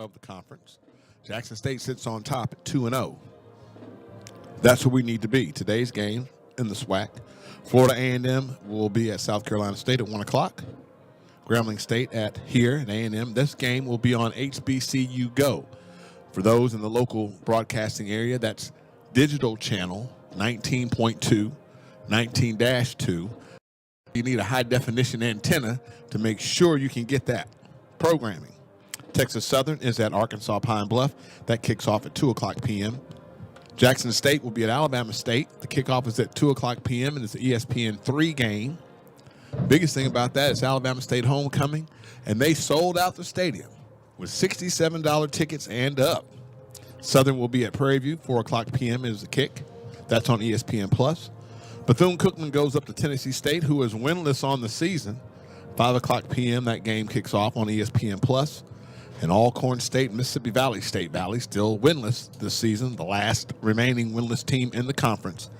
of the conference. Jackson State sits on top at 2-0. That's where we need to be. Today's game in the SWAC, Florida A&M will be at South Carolina State at 1 o'clock. Grambling State at A&M. This game will be on HBCU Go. For those in the local broadcasting area, that's digital channel 19.2, 19-2. You need a high-definition antenna to make sure you can get that programming. Texas Southern is at Arkansas Pine Bluff. That kicks off at 2 o'clock p.m. Jackson State will be at Alabama State. The kickoff is at 2 o'clock p.m. and it's the ESPN3 game. Biggest thing about that is Alabama State homecoming, and they sold out the stadium with $67 tickets and up. Southern will be at Prairie View. 4 o'clock p.m. is the kick. That's on ESPN+. Bethune-Cookman goes up to Tennessee State, who is winless on the season. 5 o'clock p.m. that game kicks off on ESPN+. And Alcorn State, Mississippi Valley State. Valley still winless this season, the last remaining winless team in the conference.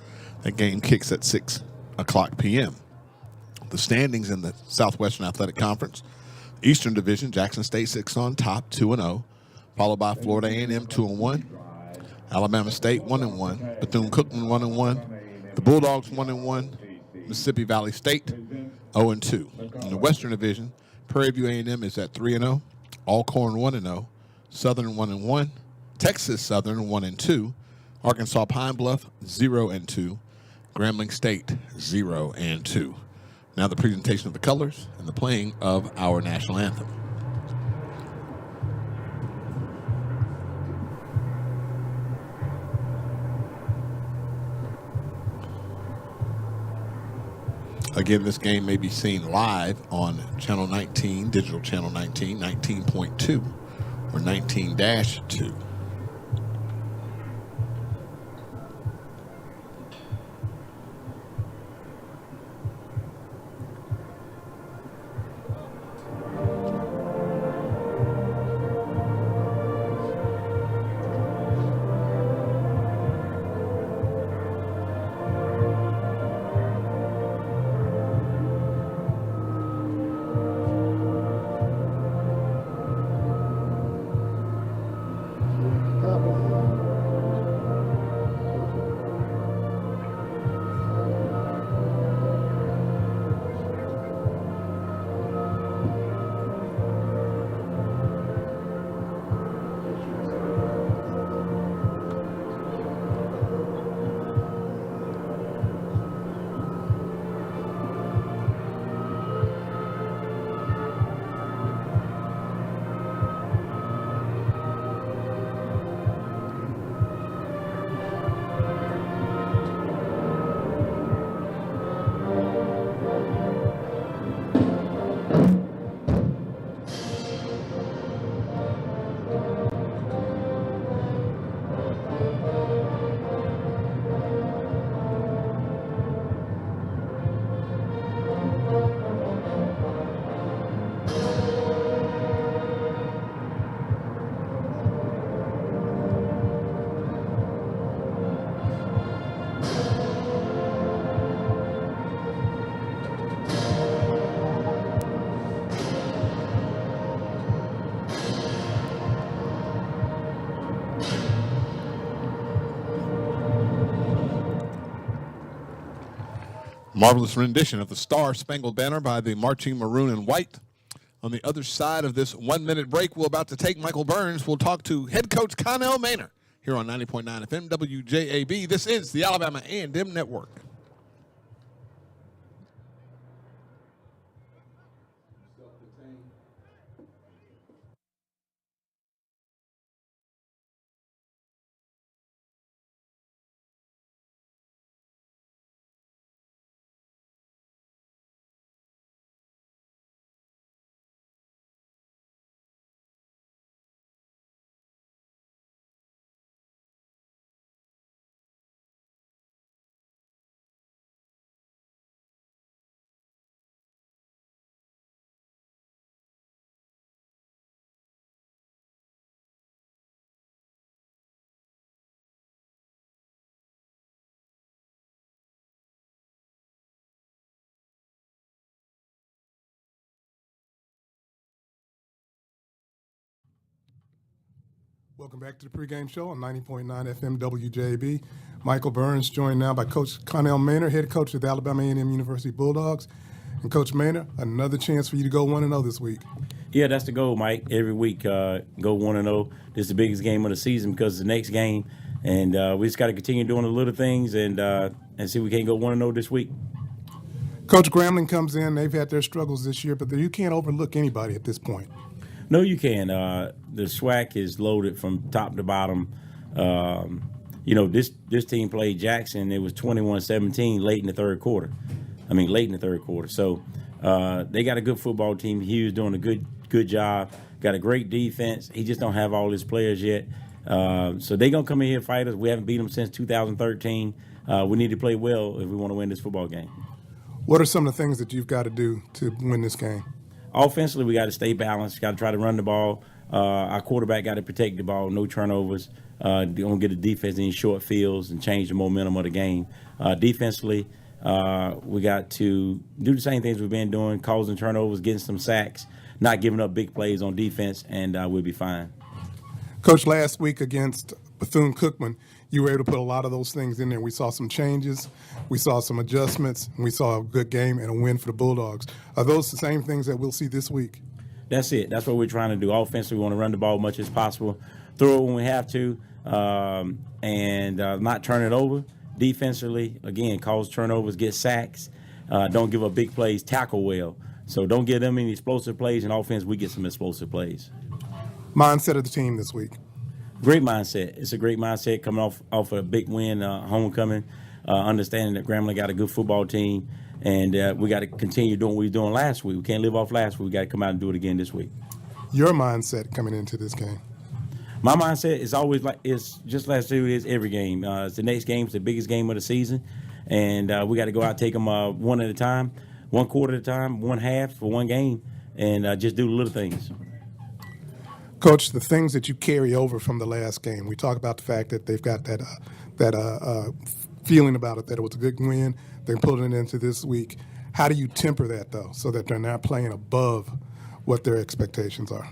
That game kicks at 6 o'clock p.m. The standings in the Southwestern Athletic Conference. Eastern Division, Jackson State sits on top, 2-0, followed by Florida A&M, 2-1, Alabama State, 1-1, Bethune-Cookman, 1-1, the Bulldogs, 1-1, Mississippi Valley State, 0-2. In the Western Division, Prairie View A&M is at 3-0, Alcorn, 1-0, Southern, 1-1, Texas Southern, 1-2, Arkansas Pine Bluff, 0-2, Grambling State, 0-2. Now the presentation of the colors and the playing of our national anthem. Again, this game may be seen live on Channel 19, Digital Channel 19, 19.2, or 19-2. Marvelous rendition of the Star Spangled Banner by the Marching Maroon and White. On the other side of this 1-minute break we're about to take, Michael Burns will talk to head coach Connell Maynor here on 90.9 FM WJAB. This is the Alabama A&M Network. Welcome back to the pregame show on 90.9 FM WJB. Michael Burns joined now by Coach Connell Maynor, head coach of the Alabama A&M University Bulldogs. And Coach Maynor, another chance for you to go 1-0 this week. Yeah, that's the goal, Mike. Every week, go 1-0. This is the biggest game of the season because it's the next game. And we just got to continue doing the little things and see if we can't go 1-0 this week. Coach Grambling comes in. They've had their struggles this year, but you can't overlook anybody at this point. No, you can. The SWAC is loaded from top to bottom. This team played Jackson. It was 21-17 late in the third quarter. So they got a good football team. Hughes doing a good job. Got a great defense. He just don't have all his players yet. So they're going to come in here and fight us. We haven't beat them since 2013. We need to play well if we want to win this football game. What are some of the things that you've got to do to win this game? Offensively, we got to stay balanced. Got to try to run the ball. Our quarterback got to protect the ball, no turnovers. Don't get the defense in short fields and change the momentum of the game. Defensively, we got to do the same things we've been doing, causing turnovers, getting some sacks, not giving up big plays on defense, and we'll be fine. Coach, last week against Bethune-Cookman, you were able to put a lot of those things in there. We saw some changes, we saw some adjustments, and we saw a good game and a win for the Bulldogs. Are those the same things that we'll see this week? That's it. That's what we're trying to do. Offensively, we want to run the ball as much as possible, throw it when we have to, and not turn it over. Defensively, again, cause turnovers, get sacks, don't give up big plays, tackle well. So don't give them any explosive plays. In offense, we get some explosive plays. Mindset of the team this week? Great mindset. It's a great mindset coming off a big win, homecoming, understanding that Grambling got a good football team, and we got to continue doing what we were doing last week. We can't live off last week. We got to come out and do it again this week. Your mindset coming into this game? My mindset is always it's just like it is every game. It's the next game. It's the biggest game of the season, and we got to go out and take them one at a time, one quarter at a time, one half for one game, and just do the little things. Coach, the things that you carry over from the last game, we talk about the fact that they've got that feeling about it, that it was a good win. They pulled it into this week. How do you temper that, though, so that they're not playing above what their expectations are?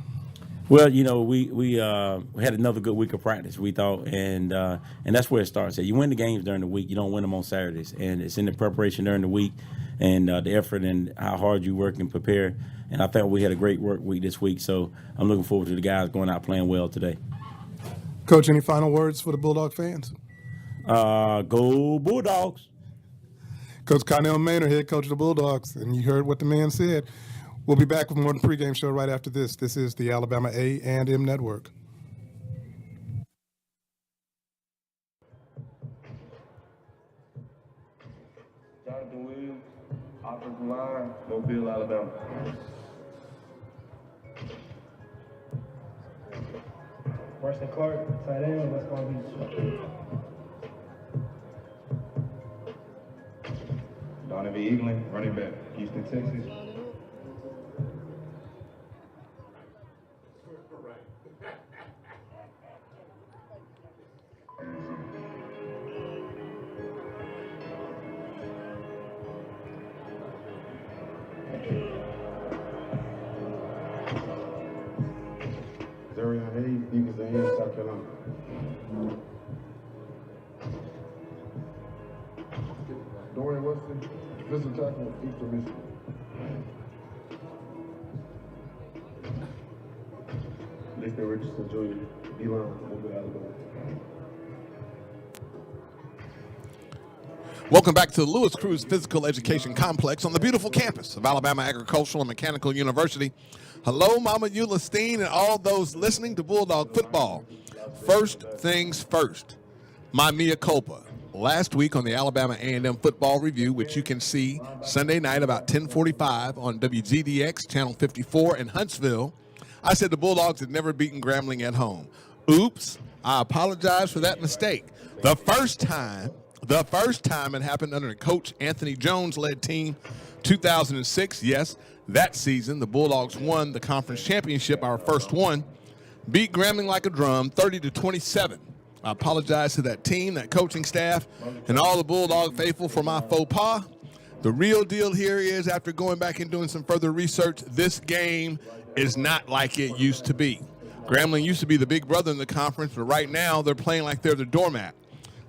Well, we had another good week of practice, we thought, and that's where it starts. You win the games during the week. You don't win them on Saturdays, and it's in the preparation during the week and the effort and how hard you work and prepare. And I thought we had a great work week this week, so I'm looking forward to the guys going out playing well today. Coach, any final words for the Bulldog fans? Go Bulldogs. Coach Connell Maynor, head coach of the Bulldogs, and you heard what the man said. We'll be back with more of the pregame show right after this. This is the Alabama A&M Network. Jonathan Williams, offensive line, Mobile, Alabama. Weston Clark, tight end, West Palm Beach. Donovan Eagling, running back, Houston, Texas. Zarian Hayes, defensive end, South Carolina. Dorian Weston, defensive tackle, Eastern Michigan. Lester Richardson, Jr., D-line, Mobile, Alabama. Welcome back to the Lewis Cruz Physical Education Complex on the beautiful campus of Alabama Agricultural and Mechanical University. Hello, Mama Eula Steen and all those listening to Bulldog football. First things first, my mea culpa. Last week on the Alabama A&M Football Review, which you can see Sunday night about 10:45 on WGDX, Channel 54 in Huntsville, I said the Bulldogs had never beaten Grambling at home. Oops, I apologize for that mistake. The first time it happened under the Coach Anthony Jones-led team, 2006. Yes, that season, the Bulldogs won the conference championship, our first one, beat Grambling like a drum, 30-27. I apologize to that team, that coaching staff, and all the Bulldog faithful for my faux pas. The real deal here is, after going back and doing some further research, this game is not like it used to be. Grambling used to be the big brother in the conference, but right now they're playing like they're the doormat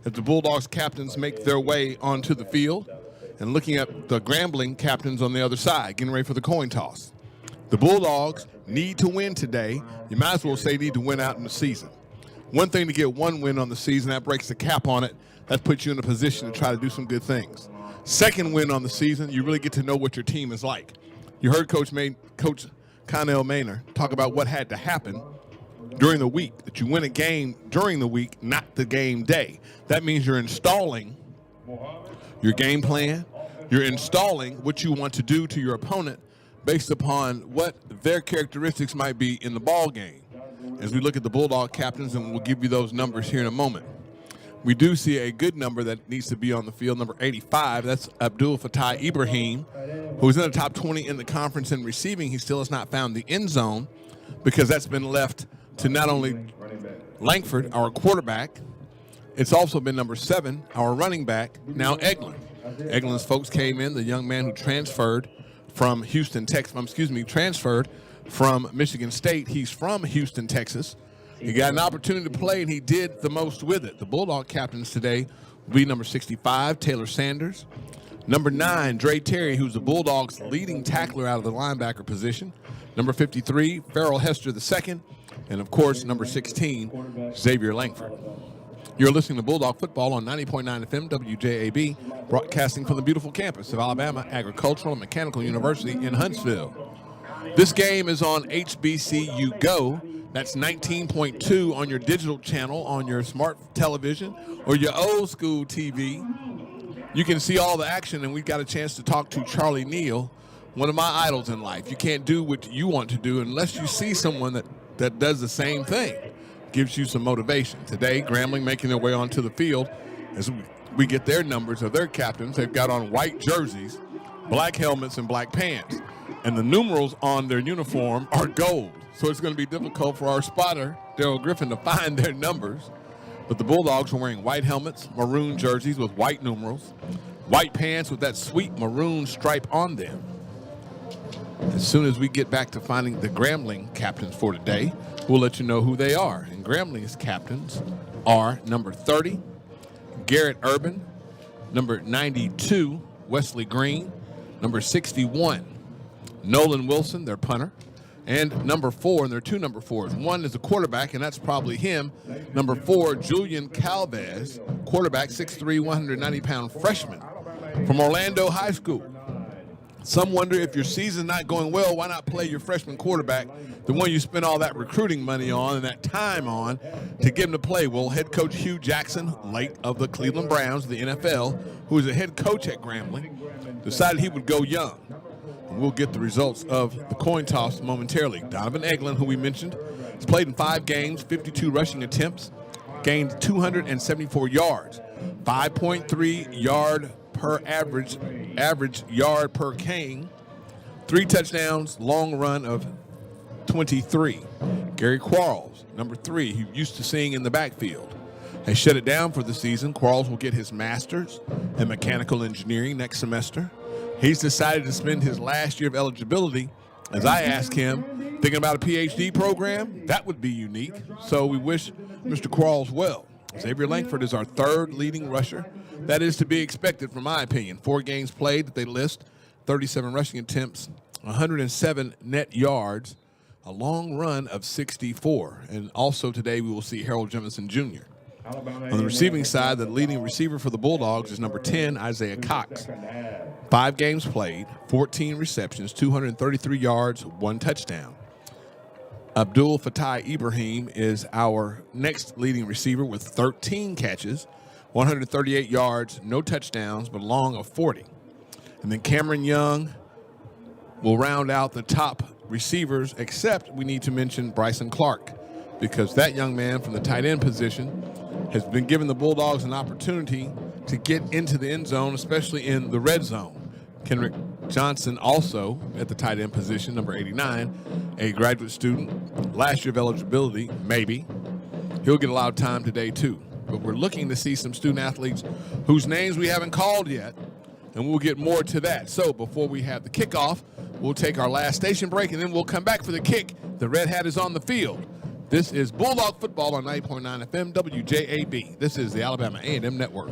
as the Bulldogs captains make their way onto the field. And looking at the Grambling captains on the other side, getting ready for the coin toss. The Bulldogs need to win today. You might as well say need to win out in the season. One thing to get one win on the season, that breaks the cap on it. That puts you in a position to try to do some good things. Second win on the season, you really get to know what your team is like. You heard Coach Connell Maynor talk about what had to happen during the week, that you win a game during the week, not the game day. That means you're installing your game plan. You're installing what you want to do to your opponent based upon what their characteristics might be in the ball game. As we look at the Bulldog captains, and we'll give you those numbers here in a moment. We do see a good number that needs to be on the field, number 85. That's Abdul Fattah Ibrahim, who's in the top 20 in the conference in receiving. He still has not found the end zone because that's been left to not only Langford, our quarterback. It's also been number 7, our running back, now Eglin. Eglin's folks came in, the young man who transferred from transferred from Michigan State. He's from Houston, Texas. He got an opportunity to play, and he did the most with it. The Bulldog captains today will be number 65, Taylor Sanders. Number 9, Dre Terry, who's the Bulldogs' leading tackler out of the linebacker position. Number 53, Farrell Hester II. And, of course, number 16, Xavier Langford. You're listening to Bulldog Football on 90.9 FM WJAB, broadcasting from the beautiful campus of Alabama Agricultural and Mechanical University in Huntsville. This game is on HBCU Go. That's 19.2 on your digital channel, on your smart television, or your old school TV. You can see all the action, and we've got a chance to talk to Charlie Neal, one of my idols in life. You can't do what you want to do unless you see someone that does the same thing. Gives you some motivation. Today, Grambling making their way onto the field as we get their numbers of their captains. They've got on white jerseys, black helmets, and black pants. And the numerals on their uniform are gold. So it's going to be difficult for our spotter, Daryl Griffin, to find their numbers. But the Bulldogs are wearing white helmets, maroon jerseys with white numerals, white pants with that sweet maroon stripe on them. As soon as we get back to finding the Grambling captains for today, we'll let you know who they are. And Grambling's captains are number 30, Garrett Urban, number 92, Wesley Green, number 61, Nolan Wilson, their punter, and number 4, and there are 2 number 4s. One is a quarterback, and that's probably him. Number 4, Julian Calvez, quarterback, 6'3", 190-pound freshman from Orlando High School. Some wonder if your season's not going well, why not play your freshman quarterback, the one you spent all that recruiting money on and that time on to get him to play? Well, head coach Hugh Jackson, late of the Cleveland Browns, the NFL, who is a head coach at Grambling, decided he would go young. And we'll get the results of the coin toss momentarily. Donovan Eglin, who we mentioned, has played in 5 games, 52 rushing attempts, gained 274 yards, 5.3 yard per average yard per game, 3 touchdowns, long run of 23. Gary Quarles, number 3, who used to sing in the backfield, has shut it down for the season. Quarles will get his master's in mechanical engineering next semester. He's decided to spend his last year of eligibility, as I asked him, thinking about a PhD program. That would be unique. So we wish Mr. Quarles well. Xavier Langford is our 3rd leading rusher. That is to be expected, from my opinion. 4 games played that they list, 37 rushing attempts, 107 net yards, a long run of 64. And also today we will see Harold Jemison Jr. On the receiving side, the leading receiver for the Bulldogs is number 10, Isaiah Cox. 5 games played, 14 receptions, 233 yards, 1 touchdown. Abdul Fattah Ibrahim is our next leading receiver with 13 catches, 138 yards, no touchdowns, but long of 40. And then Cameron Young will round out the top receivers, except we need to mention Bryson Clark, because that young man from the tight end position has been giving the Bulldogs an opportunity to get into the end zone, especially in the red zone. Kendrick Johnson also at the tight end position, number 89, a graduate student, last year of eligibility, maybe. He'll get a lot of time today too. But we're looking to see some student athletes whose names we haven't called yet, and we'll get more to that. So before we have the kickoff, we'll take our last station break, and then we'll come back for the kick. The Red Hat is on the field. This is Bulldog Football on 90.9 FM WJAB. This is the Alabama A&M Network.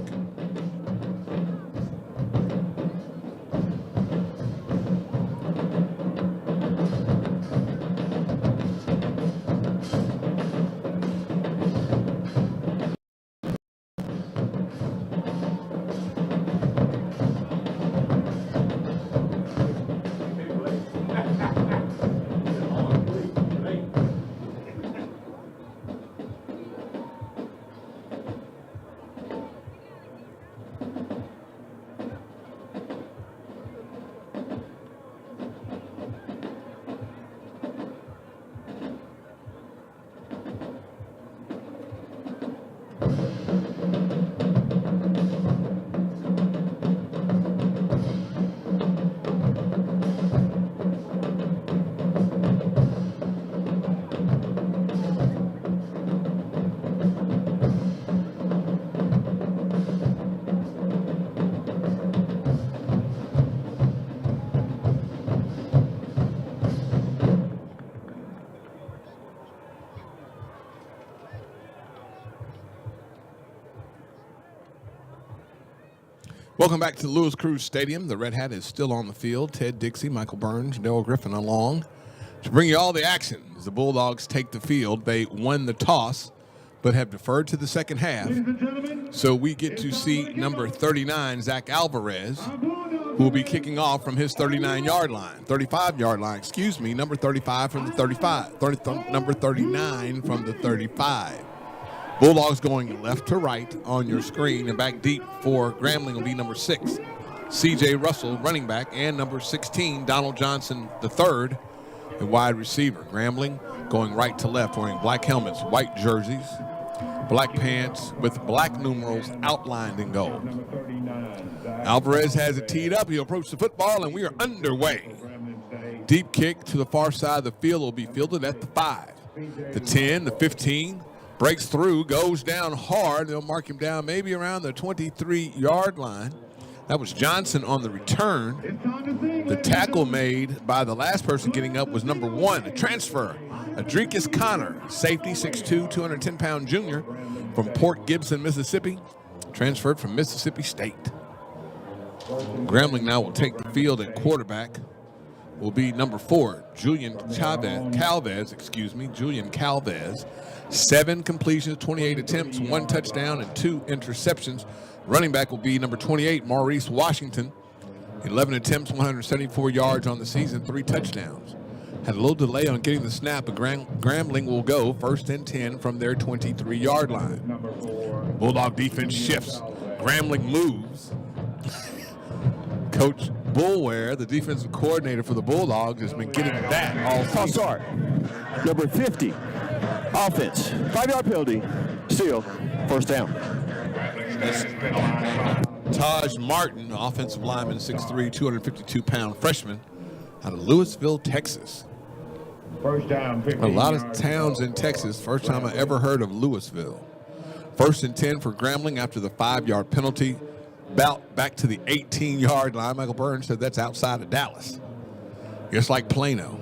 Welcome back to Lewis Cruz Stadium. The Red Hat is still on the field. Ted Dixie, Michael Burns, Darrell Griffin along to bring you all the action as the Bulldogs take the field. They won the toss but have deferred to the second half. So we get to see number 39, Zach Alvarez, who will be kicking off from his 35-yard line, number 35 from the 35, number 39 from the 35. Bulldogs going left to right on your screen, and back deep for Grambling will be number 6, C.J. Russell, running back, and number 16, Donald Johnson III, a wide receiver. Grambling going right to left, wearing black helmets, white jerseys, black pants with black numerals outlined in gold. Alvarez has it teed up. He'll approach the football, and we are underway. Deep kick to the far side of the field will be fielded at the 5, the 10, the 15. Breaks through, goes down hard. They'll mark him down maybe around the 23-yard line. That was Johnson on the return. The tackle made by the last person getting up was number 1, a transfer, Adrekus Connor, safety, 6'2", 210-pound junior from Port Gibson, Mississippi, transferred from Mississippi State. Grambling now will take the field at quarterback. Will be number 4, Julian Calvez. 7 completions, 28 attempts, 1 touchdown, and 2 interceptions. Running back will be number 28, Maurice Washington. 11 attempts, 174 yards on the season, 3 touchdowns. Had a little delay on getting the snap, but Grambling will go 1st and 10 from their 23-yard line. Bulldog defense shifts. Grambling moves. Coach Bullware, the defensive coordinator for the Bulldogs, has been getting that all season. Start. Number 50. Offense, 5-yard penalty, still 1st down. Taj Martin, offensive lineman, 6'3", 252-pound freshman out of Louisville, Texas. First down, 15 A lot of towns in Texas. First time I ever heard of Louisville. 1st and 10 for Grambling after the 5-yard penalty. Back to the 18-yard line. Michael Burns said that's outside of Dallas, just like Plano.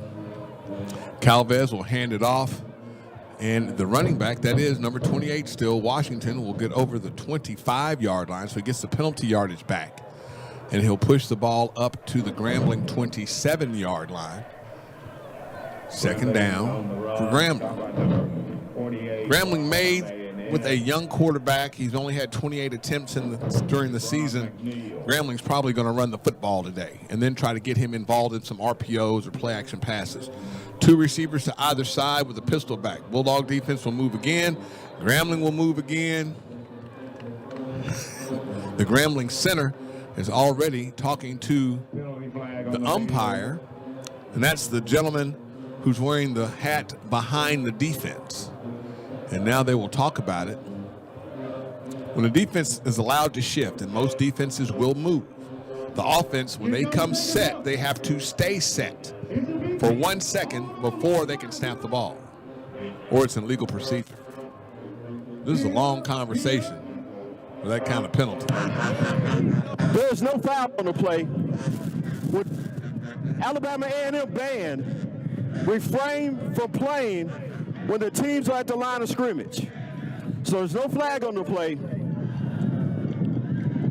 Calvez will hand it off. And the running back, that is number 28 still, Washington, will get over the 25-yard line, so he gets the penalty yardage back. And he'll push the ball up to the Grambling 27-yard line. 2nd down for Grambling. Grambling made with a young quarterback. He's only had 28 attempts during the season. Grambling's probably going to run the football today and then try to get him involved in some RPOs or play-action passes. 2 receivers to either side with a pistol back. Bulldog defense will move again. Grambling will move again. The Grambling center is already talking to the umpire, and that's the gentleman who's wearing the hat behind the defense. And now they will talk about it. When the defense is allowed to shift, and most defenses will move, the offense, when they come set, they have to stay set for 1 second before they can snap the ball, or it's an illegal procedure. This is a long conversation for that kind of penalty. There's no foul on the play. With Alabama A&M band refrain from playing when the teams are at the line of scrimmage. So there's no flag on the play.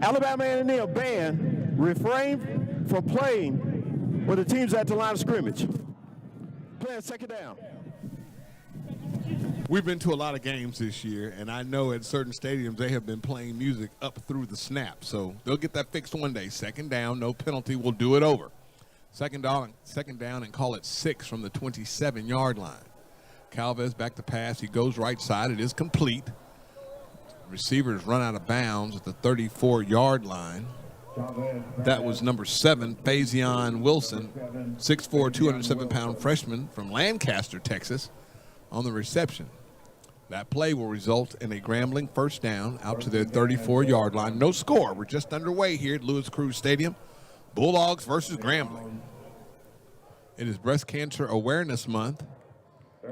Alabama A&M banned, refrain from playing when the team's at the line of scrimmage. Playing second down. We've been to a lot of games this year, and I know at certain stadiums they have been playing music up through the snap. So they'll get that fixed one day. Second down, no penalty, we'll do it over. Second down and call it 6 from the 27-yard line. Calvez back to pass. He goes right side. It is complete. Receivers run out of bounds at the 34-yard line. That was number 7, Fazion Wilson, 6'4", 207-pound freshman from Lancaster, Texas, on the reception. That play will result in a Grambling first down out to their 34-yard line. No score. We're just underway here at Louis Cruz Stadium. Bulldogs versus Grambling. It is Breast Cancer Awareness Month.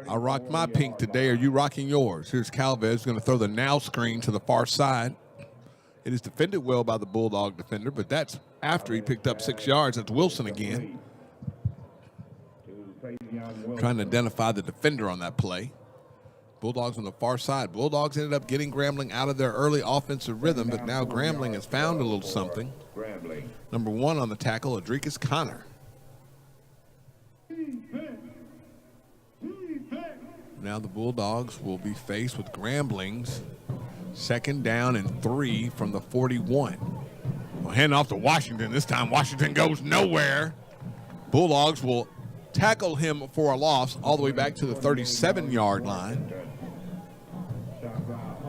I rocked my pink today. Are you rocking yours? Here's Calvez going to throw the now screen to the far side. It is defended well by the Bulldog defender, but that's after he picked up 6 yards. That's Wilson again. Trying to identify the defender on that play. Bulldogs on the far side. Bulldogs ended up getting Grambling out of their early offensive rhythm, but now Grambling has found a little something. Number 1 on the tackle, Adricus Connor. Now the Bulldogs will be faced with Grambling's second down and 3 from the 41. Well, hand off to Washington. This time Washington goes nowhere. Bulldogs will tackle him for a loss all the way back to the 37-yard line.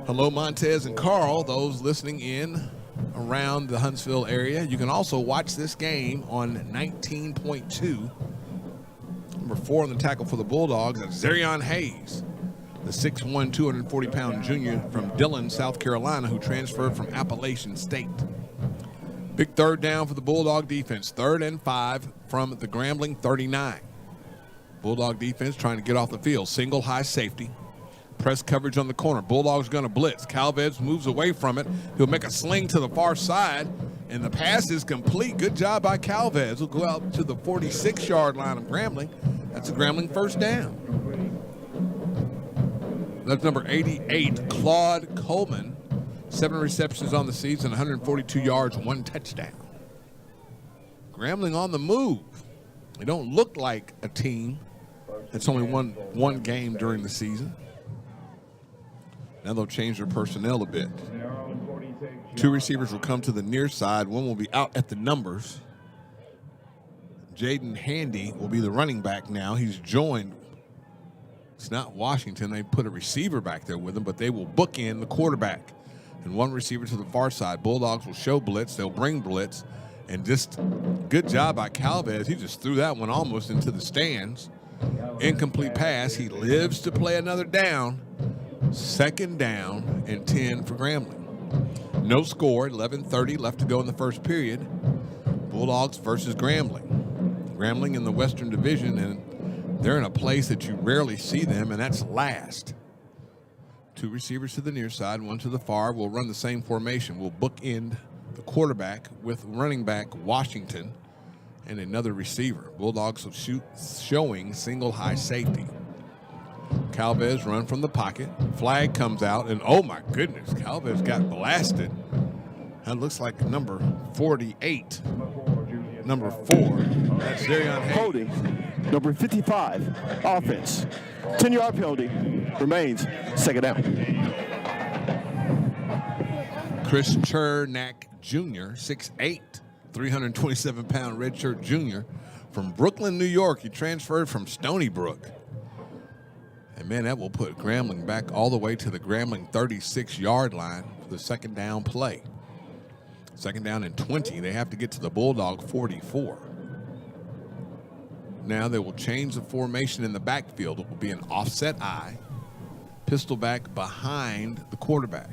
Hello, Montez and Carl, those listening in around the Huntsville area. You can also watch this game on 19.2. Number 4 on the tackle for the Bulldogs is Zarion Hayes, the 6'1", 240-pound junior from Dillon, South Carolina, who transferred from Appalachian State. Big third down for the Bulldog defense. 3rd and 5 from the Grambling 39. Bulldog defense trying to get off the field. Single high safety. Press coverage on the corner. Bulldogs going to blitz. Calvez moves away from it. He'll make a sling to the far side, and the pass is complete. Good job by Calvez. He'll go out to the 46-yard line of Grambling. That's a Grambling first down. That's number 88, Claude Coleman. 7 receptions on the season, 142 yards, 1 touchdown. Grambling on the move. They don't look like a team that's only won one game during the season. Now they'll change their personnel a bit. 2 receivers will come to the near side. One will be out at the numbers. Jaden Handy will be the running back now. He's joined. It's not Washington. They put a receiver back there with him, but they will bookend the quarterback. And 1 receiver to the far side. Bulldogs will show blitz. They'll bring blitz. And just good job by Calvez. He just threw that one almost into the stands. Incomplete pass. He lives to play another down. 2nd down and 10 for Grambling. No score. 11:30 left to go in the first period. Bulldogs versus Grambling. Grambling in the Western Division, and they're in a place that you rarely see them, and that's last. 2 receivers to the near side, 1 to the far. We'll run the same formation. We'll bookend the quarterback with running back Washington and another receiver. Bulldogs will showing single high safety. Calvez run from the pocket. Flag comes out, and oh my goodness, Calvez got blasted. That looks like number 48. Number 4. That's Zarion Hayes. Holding. Number 55, offense. 10-yard penalty. Remains second down. Chris Chernak Jr., 6'8", 327-pound redshirt junior from Brooklyn, New York. He transferred from Stony Brook. And, man, that will put Grambling back all the way to the Grambling 36-yard line for the second down play. 2nd down and 20. They have to get to the Bulldog 44. Now they will change the formation in the backfield. It will be an offset I. Pistol back behind the quarterback.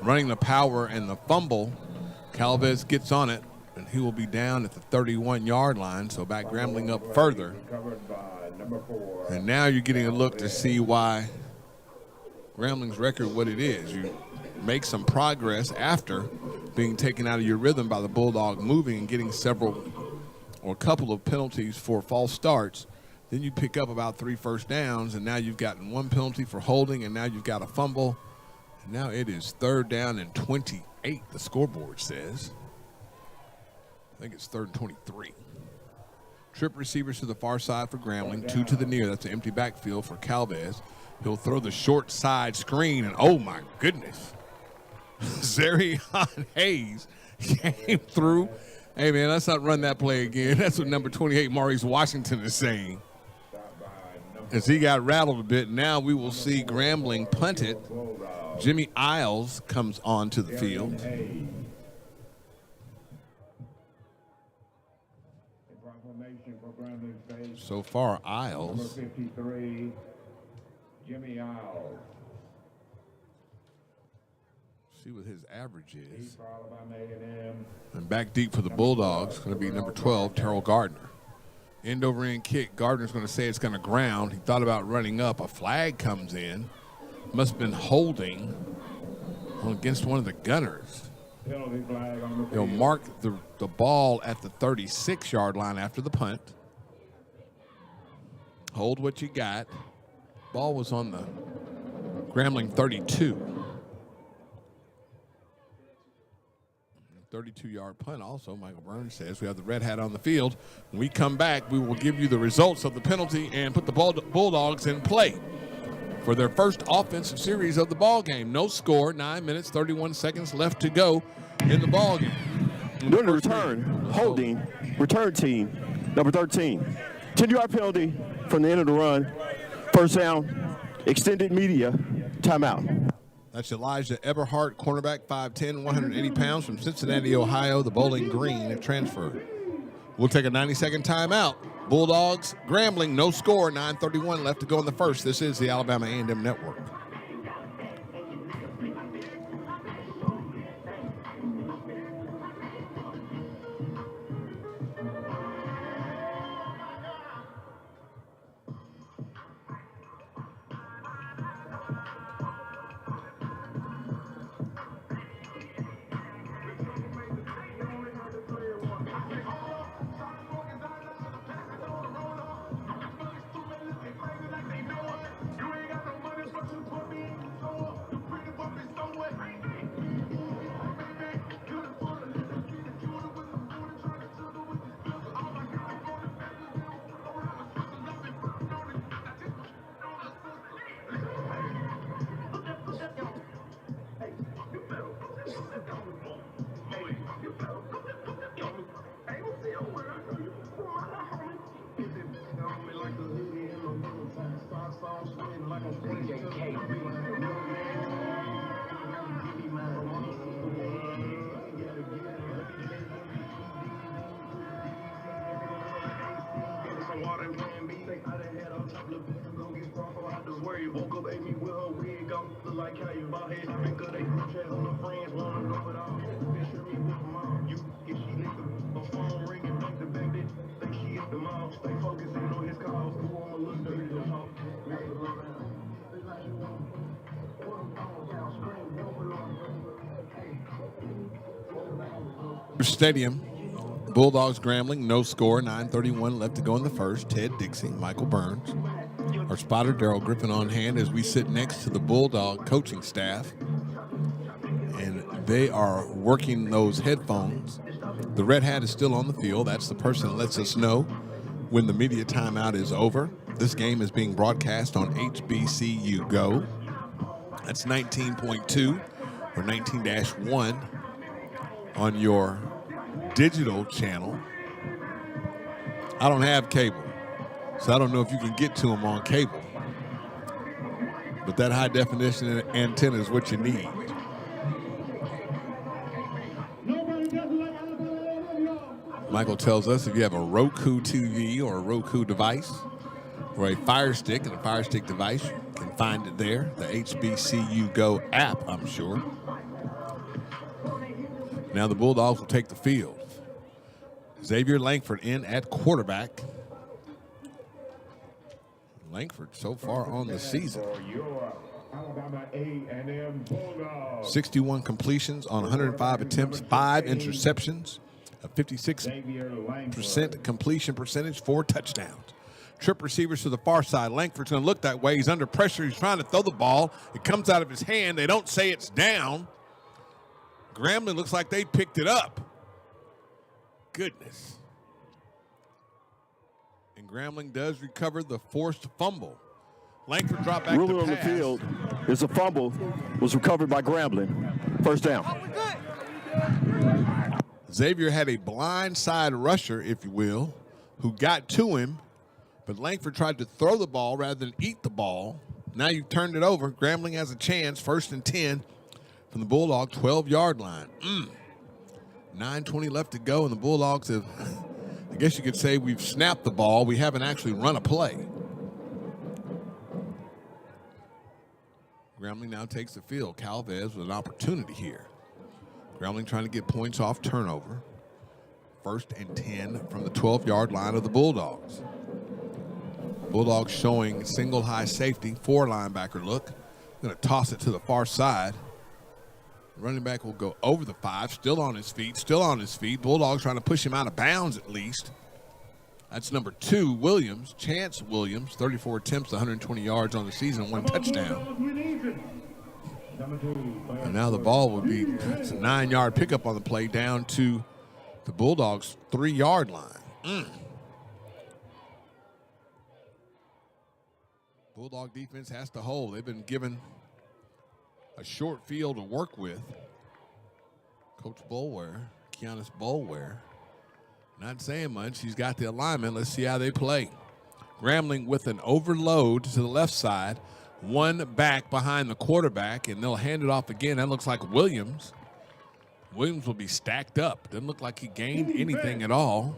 Running the power and the fumble. Calvez gets on it, and he will be down at the 31-yard line, so back Grambling up further. And now you're getting a look to see why Grambling's record what it is. You make some progress after being taken out of your rhythm by the Bulldog moving and getting several or a couple of penalties for false starts. Then you pick up about 3 first downs, and now you've gotten 1 penalty for holding, and now you've got a fumble. And now it is 3rd down and 28, the scoreboard says. I think it's 3rd and 23. Trip receivers to the far side for Grambling, 2 to the near. That's an empty backfield for Calvez. He'll throw the short side screen, and oh my goodness. Zarion Hayes came through. Hey, man, let's not run that play again. That's what number 28, Maurice Washington, is saying. As he got rattled a bit, now we will see Grambling punt it. Jimmy Isles comes onto the field. So far, Isles. Number 53, Jimmy Isles. See what his average is. For Alabama A&M. And back deep for the Bulldogs, going to be number 12, Terrell Gardner. End over end kick. Gardner's going to say it's going to ground. He thought about running up. A flag comes in. Must have been holding against one of the gunners. Penalty flag on the They'll field. mark the ball at the 36-yard line after the punt. Hold what you got. Ball was on the Grambling 32. 32-yard punt also, Michael Burns says. We have the red hat on the field. When we come back, we will give you the results of the penalty and put the Bulldogs in play for their first offensive series of the ball game. No score, 9 minutes, 31 seconds left to go in the ball game. During the return, holding, return team, number 13. 10-yard penalty from the end of the run. First down, extended media, timeout. That's Elijah Eberhardt, cornerback, 5'10", 180 pounds from Cincinnati, Ohio. The Bowling Green have transferred. We'll take a 90-second timeout. Bulldogs, Grambling, no score, 9:31 left to go in the first. This is the Alabama A&M Network. Stadium, Bulldogs Grambling, no score, 9:31 left to go in the first. Ted Dixie, Michael Burns, our spotter Daryl Griffin on hand as we sit next to the Bulldog coaching staff, and they are working those headphones. The red hat is still on the field. That's the person that lets us know when the media timeout is over. This game is being broadcast on HBCU Go. That's 19.2 or 19-1 on your digital channel. I don't have cable, so I don't know if you can get to them on cable. But that high definition antenna is what you need. Michael tells us if you have a Roku TV or a Roku device or a Fire Stick and a Fire Stick device, you can find it there. The HBCU Go app, I'm sure. Now the Bulldogs will take the field. Xavier Langford in at quarterback. Langford so far on the season. 61 completions on 105 attempts, 5 interceptions, a 56% completion percentage, 4 touchdowns. Trip receivers to the far side. Langford's going to look that way. He's under pressure. He's trying to throw the ball. It comes out of his hand. They don't say it's down. Grambling looks like they picked it up. Goodness. And Grambling does recover the forced fumble. Langford dropped back Ruling to on the pass. field is a fumble, was recovered by Grambling. First down. Xavier had a blind side rusher, if you will, who got to him, but Langford tried to throw the ball rather than eat the ball. Now you've turned it over. Grambling has a chance, 1st and 10 from the Bulldog 12-yard line. 9:20 left to go, and the Bulldogs have, I guess you could say, we've snapped the ball. We haven't actually run a play. Grambling now takes the field. Calvez with an opportunity here. Grambling trying to get points off turnover. 1st and 10 from the 12-yard line of the Bulldogs. Bulldogs showing single high safety, 4 linebacker look. Going to toss it to the far side. Running back will go over the 5, still on his feet. Bulldogs trying to push him out of bounds at least. That's number 2, Williams, Chance Williams, 34 attempts, 120 yards on the season, 1 touchdown. And now the ball would be a 9-yard pickup on the play down to the Bulldogs' 3-yard line. Bulldog defense has to hold. They've been given a short field to work with. Coach Boulware, Keanis Boulware, not saying much. He's got the alignment. Let's see how they play. Grambling with an overload to the left side. 1 back behind the quarterback, and they'll hand it off again. That looks like Williams. Williams will be stacked up. Doesn't look like he gained anything at all.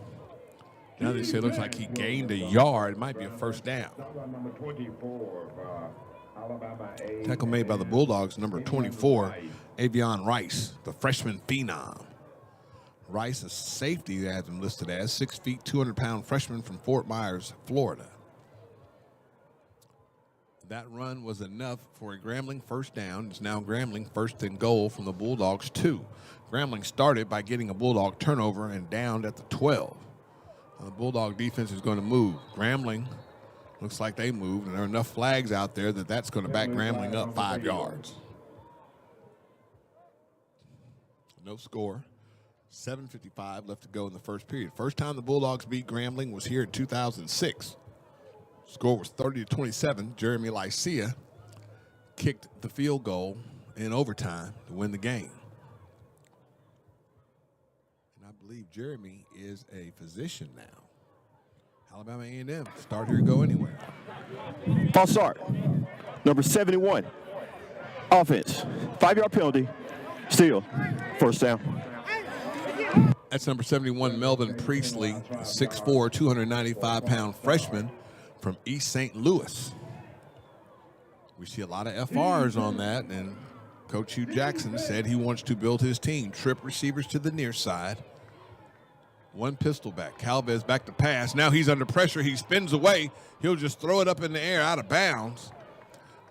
Now they say it looks like he gained a yard. It might be a first down. Tackle made by the Bulldogs, number 24, Avion Rice, the freshman phenom. Rice, a safety that has him listed as 6 feet, 200-pound freshman from Fort Myers, Florida. That run was enough for a Grambling first down. It's now Grambling 1st and goal from the Bulldogs 2. Grambling started by getting a Bulldog turnover and downed at the 12. The Bulldog defense is going to move. Grambling looks like they moved, and there are enough flags out there that that's going to back Grambling up 5 yards. No score. 7:55 left to go in the first period. First time the Bulldogs beat Grambling was here in 2006. Score was 30-27. Jeremy Lycia kicked the field goal in overtime to win the game. And I believe Jeremy is a physician now. Alabama A&M, start here, go anywhere. False start. Number 71. Offense. 5-yard penalty. Still. First down. That's number 71, Melvin Priestley, 6'4", 295-pound freshman from East St. Louis. We see a lot of FRs on that, and Coach Hugh Jackson said he wants to build his team. Trip receivers to the near side. 1 pistol back. Calvez back to pass. Now he's under pressure. He spins away. He'll just throw it up in the air out of bounds.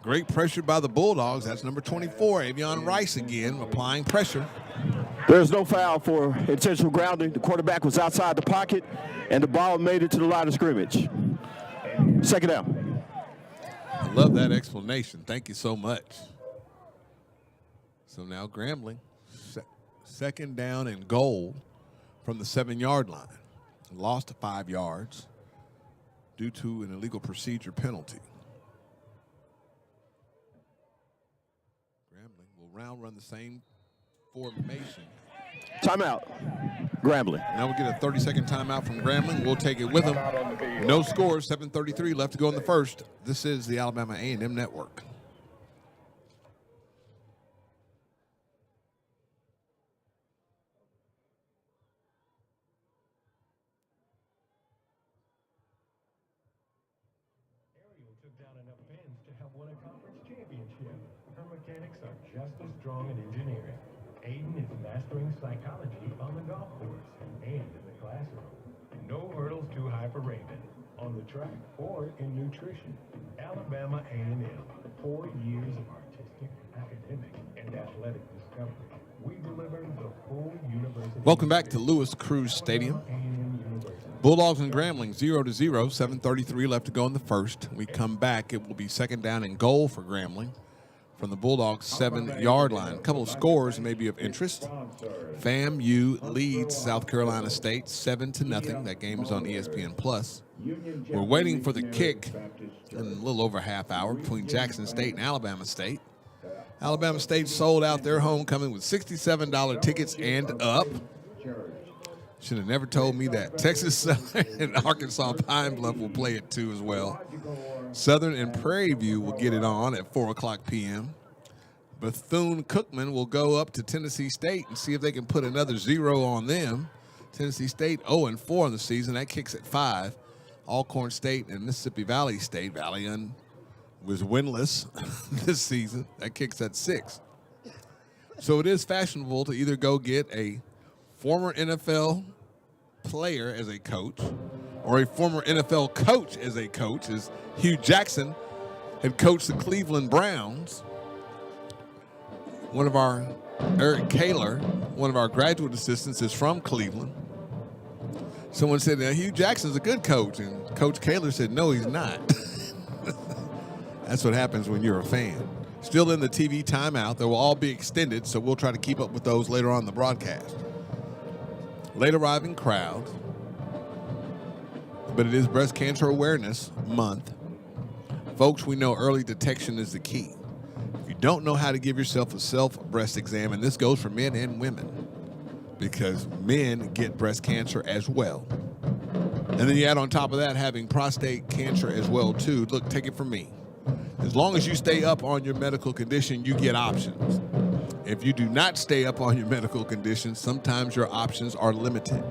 Great pressure by the Bulldogs. That's number 24, Avion Rice again, applying pressure. There's no foul for intentional grounding. The quarterback was outside the pocket, and the ball made it to the line of scrimmage. Second down. I love that explanation. Thank you so much. So now Grambling, second down and goal from the 7-yard line. Lost 5 yards due to an illegal procedure penalty. Grambling will round run the same formation. Timeout. Grambling. Now we'll get a 30-second timeout from Grambling. We'll take it with them. No score, 7:33 left to go in the first. This is the Alabama A&M Network. Ariel took down enough pins to help win a conference championship. Her mechanics are just as strong in engineering. Aiden is mastering psychology on the golf course and in the classroom. No hurdles too high for Raven, on the track or in nutrition. Alabama A&M, 4 years of artistic, academic, and athletic discovery. We deliver the full university. Welcome back to Lewis Cruz Stadium. A&M University. Bulldogs and Grambling 0-0, 7:33 left to go in the first. We come back, it will be second down and goal for Grambling from the Bulldogs 7-yard line. A couple of scores may be of interest. FAMU leads South Carolina State 7-0. That game is on ESPN+. We're waiting for the kick in a little over a half hour between Jackson State and Alabama State. Alabama State sold out their homecoming with $67 tickets and up. Should have never told me that. Texas Southern and Arkansas Pine Bluff will play it too as well. Southern and Prairie View will get it on at 4 o'clock p.m. Bethune-Cookman will go up to Tennessee State and see if they can put another 0 on them. Tennessee State 0-4 in the season. That kicks at 5. Alcorn State and Mississippi Valley State. Valley was winless this season. That kicks at 6. So it is fashionable to either go get a former NFL player as a coach or a former NFL coach as a coach, as Hugh Jackson had coached the Cleveland Browns. Eric Kaler, one of our graduate assistants, is from Cleveland. Someone said, now, Hugh Jackson's a good coach, and Coach Kaler said, no, he's not. That's what happens when you're a fan. Still in the TV timeout. They will all be extended, so we'll try to keep up with those later on in the broadcast. Late arriving crowd, but it is Breast Cancer Awareness Month. Folks, we know early detection is the key. If you don't know how to give yourself a self-breast exam, and this goes for men and women, because men get breast cancer as well. And then you add on top of that having prostate cancer as well too. Look, take it from me. As long as you stay up on your medical condition, you get options. If you do not stay up on your medical condition, sometimes your options are limited.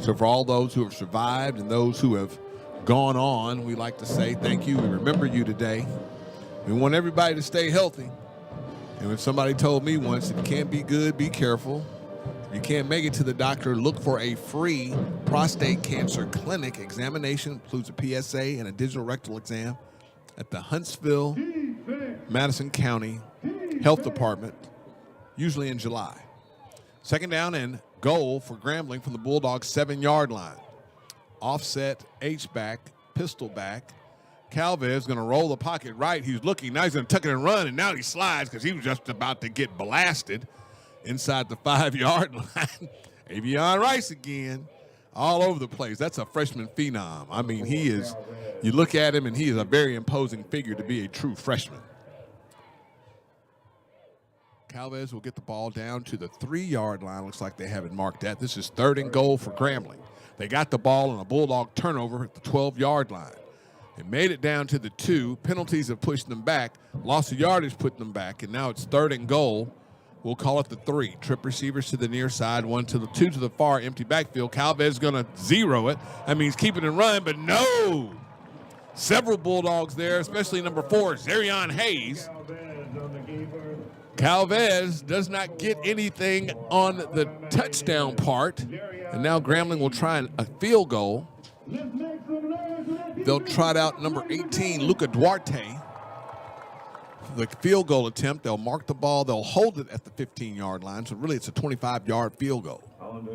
So for all those who have survived and those who have gone on, we like to say thank you. We remember you today. We want everybody to stay healthy. And if somebody told me once, if you can't be good, be careful. If you can't make it to the doctor, look for a free prostate cancer clinic. Examination includes a PSA and a digital rectal exam at the Huntsville, Madison County Health Department, usually in July. Second down and goal for Grambling from the Bulldogs 7-yard line. Offset, H-back, pistol back. Calvez going to roll the pocket right. He's looking. Now he's going to tuck it and run, and now he slides because he was just about to get blasted inside the 5-yard line. Avion Rice again, all over the place. That's a freshman phenom. I mean, he is, you look at him, and he is a very imposing figure to be a true freshman. Calvez will get the ball down to the 3-yard line. Looks like they have it marked at. This is 3rd and goal for Grambling. They got the ball on a Bulldog turnover at the 12-yard line. They made it down to the 2. Penalties have pushed them back. Loss of yardage put them back, and now it's 3rd and goal. We'll call it the 3. Trip receivers to the near side, 1 to the 2 to the far, empty backfield. Calvez is going to 0 it. That means keep it and run, but no. Several Bulldogs there, especially number 4, Zarion Hayes. Calvez does not get anything on the touchdown part, and now Grambling will try a field goal. They'll trot out number 18, Luca Duarte. The field goal attempt, they'll mark the ball, they'll hold it at the 15-yard line, so really it's a 25-yard field goal. I'm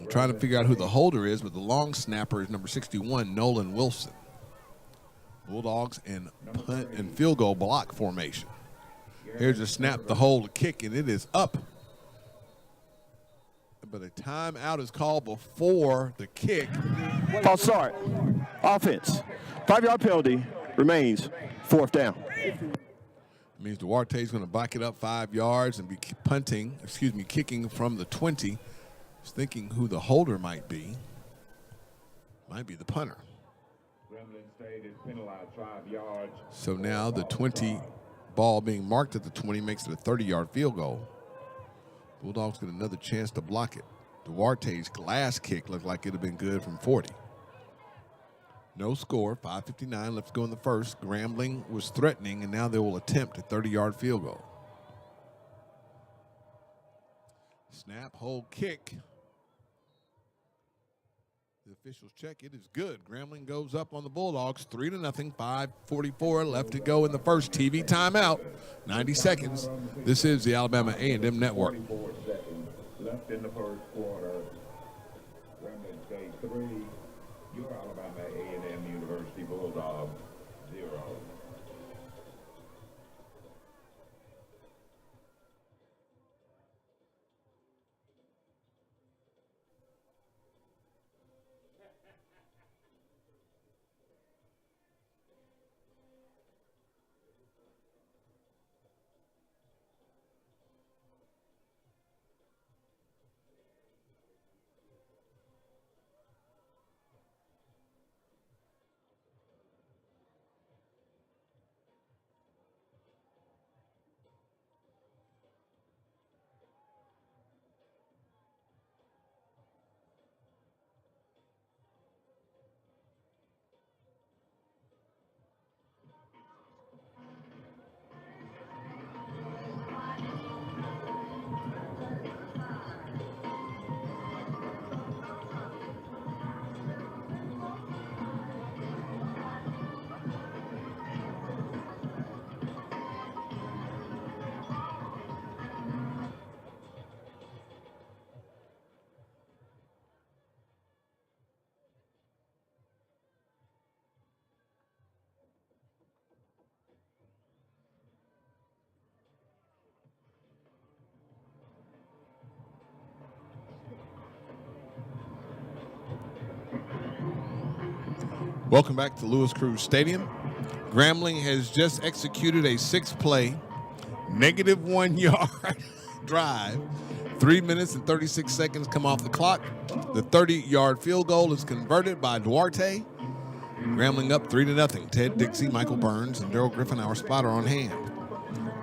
trying to figure out who the holder is, but the long snapper is number 61, Nolan Wilson. Bulldogs in punt and field goal block formation. Here's a snap, the hold, a kick, and it is up. But a timeout is called before the kick. False start. Offense. 5-yard penalty. Remains 4th down. It means Duarte's going to back it up 5 yards and be kicking from the 20. I was thinking who the holder might be. Might be the punter. So now the 20 ball being marked at the 20 makes it a 30-yard field goal. Bulldogs get another chance to block it. Duarte's glass kick looked like it had been good from 40. No score, 5:59 left to go in the first. Grambling was threatening, and now they will attempt a 30-yard field goal. Snap, hold, kick. The officials check. It is good. Grambling goes up on the Bulldogs 3-0. 5:44 left to go in the first. TV timeout. 90 seconds. This is the Alabama A&M Network. Left in the first quarter. State 3, your Alabama A&M University Bulldogs 0. Welcome back to Lewis Cruz Stadium. Grambling has just executed a 6-play, -1 yard drive. 3 minutes and 36 seconds come off the clock. The 30-yard field goal is converted by Duarte. Grambling up 3-0. Ted Dixie, Michael Burns, and Daryl Griffin, our spotter, on hand.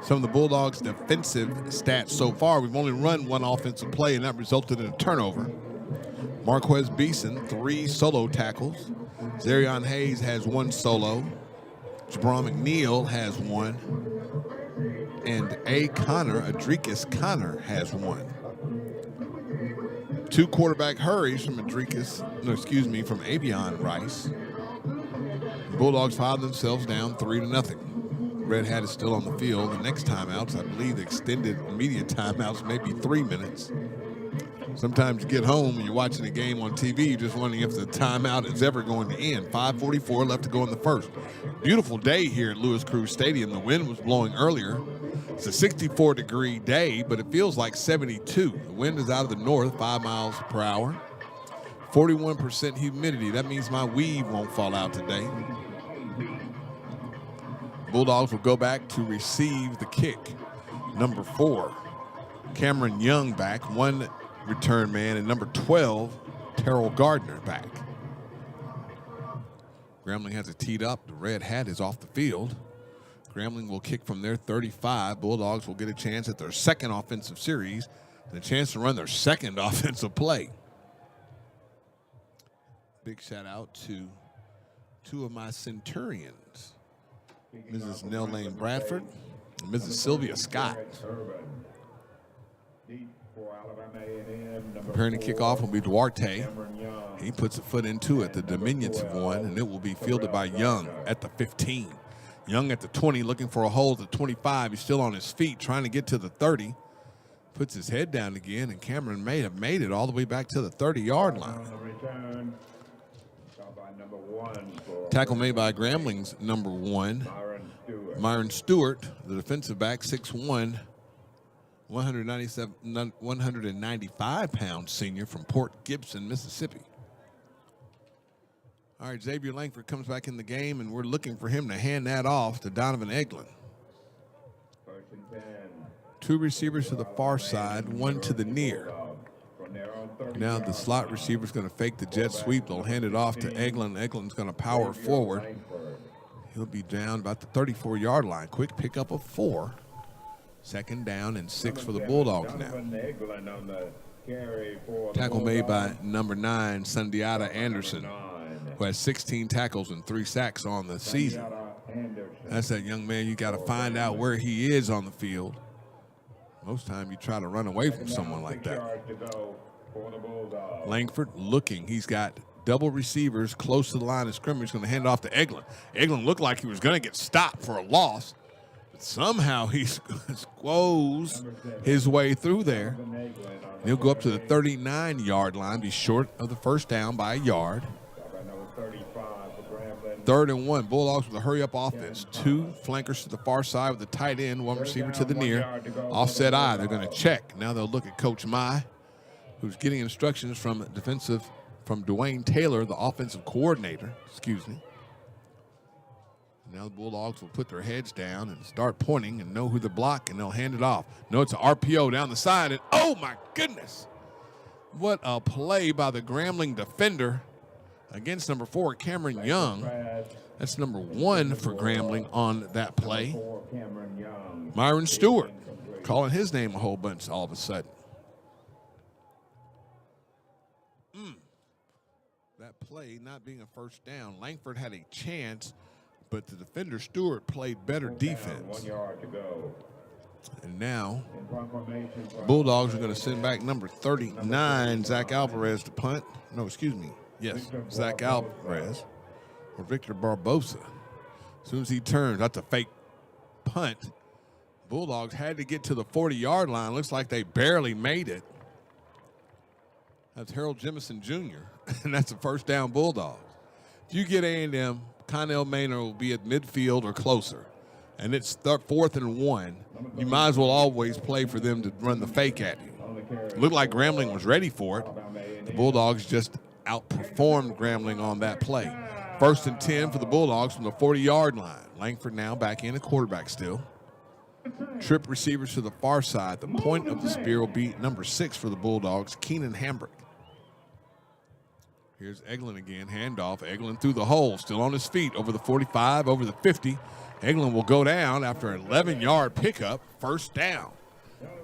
Some of the Bulldogs' defensive stats so far: we've only run one offensive play, and that resulted in a turnover. Marquez Beeson, 3 solo tackles. Zarion Hayes has 1 solo. Jabron McNeil has 1. And Adricus Connor has 1. 2 quarterback hurries from from Avion Rice. The Bulldogs filed themselves down 3-0. Red Hat is still on the field. The next timeouts, I believe the extended immediate timeouts, maybe 3 minutes. Sometimes you get home and you're watching a game on TV, you're just wondering if the timeout is ever going to end. 5:44 left to go in the first. Beautiful day here at Lewis Cruz Stadium. The wind was blowing earlier. It's a 64-degree day, but it feels like 72. The wind is out of the north, 5 miles per hour. 41% humidity. That means my weave won't fall out today. Bulldogs will go back to receive the kick. Number 4, Cameron Young back, 1 return man, and number 12, Terrell Gardner back. Grambling has it teed up. The Red Hat is off the field. Grambling will kick from their 35. Bulldogs will get a chance at their second offensive series and a chance to run their second offensive play. Big shout out to 2 of my Centurions, Mrs. Nell Lane Bradford and Mrs. Sylvia Scott. Preparing to kick off will be Duarte. He puts a foot into it, the diminutive one, and it will be fielded by Young at the 15. Young at the 20, looking for a hole at the 25. He's still on his feet, trying to get to the 30. Puts his head down again, and Cameron may have made it all the way back to the 30-yard line. Tackle made by Grambling's number 1, Myron Stewart, the defensive back, 6'1", 195-pound senior from Port Gibson, Mississippi. All right, Xavier Langford comes back in the game, and we're looking for him to hand that off to Donovan Eglin. 2 receivers to the far side, 1 to the near. Now the slot receiver is going to fake the jet sweep. They'll hand it off to Eglin. Eglin's going to power forward. He'll be down about the 34-yard line. Quick pickup of 4. Second down and 6 for the Bulldogs now. Tackle made by number 9, Sundiata Anderson, who has 16 tackles and 3 sacks on the season. That's that young man. You got to find out where he is on the field. Most time you try to run away from someone like that. Langford looking. He's got double receivers close to the line of scrimmage. Going to hand it off to Eglin. Eglin looked like he was going to get stopped for a loss. somehow he squoze his way through there. And he'll go up to the 39-yard line, be short of the first down by a yard. 3rd and 1. Bulldogs with a hurry-up offense. 2 flankers to the far side with the tight end, 1 receiver to the near. Offset eye. They're going to check. Now they'll look at Coach Mai, who's getting instructions from Dwayne Taylor, the offensive coordinator. Excuse me. Now the Bulldogs will put their heads down and start pointing and know who to block, and they'll hand it off. No, it's an RPO down the side, and oh my goodness. What a play by the Grambling defender against number 4, Cameron Young. That's number 1 for Grambling on that play. Myron Stewart calling his name a whole bunch all of a sudden. That play not being a first down. Langford had a chance, but the defender Stewart played better defense. 1 yard to go. And now Bulldogs are going to send back number 39, Zach Alvarez, to punt. No, excuse me. Yes, Zach Alvarez or Victor Barbosa. As soon as he turns, that's a fake punt. Bulldogs had to get to the 40-yard line. Looks like they barely made it. That's Harold Jemison Jr., and that's a first down Bulldogs. If you get A&M, Connell Maynard will be at midfield or closer, and it's 4th and 1. You might as well always play for them to run the fake at you. Looked like Grambling was ready for it. The Bulldogs just outperformed Grambling on that play. 1st and 10 for the Bulldogs from the 40-yard line. Langford now back in, a quarterback still. Trip receivers to the far side. The point of the spear will be number 6 for the Bulldogs, Keenan Hambrick. Here's Eglin again, handoff. Eglin through the hole, still on his feet, over the 45, over the 50. Eglin will go down after an 11-yard pickup, first down.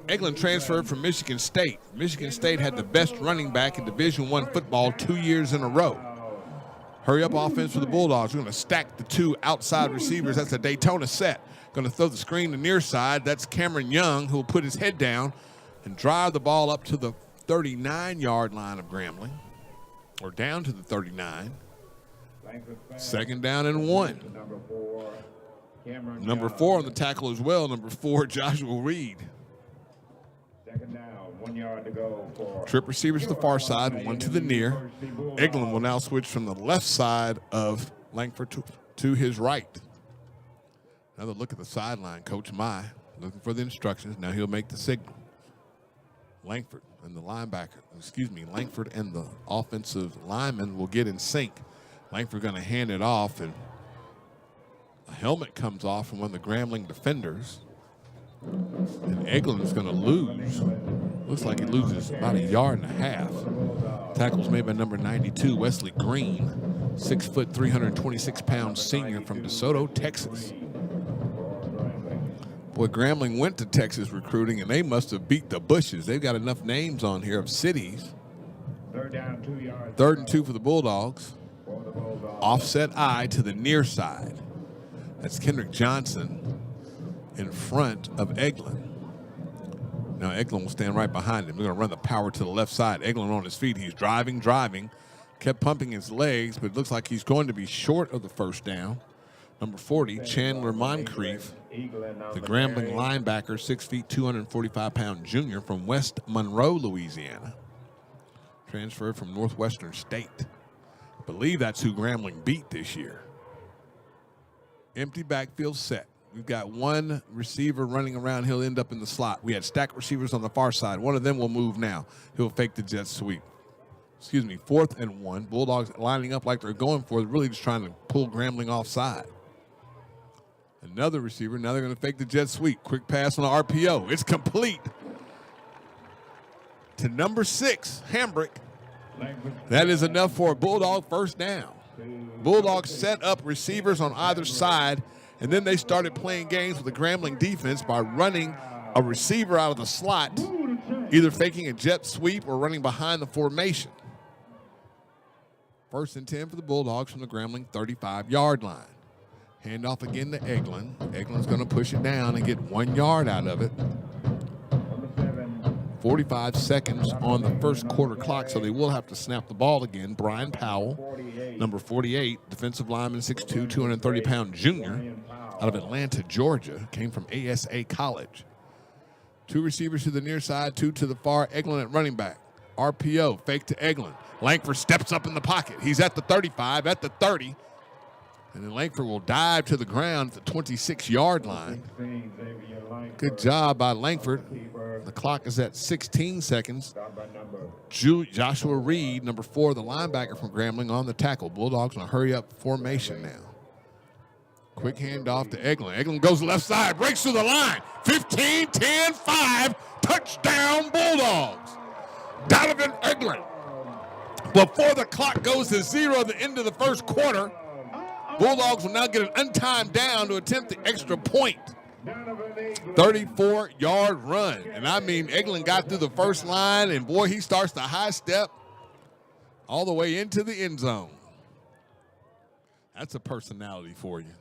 Eglin transferred from Michigan State. Michigan State had the best running back in Division I football 2 years in a row. Hurry-up offense for the Bulldogs. We're going to stack the 2 outside receivers. That's a Daytona set. Going to throw the screen to near side. That's Cameron Young, who will put his head down and drive the ball up to the 39-yard line of Grambling, or down to the 39. 2nd down and 1. Number 4 on the tackle as well. Number 4, Joshua Reed. 2nd down, 1 yard to go for Trip receivers to the far side, 1 to the near. Eglin will now switch from the left side of Langford to his right. Another look at the sideline. Coach Mai looking for the instructions. Now he'll make the signal. Langford and the Langford and the offensive lineman will get in sync. Langford going to hand it off, and a helmet comes off from one of the Grambling defenders. And Eglin is going to lose. Looks like he loses about 1.5 yards. Tackles made by number 92, Wesley Green, 6 foot, 326-pound senior from DeSoto, Texas. Boy, Grambling went to Texas recruiting, and they must have beat the bushes. They've got enough names on here of cities. 3rd down, 2 yards. 3rd and 2 for the Bulldogs. Offset eye to the near side. That's Kendrick Johnson in front of Eglin. Now Eglin will stand right behind him. They're going to run the power to the left side. Eglin on his feet. He's driving. Kept pumping his legs, but it looks like he's going to be short of the first down. Number 40, Chandler Moncrief, the Grambling linebacker, 6 feet, 245-pound junior from West Monroe, Louisiana. Transferred from Northwestern State. I believe that's who Grambling beat this year. Empty backfield set. We've got 1 receiver running around. He'll end up in the slot. We had stacked receivers on the far side. One of them will move now. He'll fake the jet sweep. 4th and 1. Bulldogs lining up like they're going for it, really just trying to pull Grambling offside. Another receiver. Now they're going to fake the jet sweep. Quick pass on the RPO. It's complete to number 6, Hambrick. That is enough for a Bulldog first down. Bulldogs set up receivers on either side, and then they started playing games with the Grambling defense by running a receiver out of the slot, either faking a jet sweep or running behind the formation. 1st and 10 for the Bulldogs from the Grambling 35-yard line. Handoff again to Eglin. Eglin's going to push it down and get 1 yard out of it. 45 seconds on the first quarter clock, so they will have to snap the ball again. Brian Powell, number 48, defensive lineman, 6'2", 230-pound junior out of Atlanta, Georgia, came from ASA College. 2 receivers to the near side, 2 to the far. Eglin at running back. RPO, fake to Eglin. Langford steps up in the pocket. He's at the 35, at the 30. And then Langford will dive to the ground at the 26-yard line. Good job by Langford. The clock is at 16 seconds. Joshua Reed, number 4, the linebacker from Grambling, on the tackle. Bulldogs in a hurry-up formation now. Quick handoff to Eglin. Eglin goes left side, breaks through the line. 15, 10, 5, touchdown Bulldogs. Donovan Eglin. Before the clock goes to 0 at the end of the first quarter, Bulldogs will now get an untimed down to attempt the extra point. 34-yard run. And I mean, Eglin got through the first line, and boy, he starts the high step all the way into the end zone. That's a personality for you.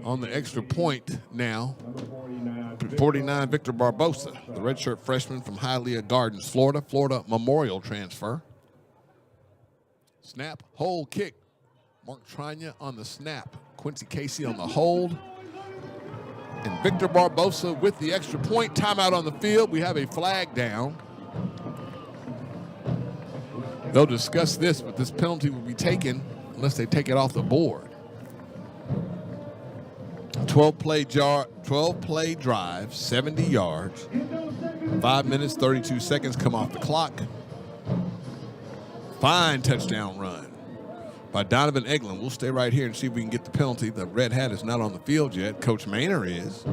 On the extra point now, 49, Victor Barbosa, the redshirt freshman from Hialeah Gardens, Florida Memorial transfer. Snap, hold, kick. Mark Trina on the snap. Quincy Casey on the hold. And Victor Barbosa with the extra point. Timeout on the field. We have a flag down. They'll discuss this, but this penalty will be taken unless they take it off the board. 12-play drive, 70 yards. 5 minutes, 32 seconds come off the clock. Fine touchdown run by Donovan Eglin. We'll stay right here and see if we can get the penalty. The red hat is not on the field yet. Coach Maynor is.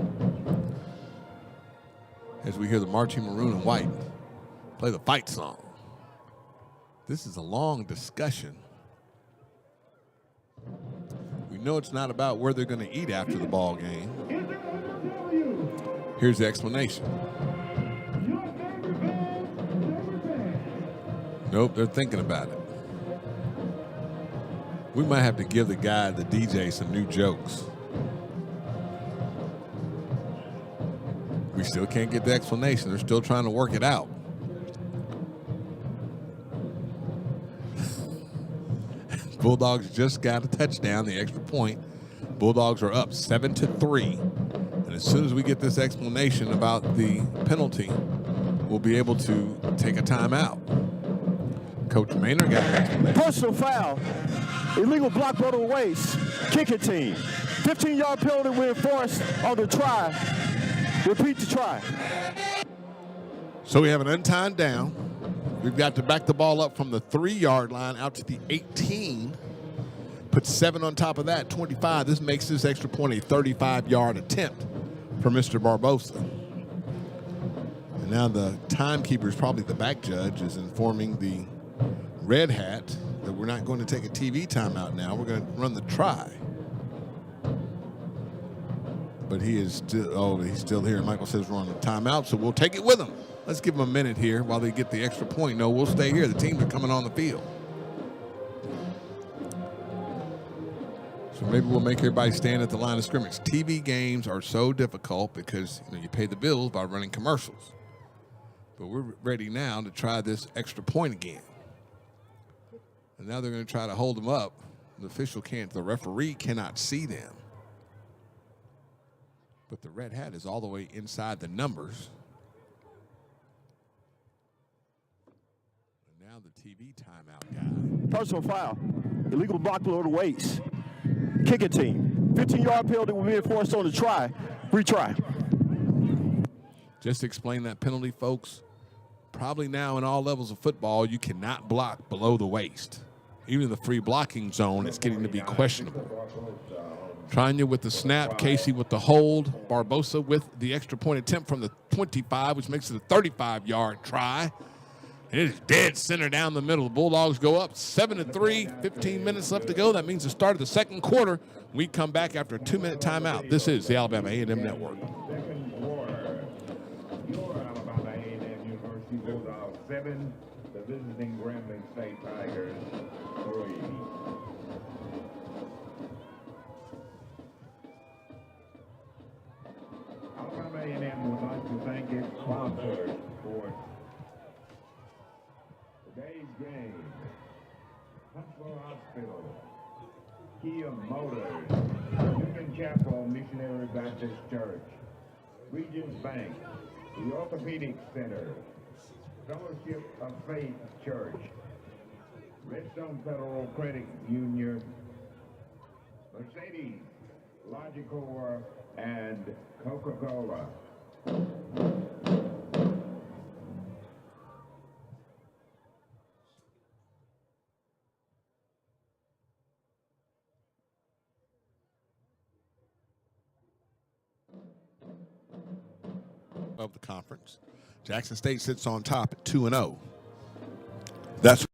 As we hear the marching maroon and white play the fight song. This is a long discussion. We know it's not about where they're going to eat after the ball game. Here's the explanation. Nope, they're thinking about it. We might have to give the guy, the DJ, some new jokes. We still can't get the explanation. They're still trying to work it out. Bulldogs just got a touchdown, the extra point. Bulldogs are up 7-3. And as soon as we get this explanation about the penalty, we'll be able to take a timeout. Coach Maynard got an explanation. Personal foul. Illegal block below the waist. Kicking team. 15-yard penalty we enforced on the try. Repeat the try. So we have an untimed down. We've got to back the ball up from the 3-yard line out to the 18. Put 7 on top of that, 25. This makes this extra point a 35-yard attempt for Mr. Barbosa. And now the timekeeper is probably the back judge, is informing the red hat that we're not going to take a TV timeout now. We're going to run the try. But he is still, he's still here. Michael says we're on the timeout, so we'll take it with him. Let's give them a minute here while they get the extra point. No, we'll stay here. The teams are coming on the field. So maybe we'll make everybody stand at the line of scrimmage. TV games are so difficult because you pay the bills by running commercials. But we're ready now to try this extra point again. And now they're going to try to hold them up. The official can't. The referee cannot see them. But the red hat is all the way inside the numbers. Now the TV timeout guy. Personal foul. Illegal block below the waist. Kicking team. 15-yard penalty will be enforced on the try. Retry. Just to explain that penalty, folks, probably now in all levels of football, you cannot block below the waist. Even in the free blocking zone, it's getting to be questionable. Trina with the snap, Casey with the hold, Barbosa with the extra point attempt from the 25, which makes it a 35-yard try. It is dead center down the middle. The Bulldogs go up 7-3, 15 minutes left to go. That means the start of the second quarter. We come back after a 2-minute timeout. This is the Alabama A&M Network. Second quarter. Your Alabama A&M University Bulldogs 7, the visiting Grambling State Tigers 3. Alabama A&M would like to thank its sponsors for today's game. Huntsville Hospital, Kia Motors, Union Chapel Missionary Baptist Church, Regents Bank, the Orthopedic Center, Fellowship of Faith Church, Redstone Federal Credit Union, Mercedes, Logicor, and Coca-Cola. Of the conference. Jackson State sits on top at 2-0. That's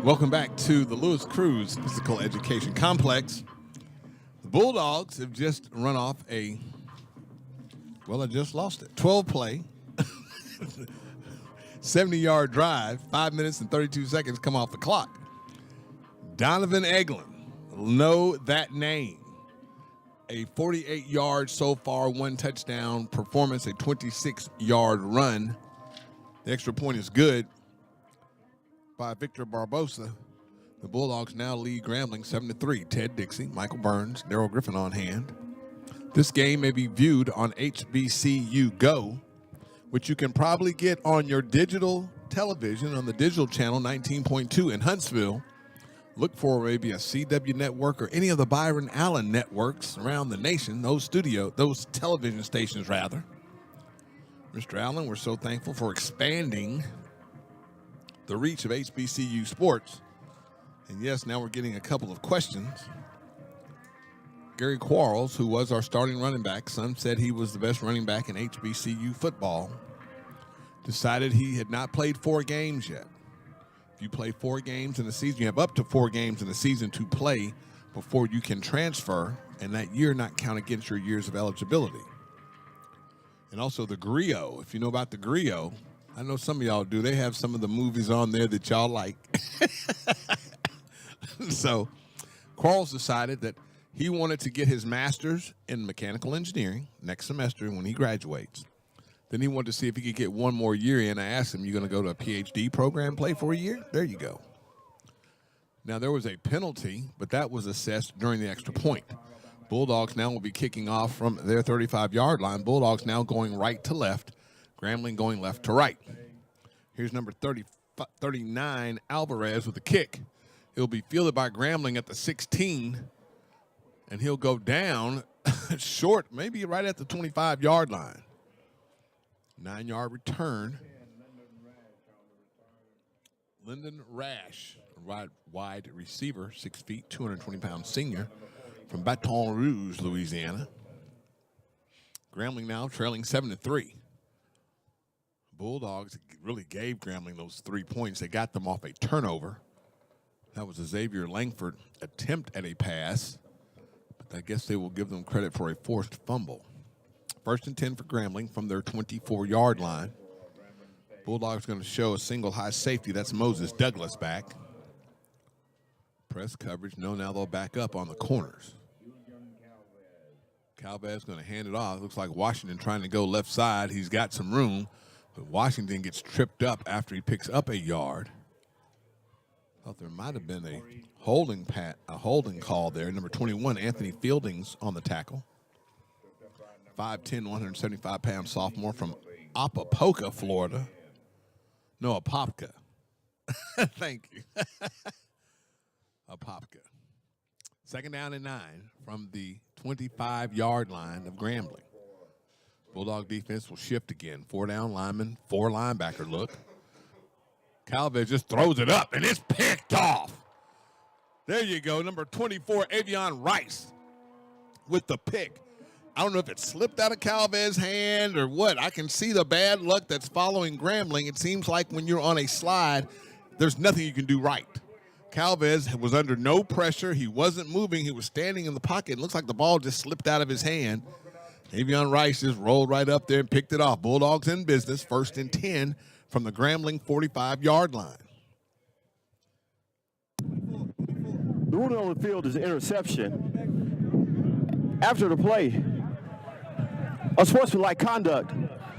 welcome back to the Lewis Cruz Physical Education Complex. The Bulldogs have just run off I just lost it. 12-play, 70-yard drive, 5 minutes and 32 seconds come off the clock. Donovan Eglin, know that name. A 48-yard so far, 1 touchdown performance, a 26-yard run. The extra point is good by Victor Barbosa. The Bulldogs now lead Grambling 7-3. Ted Dixie, Michael Burns, Darrell Griffin on hand. This game may be viewed on HBCU Go, which you can probably get on your digital television on the digital channel 19.2 in Huntsville. Look for maybe a CW network or any of the Byron Allen networks around the nation, those television stations rather. Mr. Allen, we're so thankful for expanding the reach of HBCU sports. And yes, now we're getting a couple of questions. Gary Quarles, who was our starting running back, some said he was the best running back in HBCU football, decided he had not played 4 games yet. If you play 4 games in a season, you have up to 4 games in a season to play before you can transfer, and that year not count against your years of eligibility. And also the griot, if you know about the griot, I know some of y'all do. They have some of the movies on there that y'all like. So Quarles decided that he wanted to get his master's in mechanical engineering next semester when he graduates. Then he wanted to see if he could get 1 more year in. I asked him, you going to go to a PhD program, play for a year? There you go. Now, there was a penalty, but that was assessed during the extra point. Bulldogs now will be kicking off from their 35-yard line. Bulldogs now going right to left. Grambling going left to right. Here's number 39, Alvarez, with the kick. He'll be fielded by Grambling at the 16, and he'll go down short, maybe right at the 25-yard line. 9-yard return. Lyndon Rash, wide receiver, 6 feet, 220-pound senior from Baton Rouge, Louisiana. Grambling now trailing 7-3. Bulldogs really gave Grambling those 3 points. They got them off a turnover. That was a Xavier Langford attempt at a pass, but I guess they will give them credit for a forced fumble. 1st and 10 for Grambling from their 24-yard line. Bulldogs going to show a single high safety. That's Moses Douglas back. Press coverage. No, now they'll back up on the corners. Calvez going to hand it off. Looks like Washington trying to go left side. He's got some room, but Washington gets tripped up after he picks up a yard. Thought there might have been a holding call there. Number 21, Anthony Fieldings on the tackle. 5'10", 175-pound sophomore from Apopka, Florida. No, Apopka. Thank you. Apopka. 2nd down and 9 from the 25-yard line of Grambling. Bulldog defense will shift again. 4 down lineman, 4 linebacker look. Calvez just throws it up, and it's picked off. There you go, number 24, Avion Rice with the pick. I don't know if it slipped out of Calvez's hand or what. I can see the bad luck that's following Grambling. It seems like when you're on a slide, there's nothing you can do right. Calvez was under no pressure. He wasn't moving. He was standing in the pocket. It looks like the ball just slipped out of his hand. Avion Rice just rolled right up there and picked it off. Bulldogs in business, 1st and 10 from the Grambling 45-yard line. The ruling on the field is interception. After the play, unsportsmanlike conduct,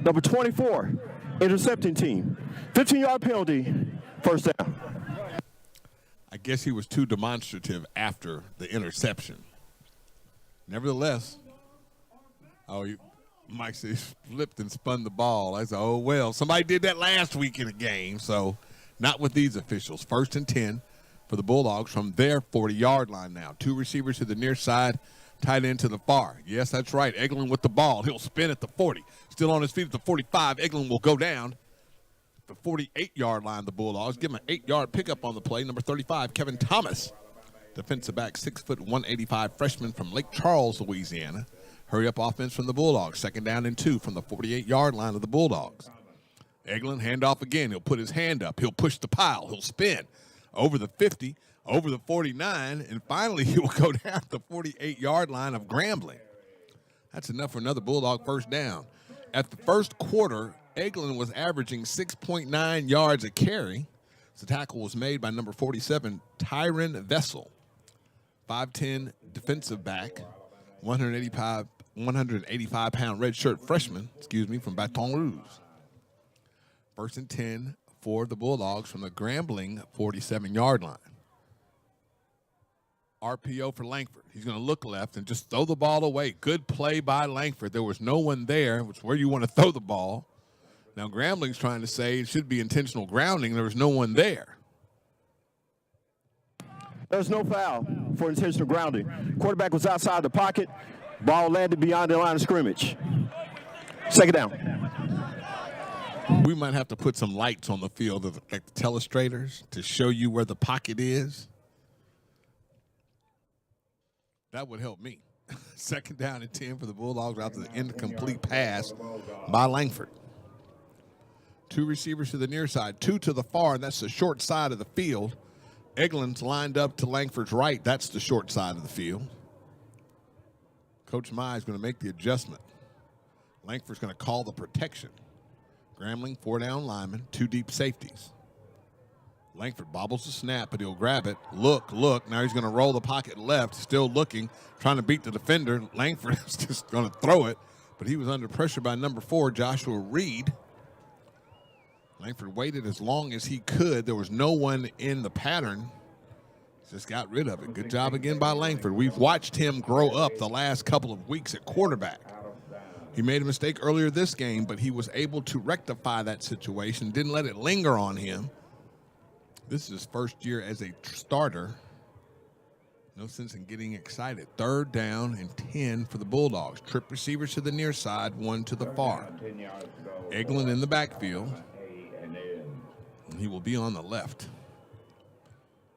number 24, intercepting team. 15-yard penalty, 1st down. I guess he was too demonstrative after the interception. Nevertheless, Mike said he flipped and spun the ball. I said, oh, well, somebody did that last week in a game, so not with these officials. 1st and 10 for the Bulldogs from their 40-yard line now. 2 receivers to the near side, tight end to the far. Yes, that's right. Eglin with the ball. He'll spin at the 40. Still on his feet at the 45. Eglin will go down. The 48-yard line, the Bulldogs. Give him an 8-yard pickup on the play. Number 35, Kevin Thomas. Defensive back, 6 foot, 185 freshman from Lake Charles, Louisiana. Hurry up offense from the Bulldogs. 2nd down and 2 from the 48-yard line of the Bulldogs. Eglin, handoff again. He'll put his hand up. He'll push the pile. He'll spin over the 50, over the 49, and finally he will go down the 48-yard line of Grambling. That's enough for another Bulldog 1st down. At the first quarter, Eglin was averaging 6.9 yards a carry. The tackle was made by number 47, Tyron Vessel, 5'10" defensive back, 185-pound redshirt freshman, from Baton Rouge. 1st and 10 for the Bulldogs from the Grambling 47-yard line. RPO for Langford. He's going to look left and just throw the ball away. Good play by Langford. There was no one there, which is where you want to throw the ball. Now Grambling's trying to say it should be intentional grounding. There was no one there. There's no foul for intentional grounding. Quarterback was outside the pocket. Ball landed beyond the line of scrimmage. 2nd down. We might have to put some lights on the field, like the telestrators, to show you where the pocket is. That would help me. 2nd down and 10 for the Bulldogs after the incomplete pass by Langford. 2 receivers to the near side, 2 to the far, and that's the short side of the field. Eglin's lined up to Langford's right. That's the short side of the field. Coach Mai is going to make the adjustment. Langford's going to call the protection. Grambling, 4-down lineman, 2 deep safeties. Langford bobbles the snap, but he'll grab it. Look. Now he's going to roll the pocket left, still looking, trying to beat the defender. Langford is just going to throw it, but he was under pressure by number 4, Joshua Reed. Langford waited as long as he could. There was no one in the pattern. Just got rid of it. Good job again by Langford. We've watched him grow up the last couple of weeks at quarterback. He made a mistake earlier this game, but he was able to rectify that situation, didn't let it linger on him. This is his first year as a starter. No sense in getting excited. 3rd down and 10 for the Bulldogs. Trip receivers to the near side, 1 to the far. Eglin in the backfield. He will be on the left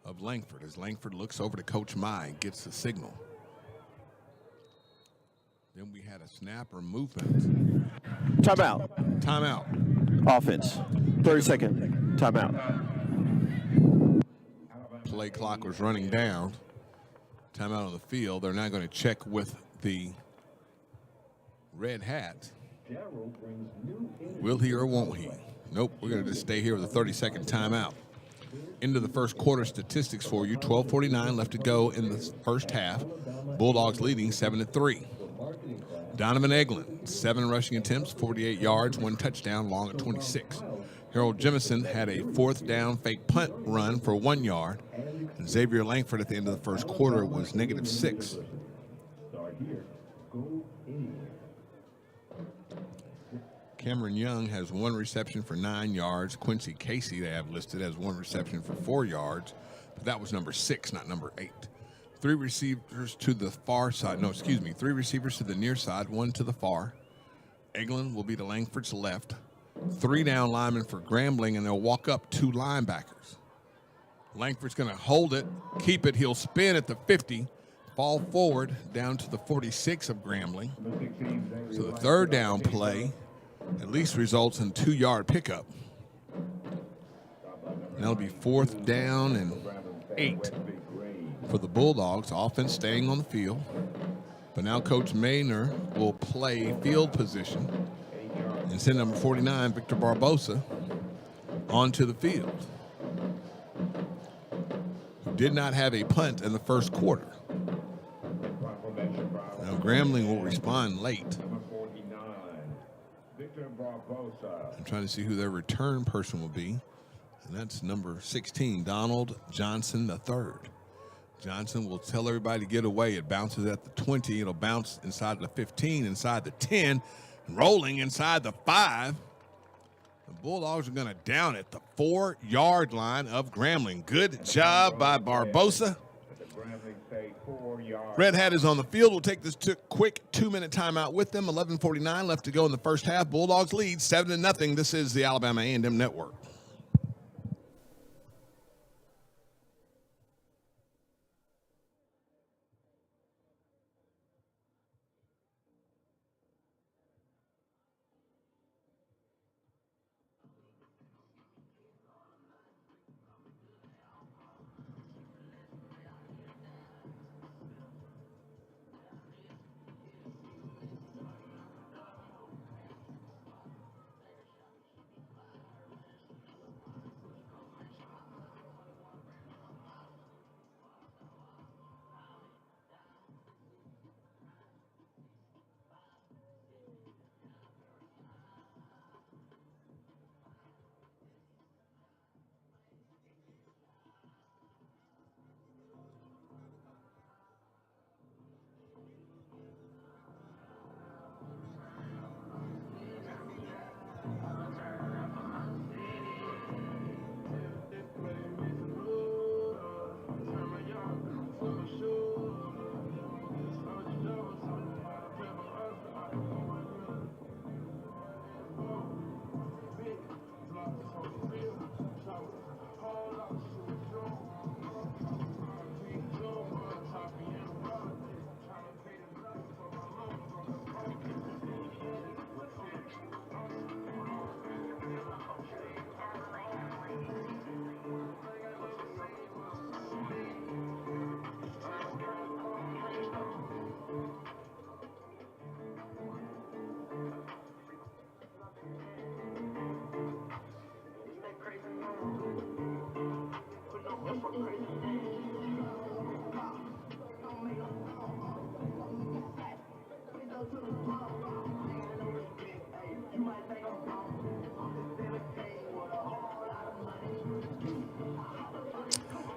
of Langford as Langford looks over to Coach Mai and gets the signal. Then we had a snap or movement. Timeout. Offense. 30-second timeout. Play clock was running down. Timeout on the field. They're now going to check with the red hat. Will he or won't he? Nope, we're going to just stay here with a 30-second timeout. Into the first quarter statistics for you. 12:49 left to go in the first half. Bulldogs leading 7-3. Donovan Eglin, 7 rushing attempts, 48 yards, 1 touchdown, long at 26. Harold Jemison had a 4th down fake punt run for 1 yard. And Xavier Langford at the end of the first quarter was -6. Cameron Young has 1 reception for 9 yards. Quincy Casey they have listed as 1 reception for 4 yards. But that was number 6, not number 8. Three receivers to the far side. No, excuse me. Three receivers to the near side, one to the far. Eglin will be to Langford's left. 3 down linemen for Grambling, and they'll walk up 2 linebackers. Langford's going to hold it, keep it. He'll spin at the 50, fall forward down to the 46 of Grambling. So the third down play at least results in 2-yard pickup. And that'll be 4th down and 8 for the Bulldogs. Offense staying on the field. But now Coach Maynor will play field position and send number 49, Victor Barbosa, onto the field, who did not have a punt in the first quarter. Now Grambling will respond late. I'm trying to see who their return person will be, and that's number 16, Donald Johnson III. Johnson will tell everybody to get away. It bounces at the 20. It'll bounce inside the 15, inside the 10, rolling inside the 5. The Bulldogs are going to down at the 4-yard line of Grambling. Good job by Barbosa. Red Hat is on the field. We'll take this quick 2-minute timeout with them. 11:49 left to go in the first half. Bulldogs lead 7-0. This is the Alabama A&M Network.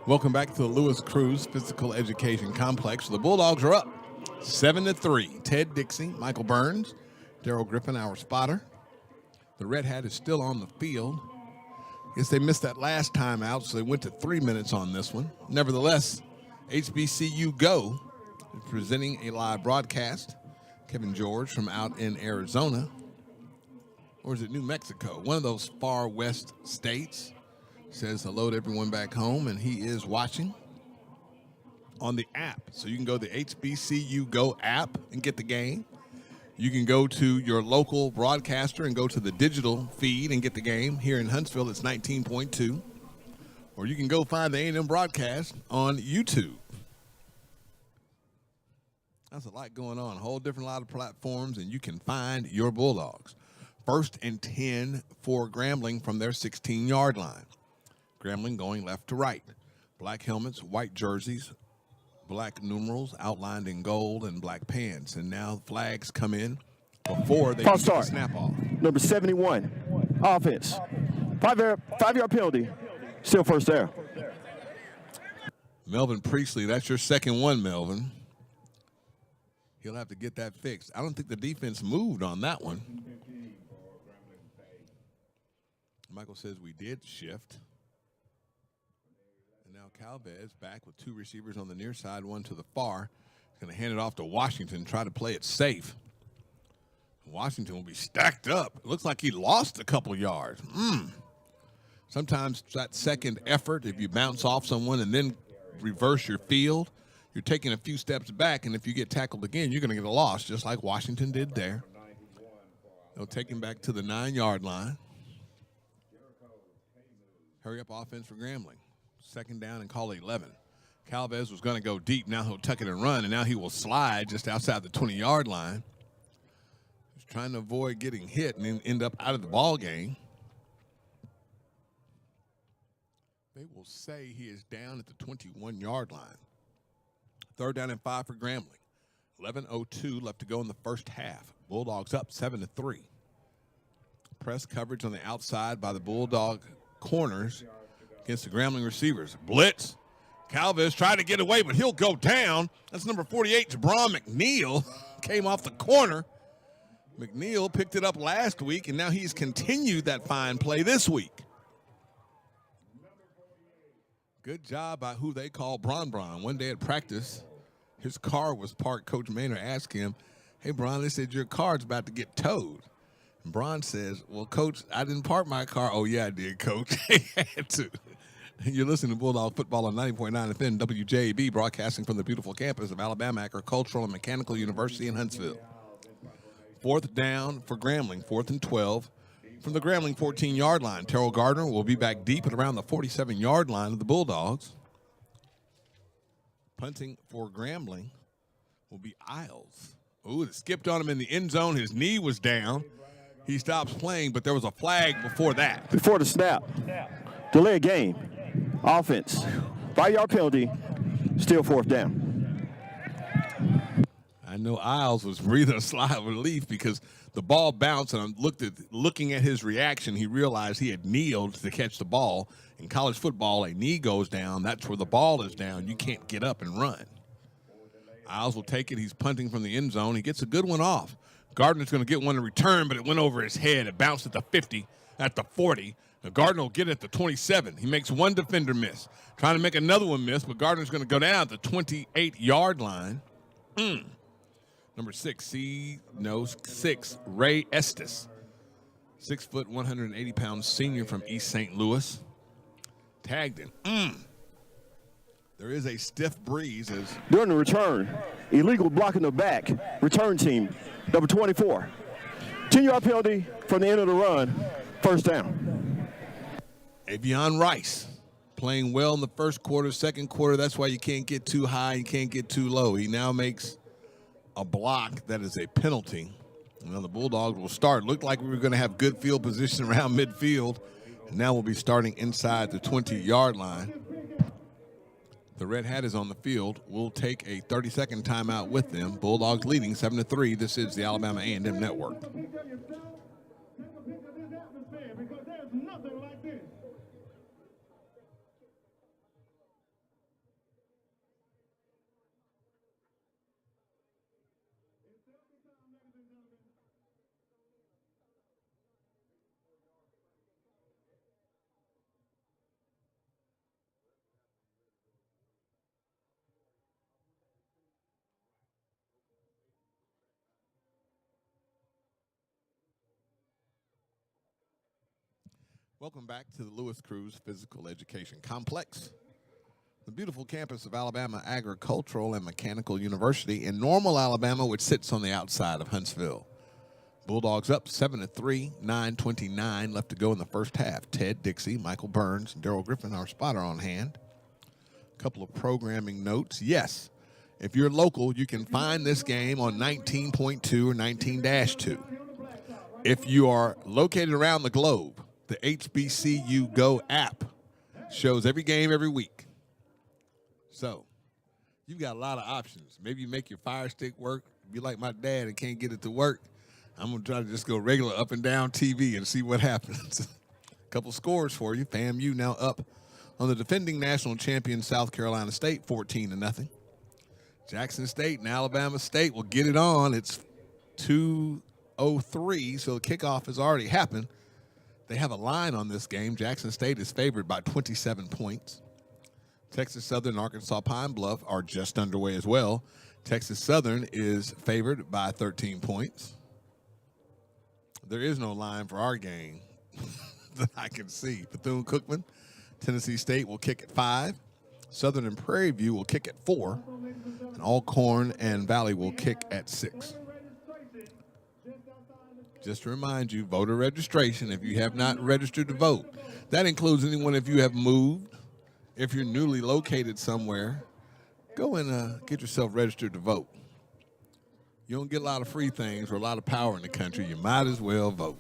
Welcome back to the Lewis Cruz Physical Education Complex. The Bulldogs are up 7-3. Ted Dixie, Michael Burns, Darrell Griffin, our spotter. The Red Hat is still on the field. Guess they missed that last time out, so they went to 3 minutes on this one. Nevertheless, HBCU Go is presenting a live broadcast. Kevin George from out in Arizona, or is it New Mexico? One of those far west states. Says hello to everyone back home, and he is watching on the app. So you can go to the HBCU Go app and get the game. You can go to your local broadcaster and go to the digital feed and get the game. Here in Huntsville, it's 19.2. Or you can go find the A&M broadcast on YouTube. That's a lot going on, a whole different lot of platforms, and you can find your Bulldogs. 1st and 10 for Grambling from their 16-yard line. Grambling going left to right. Black helmets, white jerseys, black numerals outlined in gold, and black pants. And now flags come in before they False start. Snap off. Number 71, offense. 5-yard penalty. Still first there. Melvin Priestley, that's your second one, Melvin. He'll have to get that fixed. I don't think the defense moved on that one. Michael says we did shift. And now Now Calvez back with two receivers on the near side, one to the far. He's going to hand it off to Washington, try to play it safe. Washington will be stacked up. It looks like he lost a couple yards. Sometimes that second effort, if you bounce off someone and then reverse your field, you're taking a few steps back, and if you get tackled again, you're going to get a loss, just like Washington did there. They'll take him back to the 9-yard line. Hurry up offense for Grambling. Second down and call it 11. Calvez was going to go deep. Now he'll tuck it and run, and now he will slide just outside the 20-yard line. He's trying to avoid getting hit and then end up out of the ball game. They will say he is down at the 21-yard line. Third down and 5 for Grambling. 11:02 left to go in the first half. Bulldogs up 7-3. Press coverage on the outside by the Bulldog corners against the Grambling receivers. Blitz. Calvez tried to get away, but he'll go down. That's number 48, Jabron McNeil. Came off the corner. McNeil picked it up last week, and now he's continued that fine play this week. Good job by who they call Bron. One day at practice, his car was parked. Coach Maynard asked him, "Hey, Bron, they said your car's about to get towed." And Bron says, "Well, Coach, I didn't park my car." "Oh, yeah, I did, Coach." He had to. You're listening to Bulldog Football on 90.9 FM WJB, broadcasting from the beautiful campus of Alabama Agricultural and Mechanical University in Huntsville. Fourth down for Grambling, 4th and 12. From the Grambling 14-yard line, Terrell Gardner will be back deep at around the 47-yard line of the Bulldogs. Punting for Grambling will be Isles. Ooh, it skipped on him in the end zone. His knee was down. He stops playing, but there was a flag before that. Before the snap, delay a game, offense, 5-yard penalty, still 4th down. I know Isles was breathing a sigh of relief because the ball bounced, and looking at his reaction, he realized he had kneeled to catch the ball. In college football, a knee goes down. That's where the ball is down. You can't get up and run. Isles will take it. He's punting from the end zone. He gets a good one off. Gardner's going to get one in return, but it went over his head. It bounced at the 50, at the 40. Now Gardner will get it at the 27. He makes one defender miss. Trying to make another one miss, but Gardner's going to go down at the 28-yard line. Number 6, Ray Estes. 6 foot, 180-pound senior from East St. Louis. Tagged him. There is a stiff breeze as During the return, illegal blocking the back, return team, number 24. 10-yard penalty from the end of the run, 1st down. Avion Rice playing well in the first quarter, second quarter. That's why you can't get too high, you can't get too low. He now makes a block that is a penalty. Now the Bulldogs will start. Looked like we were going to have good field position around midfield, and now we'll be starting inside the 20-yard line. The Red Hat is on the field. We'll take a 30-second timeout with them. Bulldogs leading 7-3. This is the Alabama A&M Network. Welcome back to the Lewis Cruz Physical Education Complex, the beautiful campus of Alabama Agricultural and Mechanical University in Normal, Alabama, which sits on the outside of Huntsville. Bulldogs up 7-3, 9:29 left to go in the first half. Ted Dixie, Michael Burns, and Darrell Griffin, our spotter, on hand. A couple of programming notes. Yes, if you're local, you can find this game on 19.2 or 19-2. If you are located around the globe, the HBCU Go app shows every game every week. So you've got a lot of options. Maybe you make your Fire Stick work. Be like my dad and can't get it to work. I'm going to try to just go regular up and down TV and see what happens. A couple scores for you. FAMU now up on the defending national champion South Carolina State, 14-0. Jackson State and Alabama State will get it on. It's 2:03, so the kickoff has already happened. They have a line on this game. Jackson State is favored by 27 points. Texas Southern and Arkansas Pine Bluff are just underway as well. Texas Southern is favored by 13 points. There is no line for our game that I can see. Bethune-Cookman, Tennessee State will kick at 5. Southern and Prairie View will kick at 4. And Alcorn and Valley will kick at 6. Just to remind you, voter registration, if you have not registered to vote, that includes anyone if you have moved, if you're newly located somewhere, go and get yourself registered to vote. You don't get a lot of free things or a lot of power in the country. You might as well vote.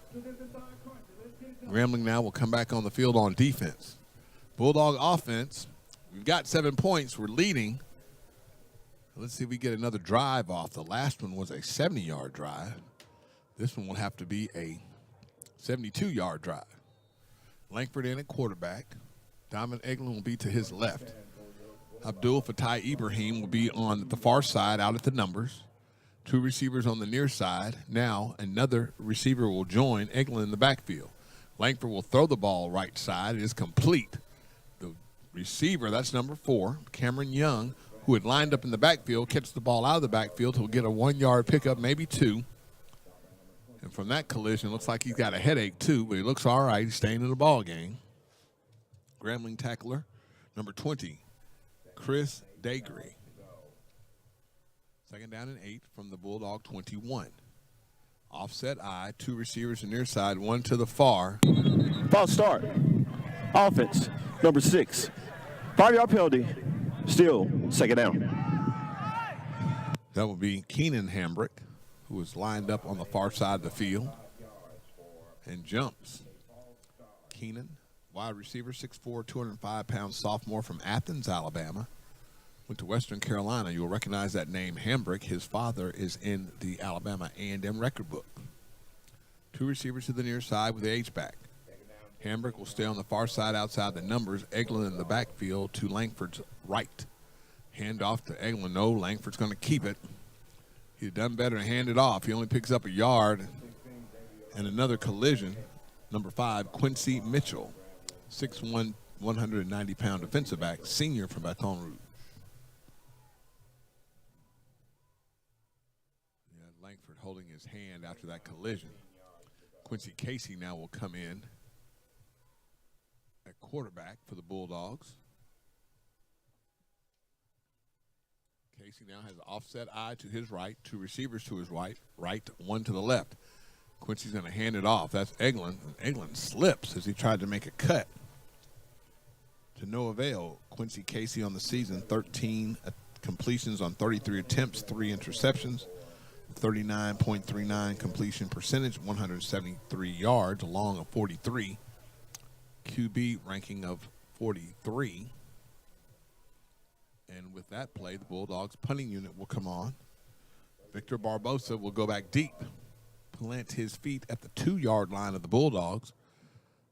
Grambling now will come back on the field on defense. Bulldog offense, we've got 7 points. We're leading. Let's see if we get another drive off. The last one was a 70-yard drive. This one will have to be a 72-yard drive. Langford in at quarterback. Diamond Eglin will be to his left. Abdul Fatai Ibrahim will be on the far side out at the numbers. 2 receivers on the near side. Now another receiver will join Eglin in the backfield. Langford will throw the ball right side. It is complete. The receiver, that's number 4, Cameron Young, who had lined up in the backfield, catches the ball out of the backfield. He'll get a 1-yard pickup, maybe 2. And from that collision, looks like he's got a headache too, but he looks all right. He's staying in the ball game. Grambling tackler, number 20, Chris Dagry. 2nd down and 8 from the Bulldog 21. Offset I, 2 receivers on near side, 1 to the far. False start. Offense, number 6. 5-yard penalty. Still 2nd down. That will be Keenan Hambrick, who is lined up on the far side of the field and jumps. Keenan, wide receiver, 6'4", 205-pound sophomore from Athens, Alabama. Went to Western Carolina. You'll recognize that name, Hambrick. His father is in the Alabama A&M record book. 2 receivers to the near side with the H-back. Hambrick will stay on the far side outside the numbers. Eglin in the backfield to Langford's right. Hand off to Eglin. No, Langford's going to keep it. He'd done better to hand it off. He only picks up a yard. And another collision. Number 5, Quincy Mitchell, 6'1", 190-pound defensive back, senior from Baton Rouge. Langford holding his hand after that collision. Quincy Casey now will come in at quarterback for the Bulldogs. Casey now has an offset eye to his right, 2 receivers to his right, 1 to the left. Quincy's going to hand it off. That's Eglin. Eglin slips as he tried to make a cut. To no avail. Quincy Casey on the season, 13 completions on 33 attempts, 3 interceptions. 39.39 completion percentage, 173 yards, along of 43. QB ranking of 43. And with that play, the Bulldogs punting unit will come on. Victor Barbosa will go back deep, plant his feet at the 2-yard line of the Bulldogs.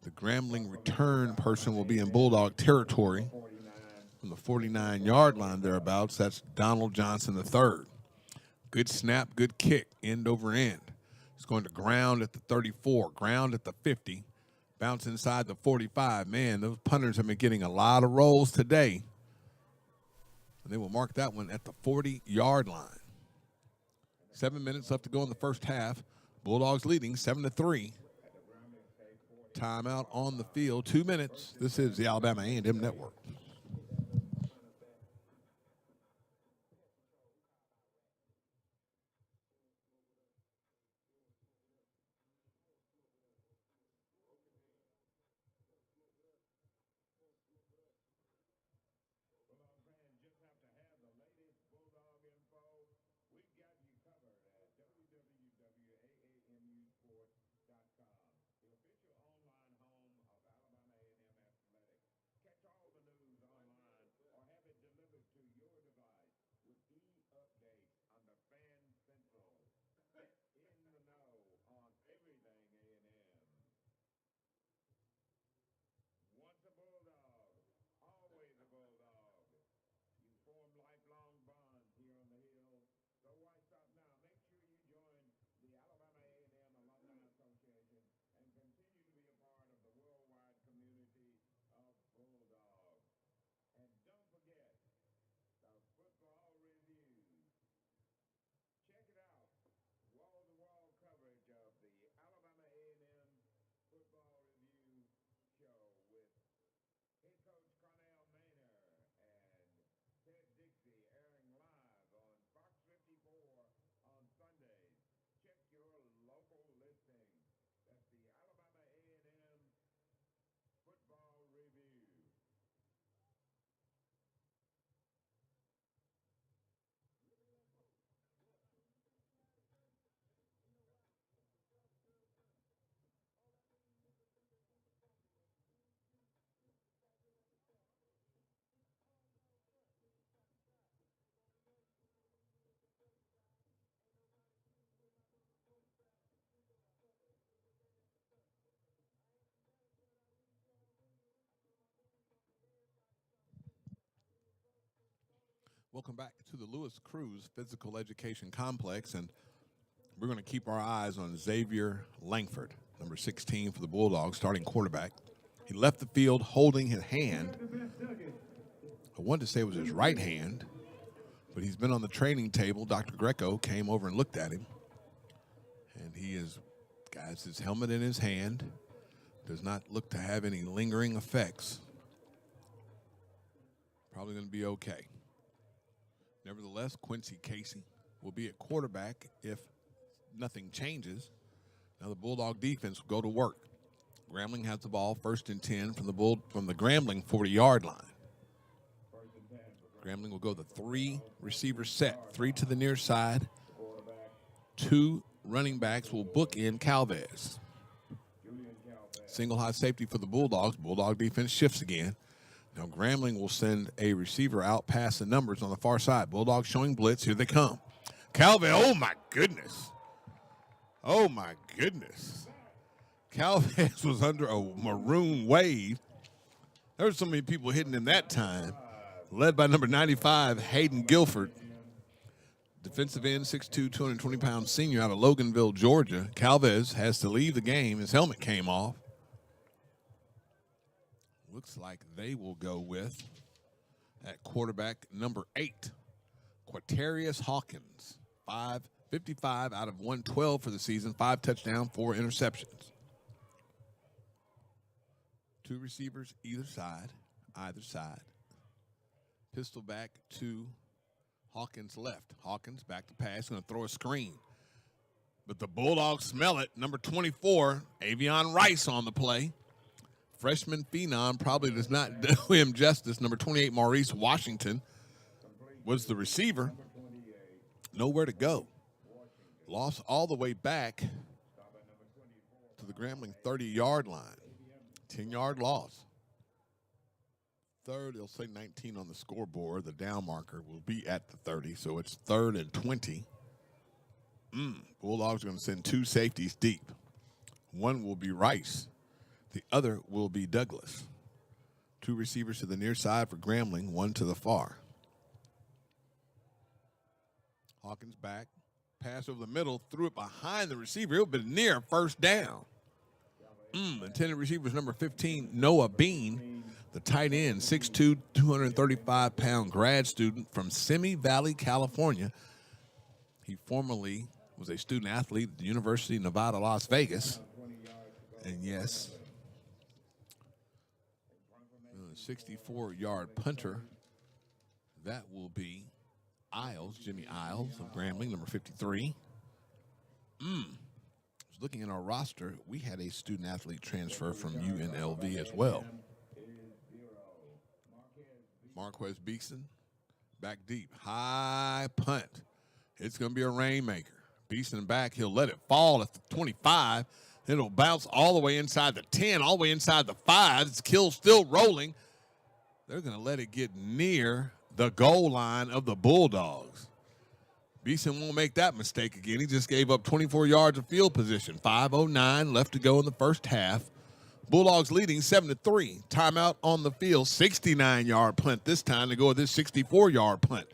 The Grambling return person will be in Bulldog territory from the 49-yard line thereabouts. That's Donald Johnson III. Good snap, good kick, end over end. He's going to ground at the 34, ground at the 50, bounce inside the 45. Man, those punters have been getting a lot of rolls today. And they will mark that one at the 40-yard line. 7 minutes left to go in the first half. Bulldogs leading 7-3. Timeout on the field, 2 minutes. This is the Alabama A&M Network. The official online home of Alabama A&M Athletics. Catch all the news Welcome back to the Lewis Cruz Physical Education Complex, and we're going to keep our eyes on Xavier Langford, number 16 for the Bulldogs, starting quarterback. He left the field holding his hand. I wanted to say it was his right hand, but he's been on the training table. Dr. Greco came over and looked at him, and he has his helmet in his hand. Does not look to have any lingering effects. Probably going to be okay. Nevertheless, Quincy Casey will be at quarterback if nothing changes. Now the Bulldog defense will go to work. Grambling has the ball, 1st and 10 from the Grambling 40-yard line. Grambling will go the 3 receiver set, 3 to the near side. 2 running backs will book in Calvez. Single high safety for the Bulldogs. Bulldog defense shifts again. Now Grambling will send a receiver out past the numbers on the far side. Bulldogs showing blitz. Here they come. Calvez, oh my goodness. Oh my goodness. Calvez was under a maroon wave. There were so many people hitting him that time. Led by number 95, Hayden Guilford. Defensive end, 6'2", 220-pound senior out of Loganville, Georgia. Calvez has to leave the game. His helmet came off. Looks like they will go with, at quarterback, number 8, Quatarius Hawkins. 55 out of 112 for the season, 5 touchdowns, 4 interceptions. 2 receivers either side. Pistol back to Hawkins left. Hawkins back to pass, going to throw a screen. But the Bulldogs smell it. Number 24, Avion Rice on the play. Freshman phenom probably does not do him justice. Number 28, Maurice Washington was the receiver. Nowhere to go. Lost all the way back to the Grambling 30-yard line. 10-yard loss. Third, it'll say 19 on the scoreboard. The down marker will be at the 30, so it's 3rd and 20. Bulldogs are going to send 2 safeties deep. One will be Rice. The other will be Douglas. 2 receivers to the near side for Grambling, 1 to the far. Hawkins back. Pass over the middle, threw it behind the receiver. It would have been near first down. Intended receivers number 15, Noah Bean, the tight end, 6'2", 235-pound grad student from Simi Valley, California. He formerly was a student athlete at the University of Nevada, Las Vegas. And yes, 64-yard punter. That will be Isles, Jimmy Isles of Grambling, number 53. Looking at our roster, we had a student athlete transfer from UNLV as well. Marquez Beeson, back deep, high punt. It's going to be a rainmaker. Beeson back, he'll let it fall at the 25. It'll bounce all the way inside the 10, all the way inside the 5. It's Kill still rolling. They're going to let it get near the goal line of the Bulldogs. Beeson won't make that mistake again. He just gave up 24 yards of field position. 5:09 left to go in the first half. Bulldogs leading 7-3. Timeout on the field. 69-yard punt this time to go with this 64-yard punt.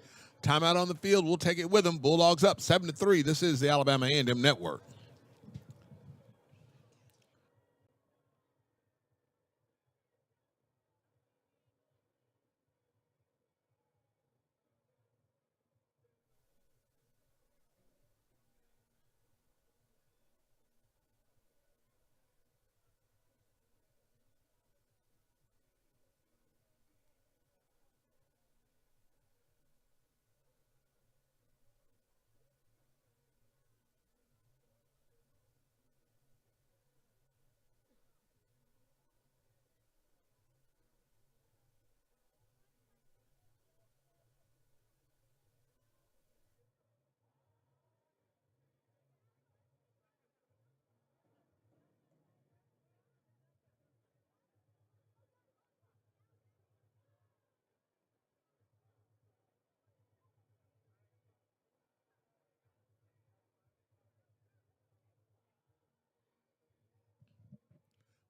Timeout on the field. We'll take it with them. Bulldogs up 7-3. This is the Alabama A&M Network.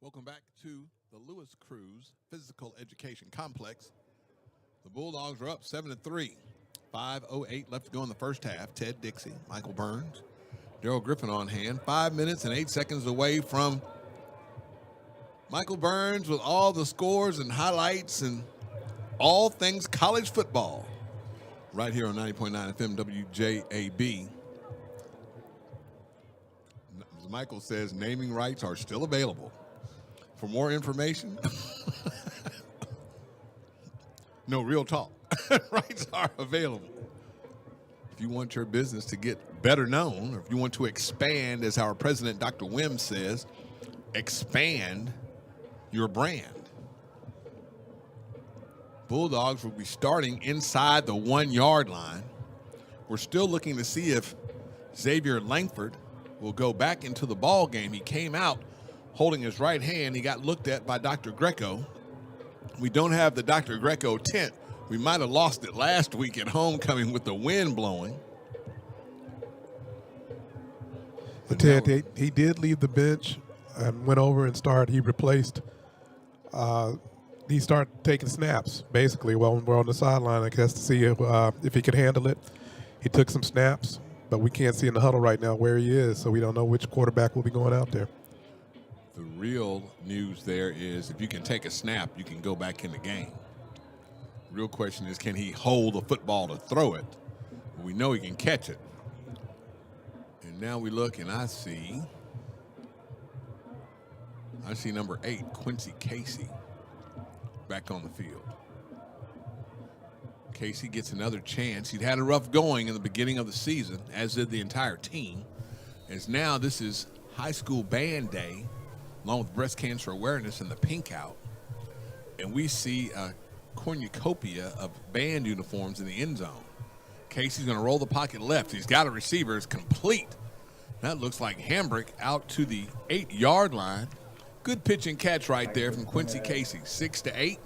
Welcome back to the Lewis Cruz Physical Education Complex. The Bulldogs are up 7-3. 5:08 left to go in the first half. Ted Dixie, Michael Burns, Daryl Griffin on hand. 5 minutes and 8 seconds away from Michael Burns with all the scores and highlights and all things college football right here on 90.9 FM WJAB. As Michael says, naming rights are still available. For more information, no, real talk. Rights are available. If you want your business to get better known, or if you want to expand, as our president, Dr. Wim, says, expand your brand. Bulldogs will be starting inside the 1 yard line. We're still looking to see if Xavier Langford will go back into the ball game. He came out holding his right hand. He got looked at by Dr. Greco. We don't have the Dr. Greco tent. We might have lost it last week at homecoming with the wind blowing. But Ted, he did leave the bench and went over and he replaced. He started taking snaps, basically, while we're on the sideline, I guess, to see if he could handle it. He took some snaps, but we can't see in the huddle right now where he is, so we don't know which quarterback will be going out there. The real news there is if you can take a snap, you can go back in the game. The real question is, can he hold the football to throw it? We know he can catch it. And now we look, and I see number 8, Quincy Casey, back on the field. Casey gets another chance. He'd had a rough going in the beginning of the season, as did the entire team. As now this is high school band day, along with breast cancer awareness and the pink out. And we see a cornucopia of band uniforms in the end zone. Casey's going to roll the pocket left. He's got a receiver. It's complete. That looks like Hambrick out to the 8 yard line. Good pitch and catch right there from Quincy Casey. 6-8.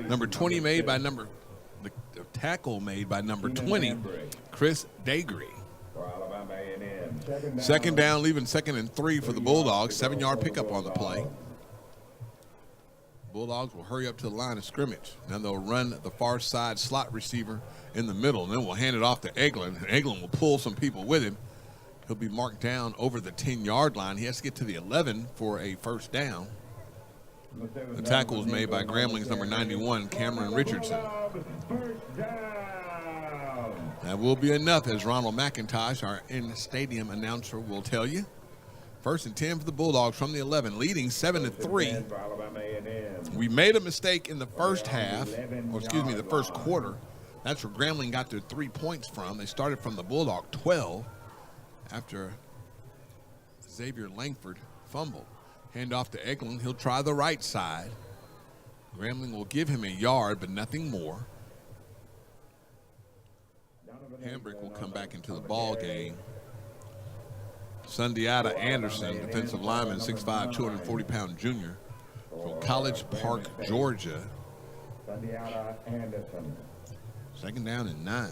Number 20 made by the tackle made by number 20, Chris Dagree. Second down, leaving 2nd and 3 for the Bulldogs. 7 yard pickup on the play. Bulldogs will hurry up to the line of scrimmage. Now they'll run the far side slot receiver in the middle, and then we'll hand it off to Eglin. Eglin will pull some people with him. He'll be marked down over the 10 yard line. He has to get to the 11 for a first down. The tackle was made by Grambling's number 91, Cameron Richardson. That will be enough, as Ronald McIntosh, our in-stadium announcer, will tell you. 1st and 10 for the Bulldogs from the 11, leading 7-3. We made a mistake in the first the first quarter. That's where Grambling got their 3 points from. They started from the Bulldog 12 after Xavier Langford fumbled. Hand off to Eglin. He'll try the right side. Grambling will give him a yard, but nothing more. Hambrick will come back into the ball game. Sundiata Anderson, defensive lineman, 6'5", 240-pound junior from College Park, Georgia. Sundiata Anderson. 2nd down and 9.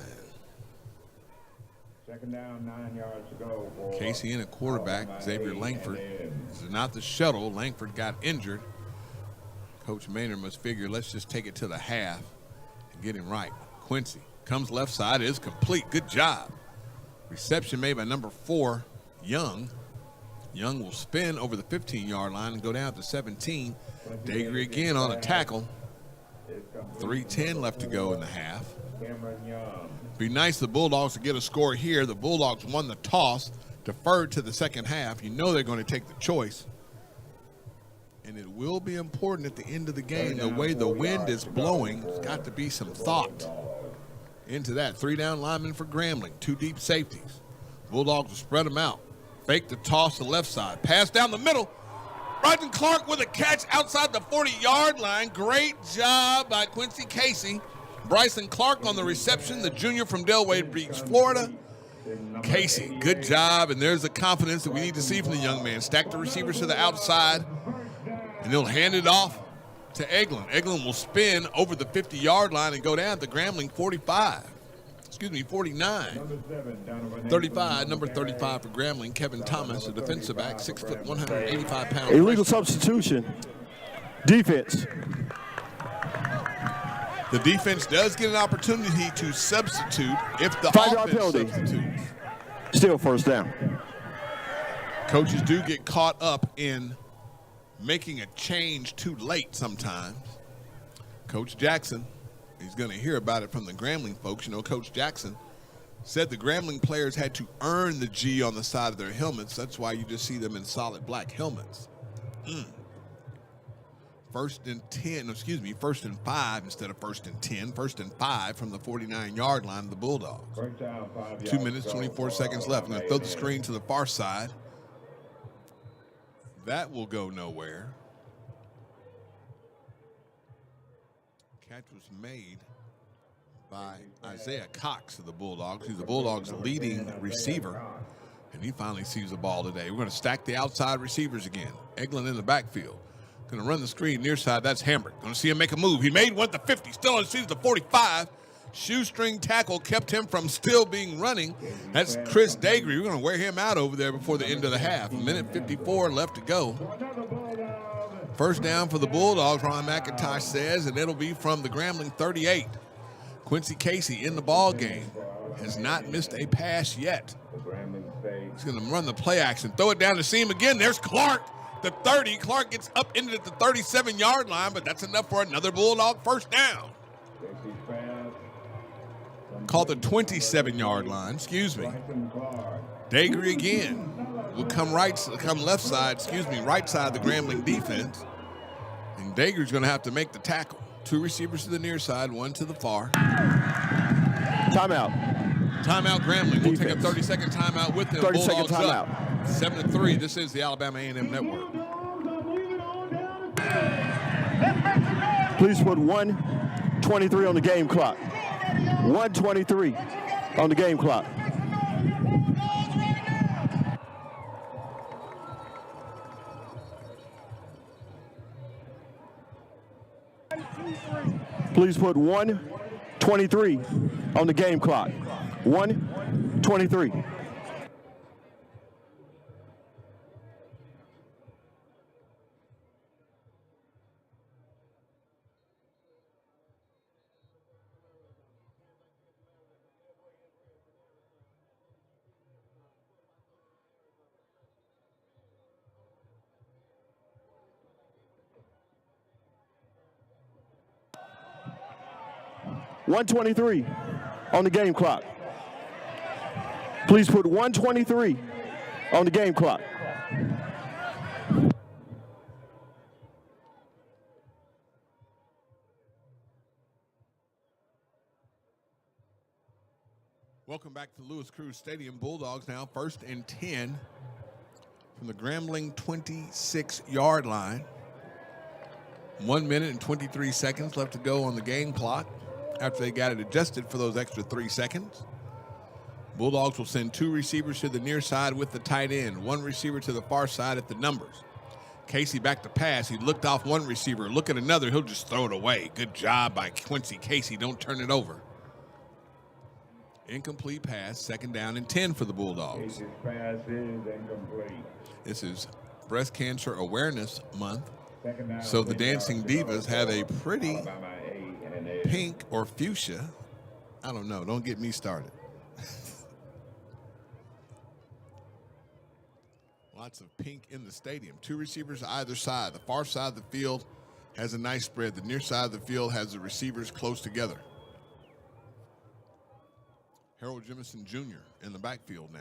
2nd down, 9 yards to go. Casey in a quarterback, Xavier Langford. This is not the shuttle. Langford got injured. Coach Maynard must figure, let's just take it to the half and get him right. Quincy comes left side, is complete. Good job. Reception made by number 4, Young. Young will spin over the 15-yard line and go down to 17. Dagree again on a tackle. 3:10 left to go in the half. Be nice the Bulldogs to get a score here. The Bulldogs won the toss, deferred to the second half. You know they're going to take the choice. And it will be important at the end of the game. The way the wind is blowing, there's got to be some thought into that. 3 down linemen for Grambling, 2 deep safeties. Bulldogs will spread them out. Fake the toss to the left side. Pass down the middle. Bryson Clark with a catch outside the 40-yard line. Great job by Quincy Casey. Bryson Clark on the reception, the junior from Delaware Beach, Florida. Casey, good job, and there's the confidence that we need to see from the young man. Stack the receivers to the outside, and he'll hand it off to Eglin. Eglin will spin over the 50-yard line and go down to Grambling 49. 35, number 35 for Grambling, Kevin Thomas, a defensive back, 6 foot, 185 pounds. Illegal substitution. Defense. The defense does get an opportunity to substitute if the 5-yard offense penalty. substitutes. Still first down. Coaches do get caught up in making a change too late sometimes. Coach Jackson, he's going to hear about it from the Grambling folks. You know, Coach Jackson said the Grambling players had to earn the G on the side of their helmets. That's why you just see them in solid black helmets. First and 5 instead of first and 10. First and 5 from the 49-yard line of the Bulldogs. 2 minutes, 24 seconds left. I'm going to throw the screen to the far side. That will go nowhere. Catch was made by Isaiah Cox of the Bulldogs. He's the Bulldogs' leading receiver, and he finally sees the ball today. We're going to stack the outside receivers again. Eglin in the backfield. Going to run the screen near side. That's Hambrick. Going to see him make a move. He made one at the 50. Still on his feet at the 45. Shoestring tackle kept him from still being running. That's Chris Dagry. We're going to wear him out over there before the end of the half. 1:54 left to go. First down for the Bulldogs, Ron McIntosh says, and it'll be from the Grambling 38. Quincy Casey in the ball game. Has not missed a pass yet. He's going to run the play action. Throw it down to seam again. There's Clark. The 30. Clark gets up into the 37-yard line, but that's enough for another Bulldog first down. Called the 27-yard line, excuse me. Dagry again will come right side of the Grambling defense. And Dagry's going to have to make the tackle. 2 receivers to the near side, 1 to the far. Timeout. Timeout Grambling. We'll take a 30-second timeout with them. 30-second timeout. 7-3. This is the Alabama A&M Network. Please put 1:23 on the game clock. 1:23 on the game clock. Please put 1:23 on the game clock. 1:23. .123 on the game clock. Please put 1:23 on the game clock. Welcome back to Lewis Cruz Stadium. Bulldogs now 1st and 10 from the Grambling 26-yard line. 1 minute and 23 seconds left to go on the game clock after they got it adjusted for those extra 3 seconds. Bulldogs will send 2 receivers to the near side with the tight end, 1 receiver to the far side at the numbers. Casey back to pass. He looked off 1 receiver. Look at another. He'll just throw it away. Good job by Quincy Casey. Don't turn it over. Incomplete pass. 2nd down and 10 for the Bulldogs. Casey's pass is incomplete. This is Breast Cancer Awareness Month. So the Dancing Divas have a pretty pink or fuchsia. I don't know. Don't get me started. Lots of pink in the stadium. 2 receivers either side. The far side of the field has a nice spread. The near side of the field has the receivers close together. Harold Jemison Jr. in the backfield now.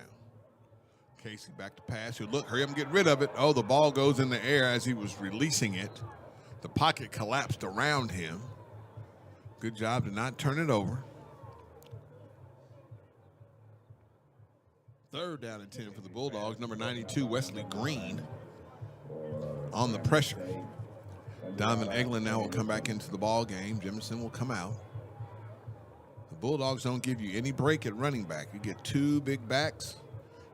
Casey back to pass. He'll look, hurry up and get rid of it. Oh, the ball goes in the air as he was releasing it. The pocket collapsed around him. Good job to not turn it over. 3rd down and 10 for the Bulldogs. Number 92, Wesley Green, on the pressure. Donovan Eglin now will come back into the ball game. Jemison will come out. The Bulldogs don't give you any break at running back. You get 2 big backs.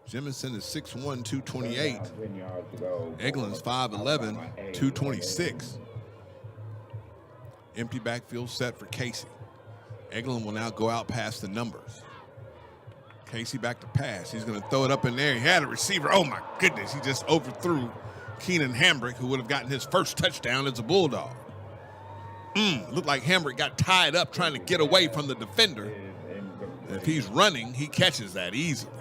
Jemison is 6'1", 228. Eglin's 5'11", 226. Empty backfield set for Casey. Eglin will now go out past the numbers. Casey back to pass. He's going to throw it up in there. He had a receiver. Oh, my goodness. He just overthrew Keenan Hambrick, who would have gotten his first touchdown as a Bulldog. Looked like Hamrick got tied up trying to get away from the defender. If he's running, he catches that easily.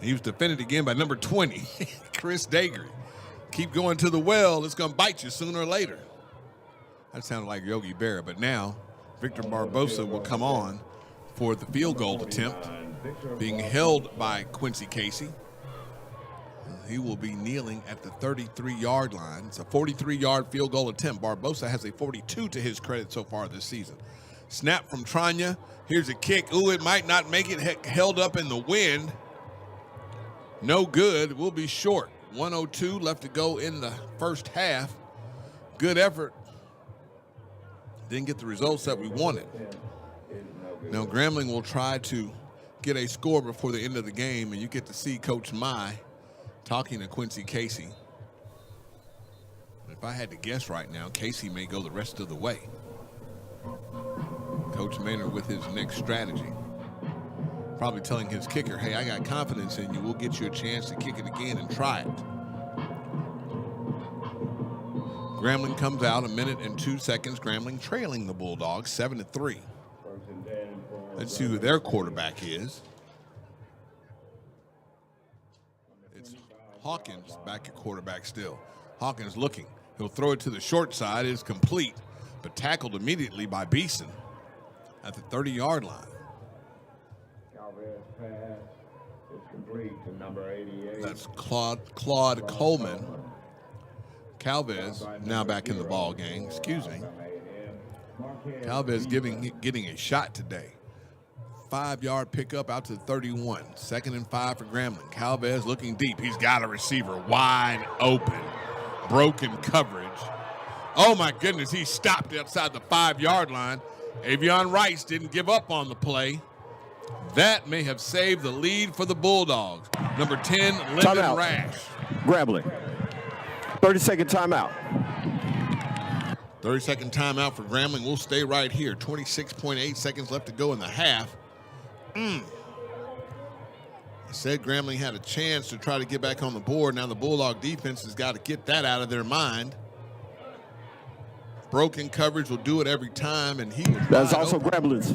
He was defended again by number 20, Chris Dagery. Keep going to the well. It's going to bite you sooner or later. That sounded like Yogi Berra, but now Victor Barbosa will come on for the field goal attempt, being held by Quincy Casey. He will be kneeling at the 33-yard line. It's a 43-yard field goal attempt. Barbosa has a 42 to his credit so far this season. Snap from Tranya. Here's a kick. Ooh, it might not make it. Held up in the wind. No good. We'll be short. 1:02 left to go in the first half. Good effort. Didn't get the results that we wanted. Now Grambling will try to get a score before the end of the game, and you get to see Coach Mai talking to Quincy Casey. If I had to guess right now, Casey may go the rest of the way. Coach Maynard with his next strategy. Probably telling his kicker, hey, I got confidence in you. We'll get you a chance to kick it again and try it. Grambling comes out 1 minute and 2 seconds. Grambling trailing the Bulldogs 7-3. Let's see who their quarterback is. It's Hawkins back at quarterback still. Hawkins looking. He'll throw it to the short side. It's complete, but tackled immediately by Beeson at the 30-yard line. Calvez pass is complete to number 88. That's Claude Coleman. Calvez now back in the ball game. Excuse me. Calvez getting a shot today. 5-yard pickup out to the 31. 2nd and 5 for Grambling. Calvez looking deep. He's got a receiver wide open. Broken coverage. Oh my goodness, he stopped outside the 5-yard line. Avion Rice didn't give up on the play. That may have saved the lead for the Bulldogs. Number 10, Lyndon Rash. Grambling. 30-second timeout. 30-second timeout for Grambling. We'll stay right here. 26.8 seconds left to go in the half. I said Grambling had a chance to try to get back on the board. Now the Bulldog defense has got to get that out of their mind. Broken coverage will do it every time, and he was That's also Grambling's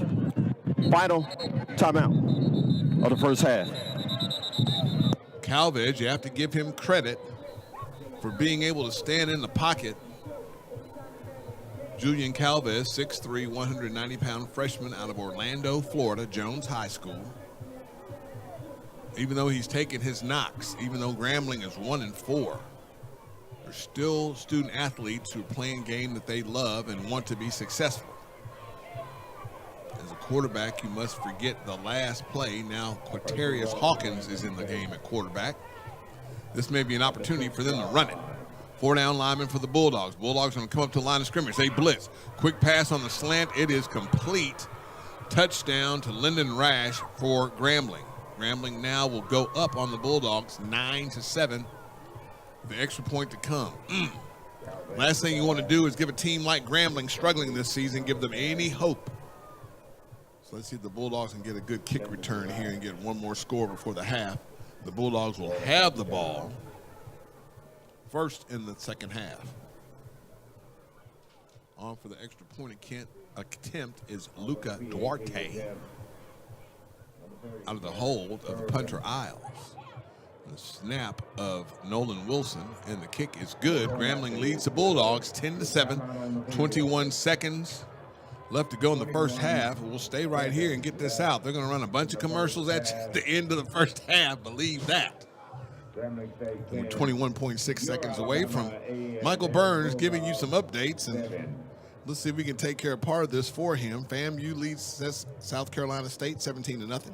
final timeout of the first half. Calvez, you have to give him credit for being able to stand in the pocket. Julian Calvez, 6'3", 190-pound freshman out of Orlando, Florida, Jones High School. Even though he's taken his knocks, even though Grambling is 1-4, there's still student athletes who are playing a game that they love and want to be successful. As a quarterback, you must forget the last play. Now Quatarius Hawkins is in the game at quarterback. This may be an opportunity for them to run it. 4-down lineman for the Bulldogs. Bulldogs going to come up to the line of scrimmage. They blitz. Quick pass on the slant. It is complete. Touchdown to Lyndon Rash for Grambling. Grambling now will go up on the Bulldogs 9-7. The extra point to come. Last thing you want to do is give a team like Grambling struggling this season, give them any hope. So let's see if the Bulldogs can get a good kick return here and get one more score before the half. The Bulldogs will have the ball first in the second half. On for the extra point attempt is Luca Duarte out of the hold of Punter Isles. The snap of Nolan Wilson, and the kick is good. Grambling leads the Bulldogs 10-7, 21 seconds left to go in the first half. We'll stay right here and get this out. They're going to run a bunch of commercials at the end of the first half, believe that. We're 21.6 seconds away from Michael Burns giving you some updates, and let's see if we can take care of part of this for him. FAMU leads South Carolina State 17-0.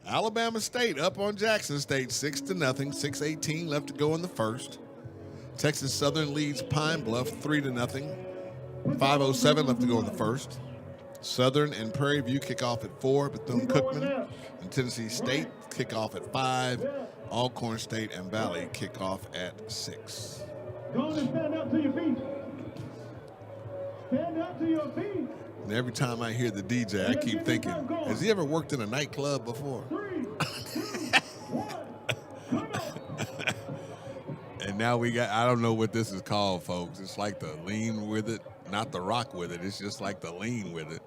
Alabama State up on Jackson State 6-0, 6:18 left to go in the first. Texas Southern leads Pine Bluff 3-0, 5:07 left to go in the first. Southern and Prairie View kick off at 4. Bethune-Cookman and Tennessee State kick off at 5. Alcorn State and Valley kick off at 6. Go and stand up to your feet. Stand up to your feet. And every time I hear the DJ, I keep thinking, has he ever worked in a nightclub before? 3, 2, 1, come on. And now we got, I don't know what this is called, folks. It's like the lean with it. not the rock with it. It's just like the lean with it.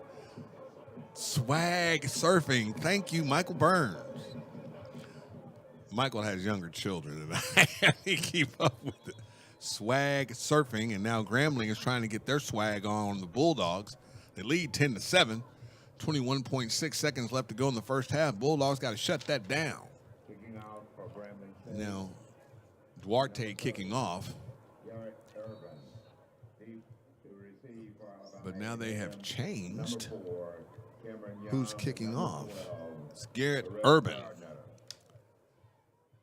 Swag surfing. Thank you, Michael Burns. Michael has younger children than I have. He keep up with it. Swag surfing, and now Grambling is trying to get their swag on the Bulldogs. They lead 10-7. 21.6 seconds left to go in the first half. Bulldogs got to shut that down. Kicking out for Grambling. Now, Duarte kicking off. But now they have changed who's kicking off. It's Garrett Urban.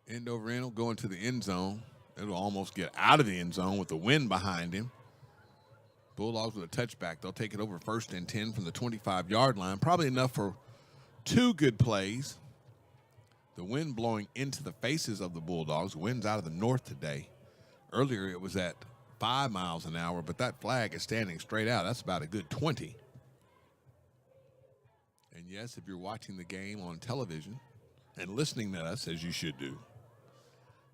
End over end will go into the end zone. It'll almost get out of the end zone with the wind behind him. Bulldogs with a touchback. They'll take it over 1st and 10 from the 25-yard line. Probably enough for 2 good plays. The wind blowing into the faces of the Bulldogs. Wind's out of the north today. Earlier it was at 5 miles an hour, but that flag is standing straight out. That's about a good 20. And yes, if you're watching the game on television and listening to us, as you should do,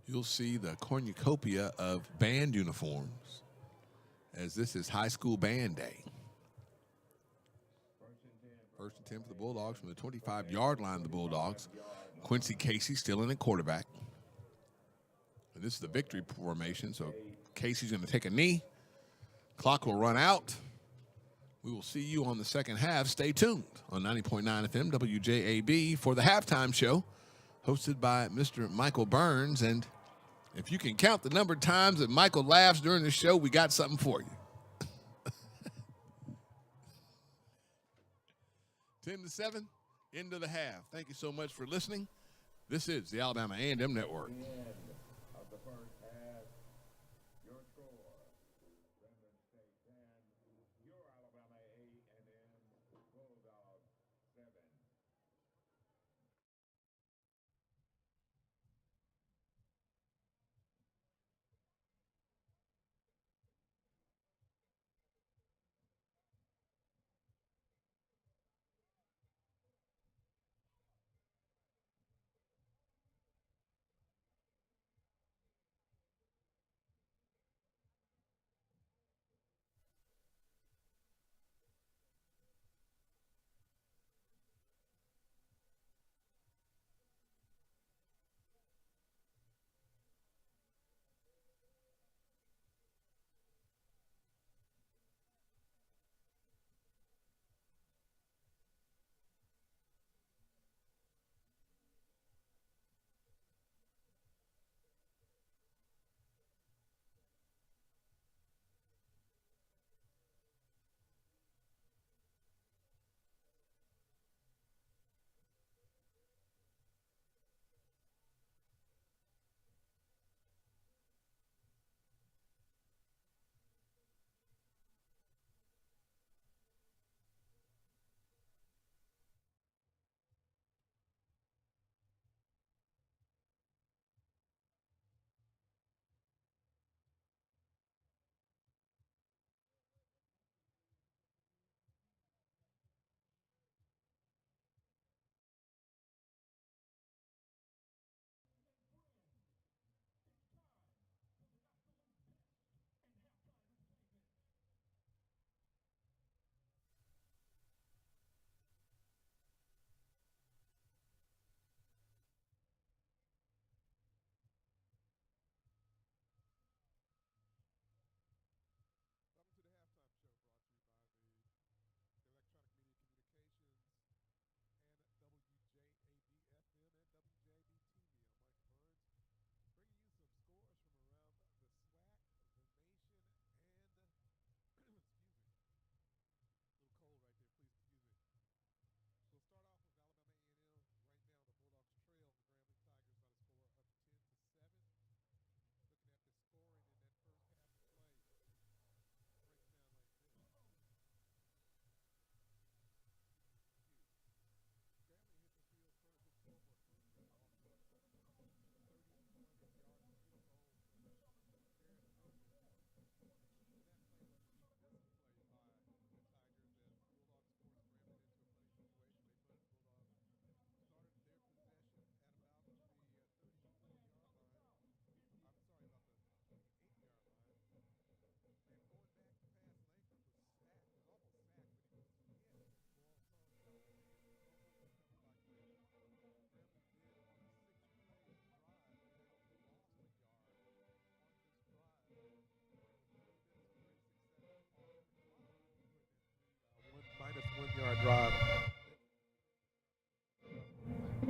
you'll see the cornucopia of band uniforms, as this is high school band day. 1st and 10 for the Bulldogs from the 25-yard line of the Bulldogs. Quincy Casey still in at quarterback. And this is the victory formation, so Casey's going to take a knee. Clock will run out. We will see you on the second half. Stay tuned on 90.9 FM WJAB for the halftime show, hosted by Mr. Michael Burns. And if you can count the number of times that Michael laughs during the show, we got something for you. 10-7, end of the half. Thank you so much for listening. This is the Alabama A&M Network.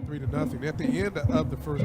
3-0. At the end of the first.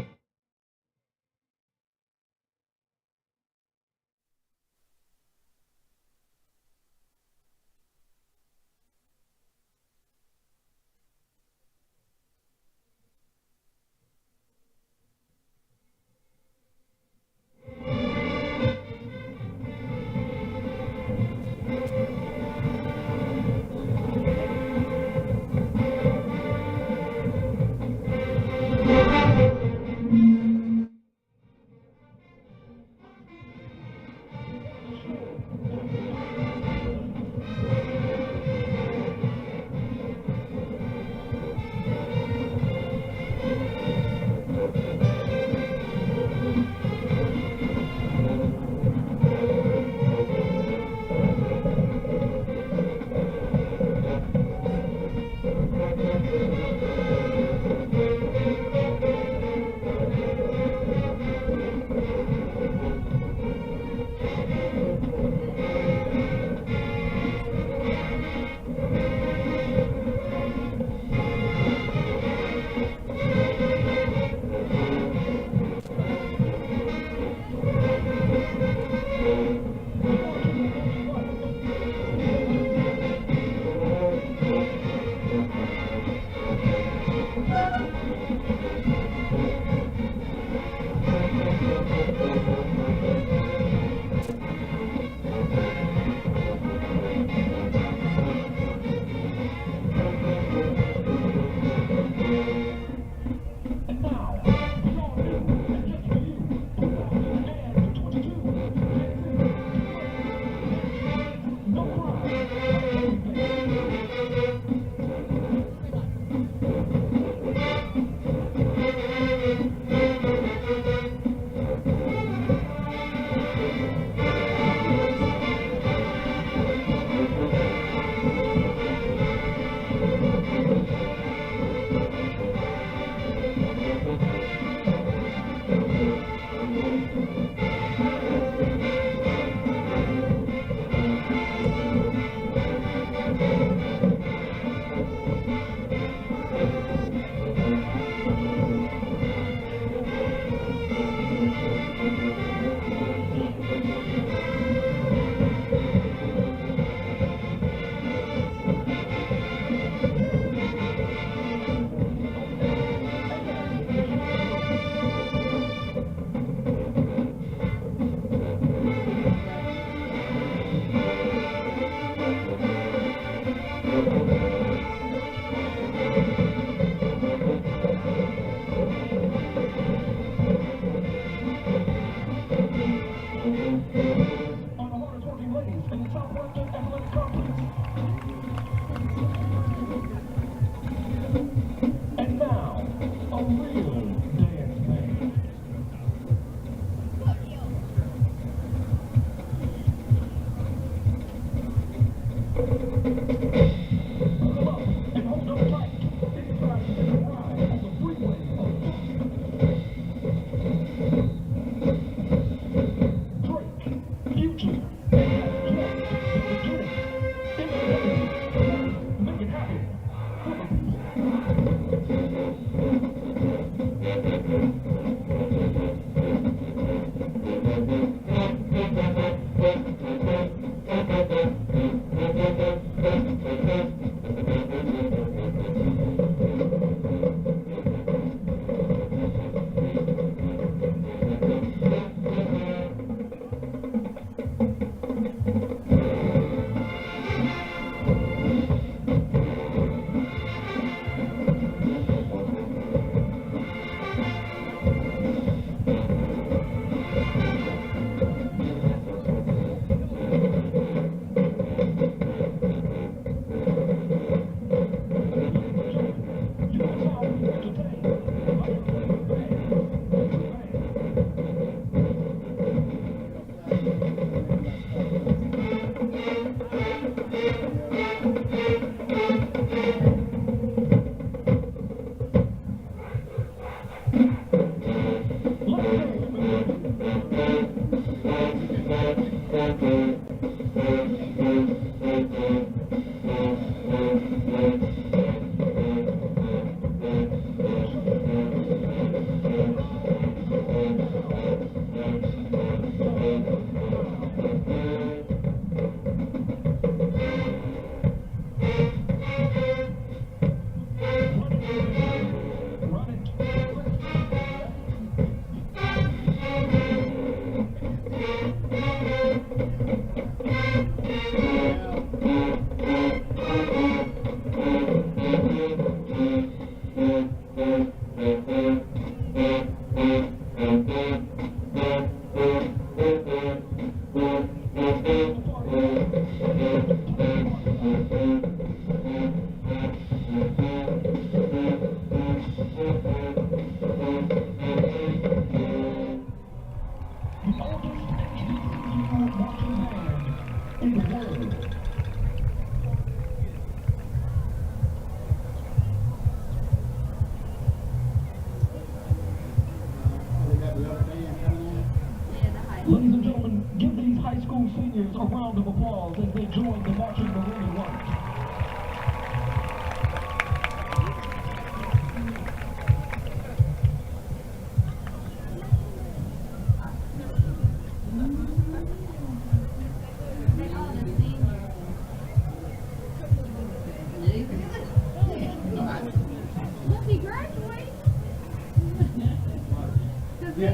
13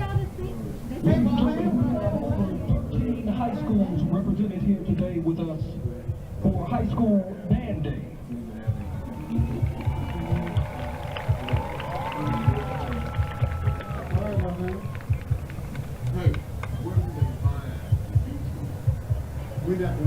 high schools represented here today with us for High School Band Day. Hey, where do they find YouTube? We got to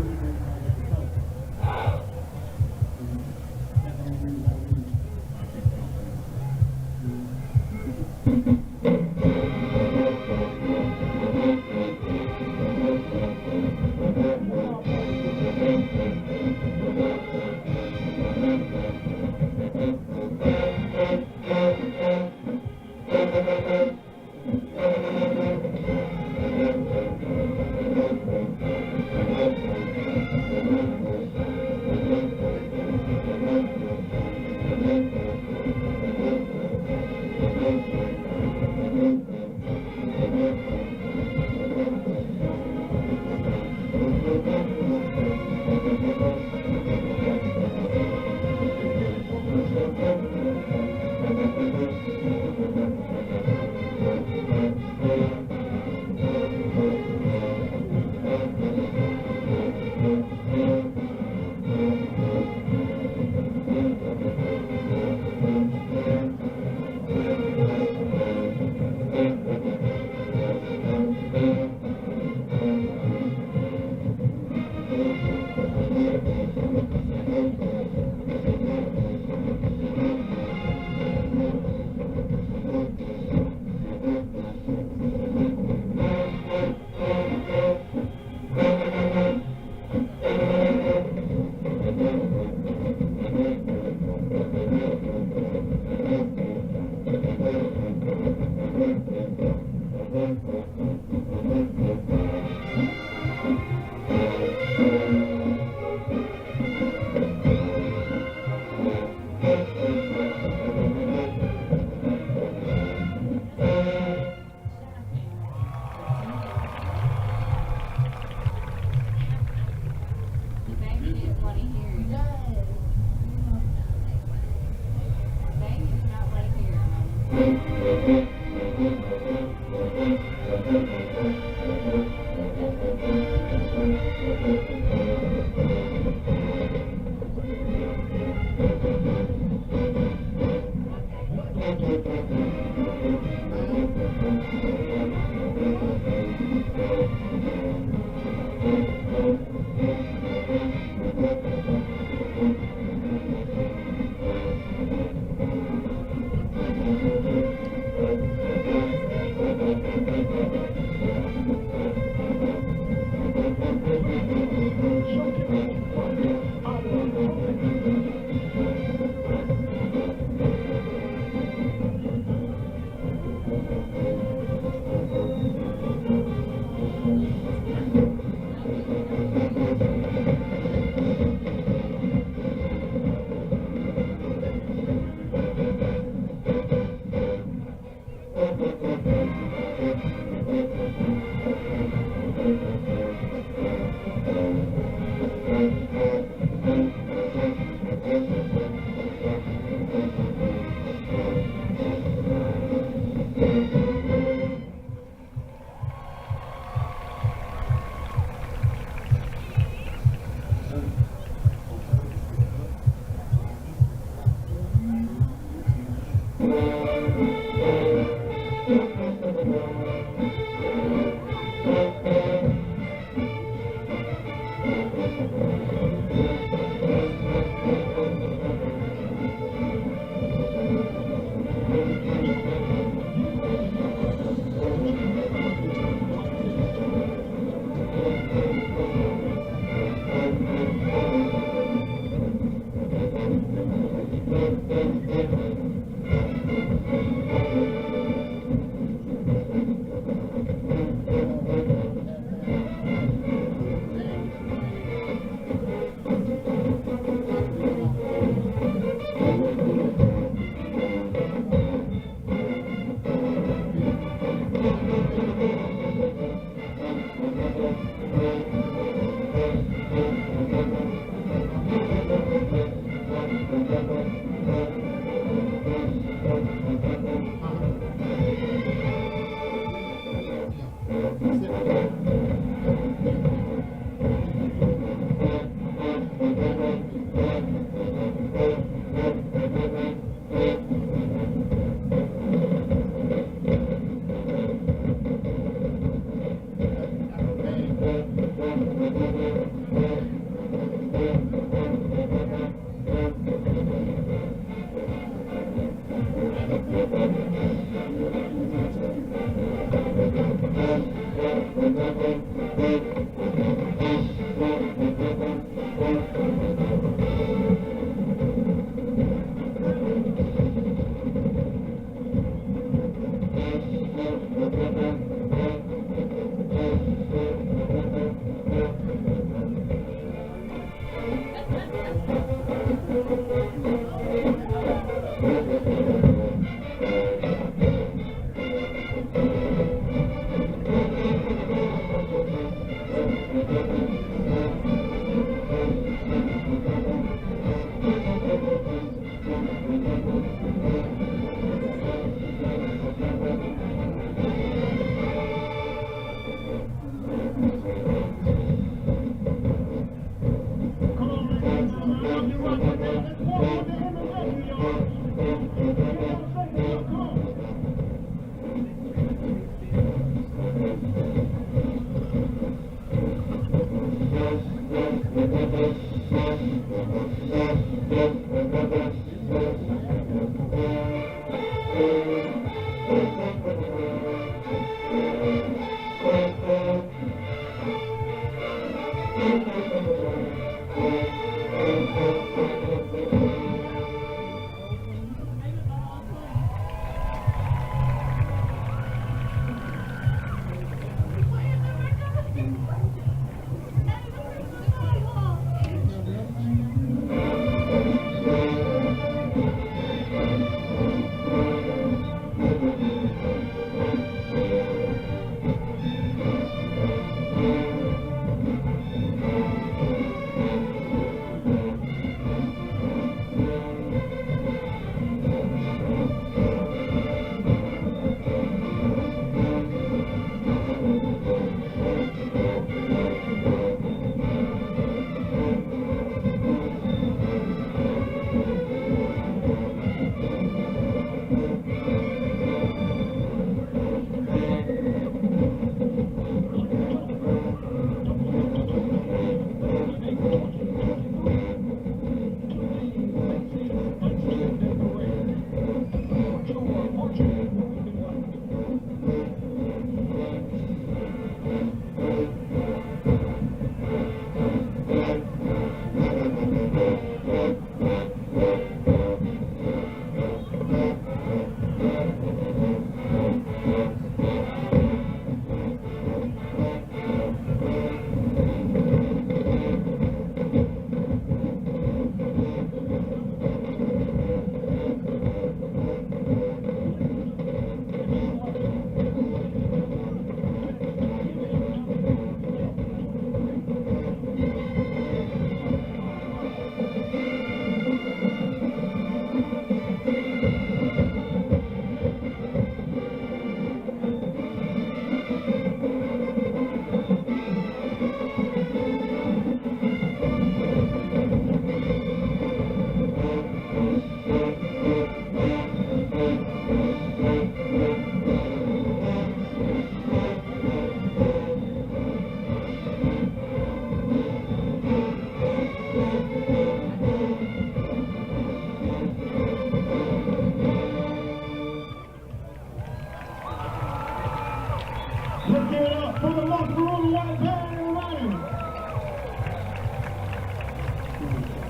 for the Maroon White Band and Riders.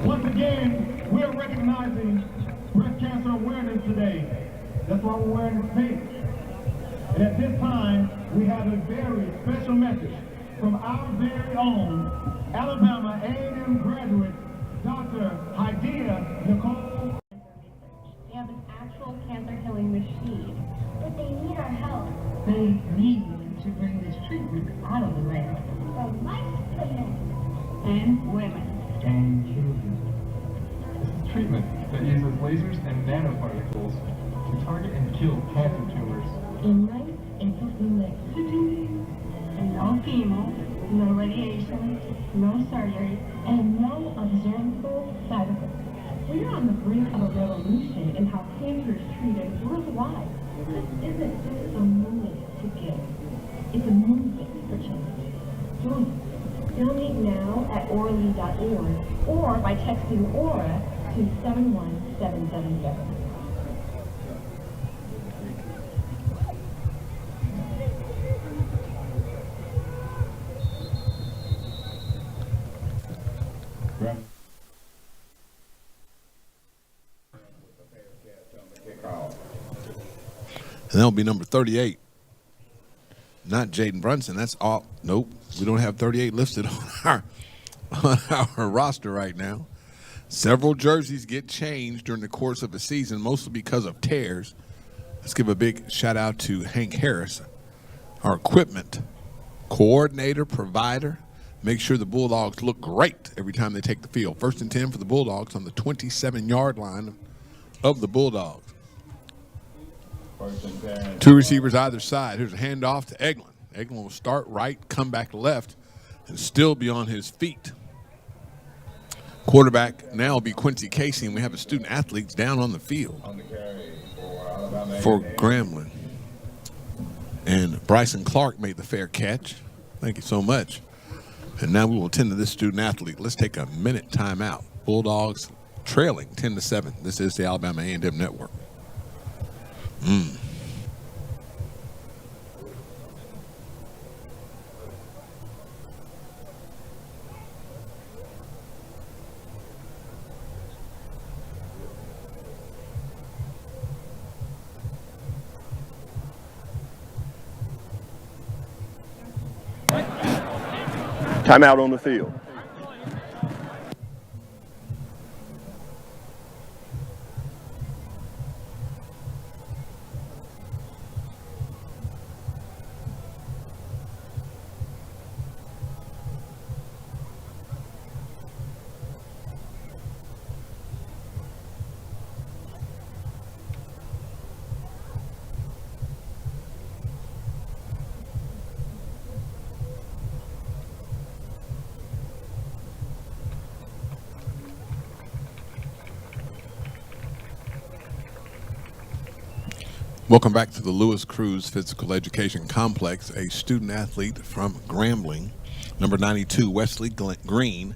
Once again, we are recognizing Breast Cancer Awareness Today. That's why we're wearing this pink. And at this time, we have a very special message from our very own Alabama A&M graduate, Dr. Hadiya Nicole. They have an actual cancer killing machine. But they need our help. They need to bring this treatment out of the lab. From mice to men. And women. And children. This is treatment that uses lasers and nanoparticles to target and kill cancer tumors. In mice, it's something like no chemo, no radiation, no surgery, and no observable side effects. We are on the brink of a revolution in how cancer is treated worldwide. This isn't just a movement to give. It's a movement for change. Join us. Donate now at orally.org or by texting ORA to 71777. And that'll be number 38. Not Jaden Brunson. That's all. Nope. We don't have 38 listed on our roster right now. Several jerseys get changed during the course of a season, mostly because of tears. Let's give a big shout out to Hank Harris, our equipment coordinator, provider. Make sure the Bulldogs look great every time they take the field. 1st and 10 for the Bulldogs on the 27-yard line of the Bulldogs. 2 receivers either side. Here's a handoff to Eglin. Eglin will start right, come back left, and still be on his feet. Quarterback now will be Quincy Casey, and we have a student athletes down on the field for Grambling. And Bryson Clark made the fair catch. Thank you so much. And now we will tend to this student athlete. Let's take a minute timeout. Bulldogs trailing 10-7. This is the Alabama A&M Network. Timeout on the field. Welcome back to the Lewis Cruz Physical Education Complex. A student athlete from Grambling, number 92, Wesley Green,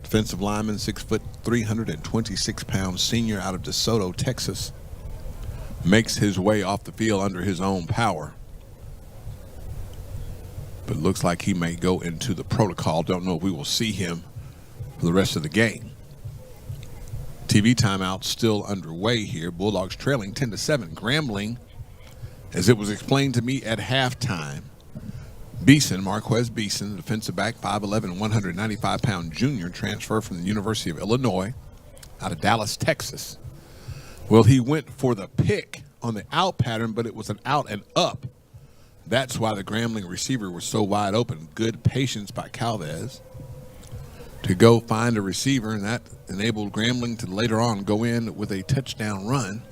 defensive lineman, 6 foot, 326 pounds, senior out of DeSoto, Texas, makes his way off the field under his own power. But looks like he may go into the protocol. Don't know if we will see him for the rest of the game. TV timeout still underway here. Bulldogs trailing 10-7. Grambling, as it was explained to me at halftime, Marquez Beeson, defensive back, 5'11", 195-pound junior, transfer from the University of Illinois out of Dallas, Texas. Well, he went for the pick on the out pattern, but it was an out and up. That's why the Grambling receiver was so wide open. Good patience by Calvez to go find a receiver, and that enabled Grambling to later on go in with a touchdown run.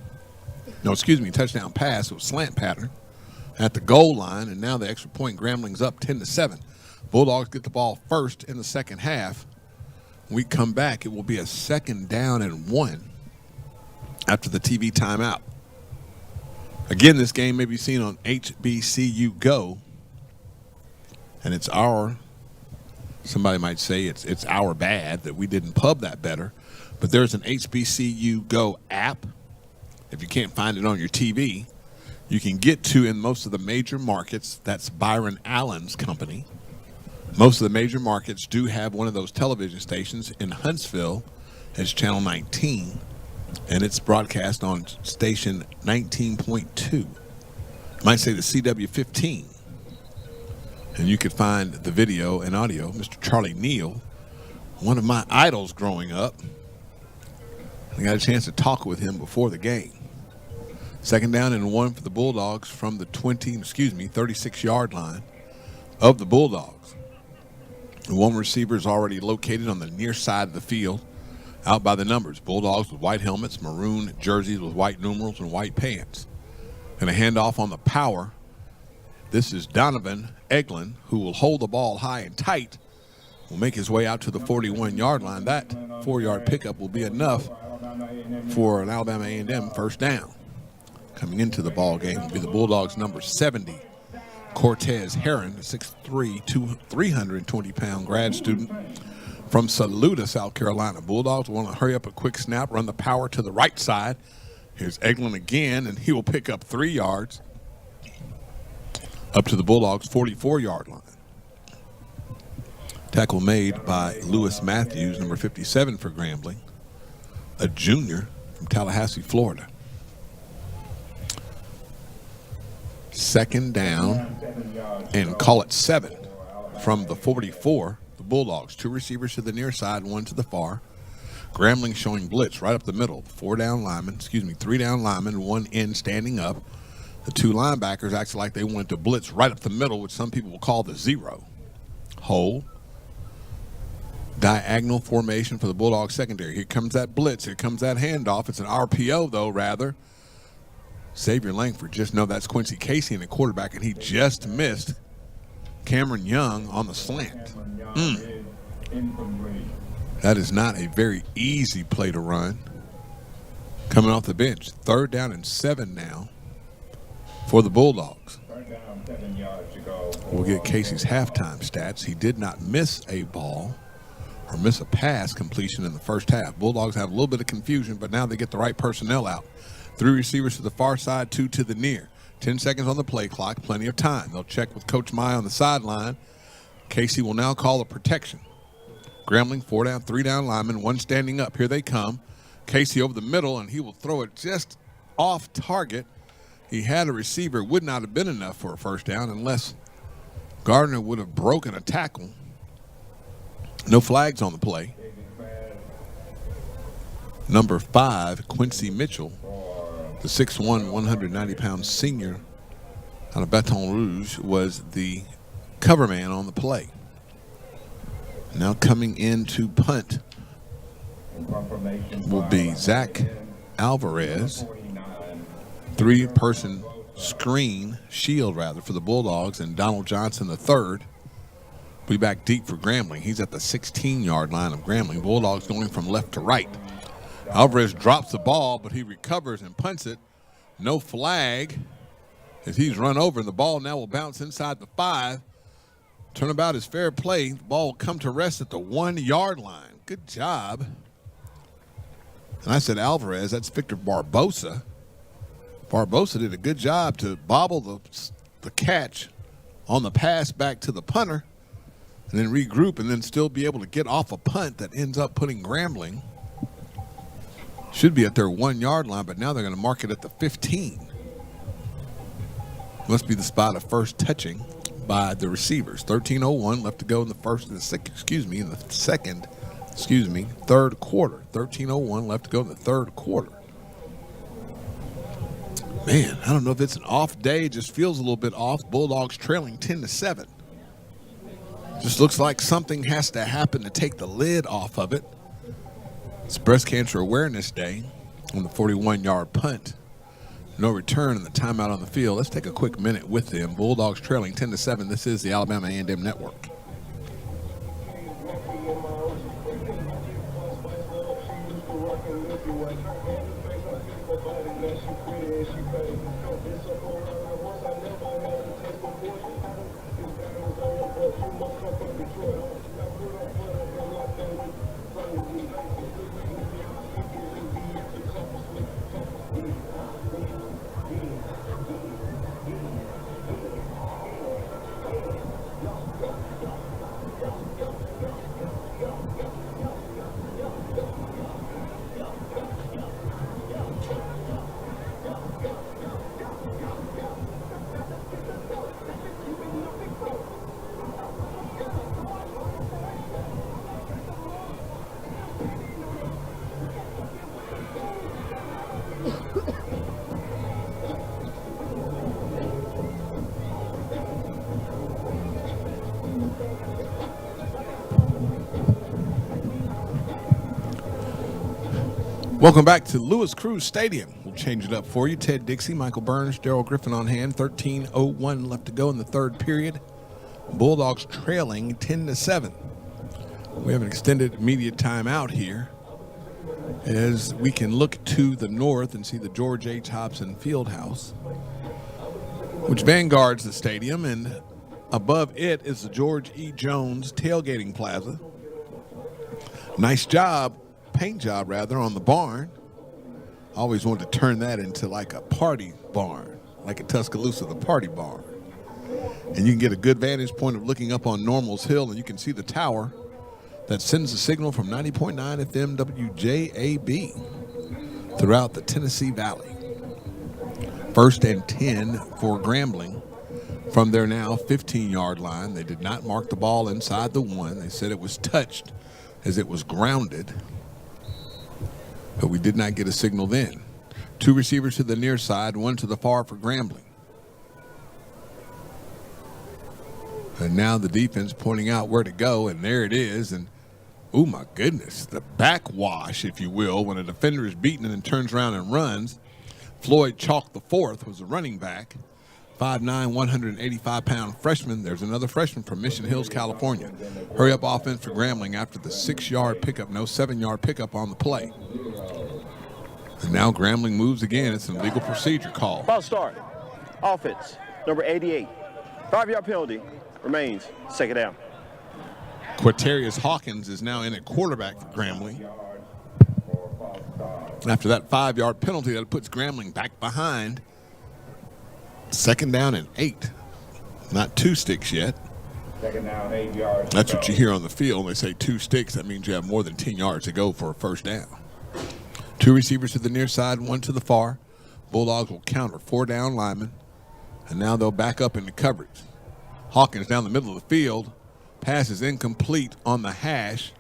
No, excuse me, touchdown pass. It was slant pattern at the goal line, and now the extra point, Grambling's up 10-7. Bulldogs get the ball first in the second half. When we come back, it will be a 2nd down and 1 after the TV timeout. Again, this game may be seen on HBCU Go, and it's our, somebody might say it's our bad that we didn't pub that better, but there's an HBCU Go app. If you can't find it on your TV, you can get to in most of the major markets. That's Byron Allen's company. Most of the major markets do have one of those television stations. In Huntsville, it's Channel 19, and it's broadcast on station 19.2. You might say the CW15. And you could find the video and audio. Mr. Charlie Neal, one of my idols growing up. I got a chance to talk with him before the game. 2nd down and 1 for the Bulldogs from the 36-yard line of the Bulldogs. The one receiver is already located on the near side of the field, out by the numbers. Bulldogs with white helmets, maroon jerseys with white numerals, and white pants. And a handoff on the power. This is Donovan Eglin, who will hold the ball high and tight, will make his way out to the 41-yard line. That 4-yard pickup will be enough for an Alabama A&M first down. Coming into the ball game will be the Bulldogs' number 70, Cortez Heron, a 6'3", 320-pound grad student from Saluda, South Carolina. Bulldogs want to hurry up a quick snap, run the power to the right side. Here's Eglin again, and he will pick up 3 yards up to the Bulldogs' 44-yard line. Tackle made by Lewis Matthews, number 57 for Grambling, a junior from Tallahassee, Florida. 2nd down and call it 7 from the 44. The Bulldogs, 2 receivers to the near side, 1 to the far. Grambling showing blitz right up the middle. 3 down linemen, 1 in standing up. The 2 linebackers acted like they wanted to blitz right up the middle, which some people will call the zero. Hole. Diagonal formation for the Bulldogs secondary. Here comes that blitz. Here comes that handoff. It's an RPO, though, rather. Xavier Langford, just know that's Quincy Casey in the quarterback, and he just missed Cameron Young on the slant. That is not a very easy play to run. Coming off the bench. 3rd down and 7 now for the Bulldogs. We'll get Casey's halftime stats. He did not miss a ball or miss a pass completion in the first half. Bulldogs have a little bit of confusion, but now they get the right personnel out. 3 receivers to the far side, 2 to the near. 10 seconds on the play clock, plenty of time. They'll check with Coach Mai on the sideline. Casey will now call a protection. Grambling, 4 down, 3 down linemen, 1 standing up. Here they come. Casey over the middle, and he will throw it just off target. He had a receiver, would not have been enough for a first down unless Gardner would have broken a tackle. No flags on the play. Number 5, Quincy Mitchell, the 6'1", 190-pound senior out of Baton Rouge, was the cover man on the play. Now coming in to punt will be Zach Alvarez. 3-person shield for the Bulldogs, and Donald Johnson the 3rd. Be back deep for Grambling. He's at the 16-yard line of Grambling. Bulldogs going from left to right. Alvarez drops the ball, but he recovers and punts it. No flag as he's run over, and the ball now will bounce inside the 5. Turnabout is fair play. The ball will come to rest at the 1-yard line. Good job. And I said Alvarez. That's Victor Barbosa. Barbosa did a good job to bobble the catch on the pass back to the punter and then regroup and then still be able to get off a punt that ends up putting Grambling. Should be at their 1-yard line, but now they're going to mark it at the 15. Must be the spot of first touching by the receivers. 13:01 left to go in the third quarter. 13:01 left to go in the third quarter. Man, I don't know if it's an off day. It just feels a little bit off. Bulldogs trailing 10-7. Just looks like something has to happen to take the lid off of it. It's Breast Cancer Awareness Day on the 41-yard punt. No return and the timeout on the field. Let's take a quick minute with them. Bulldogs trailing 10-7. This is the Alabama A&M Network. Welcome back to Lewis Cruz Stadium. We'll change it up for you. Ted Dixie, Michael Burns, Daryl Griffin on hand. 13:01 left to go in the third period. Bulldogs trailing 10-7. We have an extended immediate timeout here as we can look to the north and see the George H. Hobson Fieldhouse, which vanguards the stadium, and above it is the George E. Jones Tailgating Plaza. Nice job, paint job rather, on the barn. Always wanted to turn that into like a party barn, like at Tuscaloosa, the party barn. And you can get a good vantage point of looking up on Normal's Hill, and you can see the tower that sends a signal from 90.9 FM WJAB throughout the Tennessee Valley. 1st and 10 for Grambling from their now 15-yard line. They did not mark the ball inside the 1. They said it was touched as it was grounded, but we did not get a signal then. 2 receivers to the near side, 1 to the far for Grambling. And now the defense pointing out where to go, and there it is. And, oh, my goodness, the backwash, if you will, when a defender is beaten and then turns around and runs. Floyd Chalk IV was the running back, 5'9", 185-pound freshman. There's another freshman from Mission Hills, California. Hurry-up offense for Grambling after the 6-yard pickup, no 7-yard pickup on the play. And now Grambling moves again. It's an illegal procedure call. Ball start. Offense, number 88. 5-yard penalty. Remains second down. Quatarius Hawkins is now in at quarterback for Grambling. After that 5-yard penalty, that puts Grambling back behind. 2nd down and 8. Not 2 sticks yet. 2nd down, 8 yards. That's what you hear on the field. When they say 2 sticks, that means you have more than 10 yards to go for a first down. 2 receivers to the near side, 1 to the far. Bulldogs will counter 4 down linemen, and now they'll back up into coverage. Hawkins down the middle of the field. Pass is incomplete on the hash.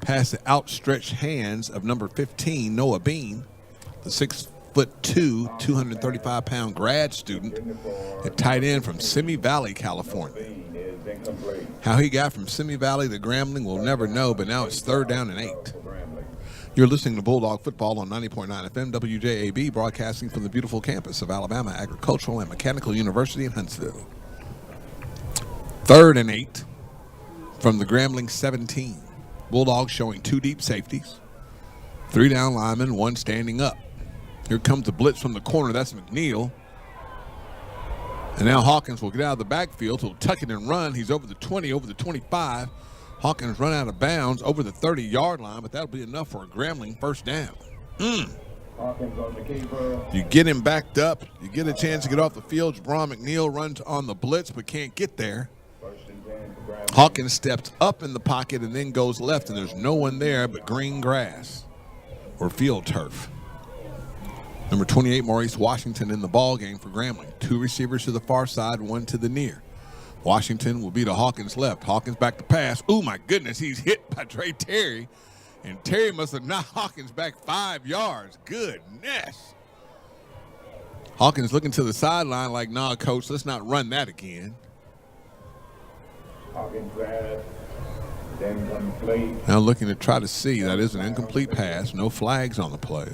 Past the outstretched hands of number 15, Noah Bean, the 6'2", 235-pound grad student at tight end from Simi Valley, California. How he got from Simi Valley to Grambling, we'll never know, but now it's 3rd down and 8. You're listening to Bulldog Football on 90.9 FM WJAB, broadcasting from the beautiful campus of Alabama Agricultural and Mechanical University in Huntsville. 3rd and 8 from the Grambling 17. Bulldogs showing 2 deep safeties, 3 down linemen, 1 standing up. Here comes the blitz from the corner. That's McNeil. And now Hawkins will get out of the backfield. He'll tuck it and run. He's over the 20, over the 25. Hawkins run out of bounds over the 30-yard line, but that'll be enough for a Grambling first down. You get him backed up. You get a chance to get off the field. Jabron McNeil runs on the blitz but can't get there. Hawkins steps up in the pocket and then goes left, and there's no one there but green grass or field turf. Number 28, Maurice Washington in the ball game for Grambling. 2 receivers to the far side, 1 to the near. Washington will be to Hawkins left. Hawkins back to pass. Oh, my goodness, he's hit by Trey Terry. And Terry must have knocked Hawkins back 5 yards. Goodness. Hawkins looking to the sideline like, nah, coach, let's not run that again. Hawkins pass, then complete. Now looking to try to see. That is an incomplete pass. No flags on the play.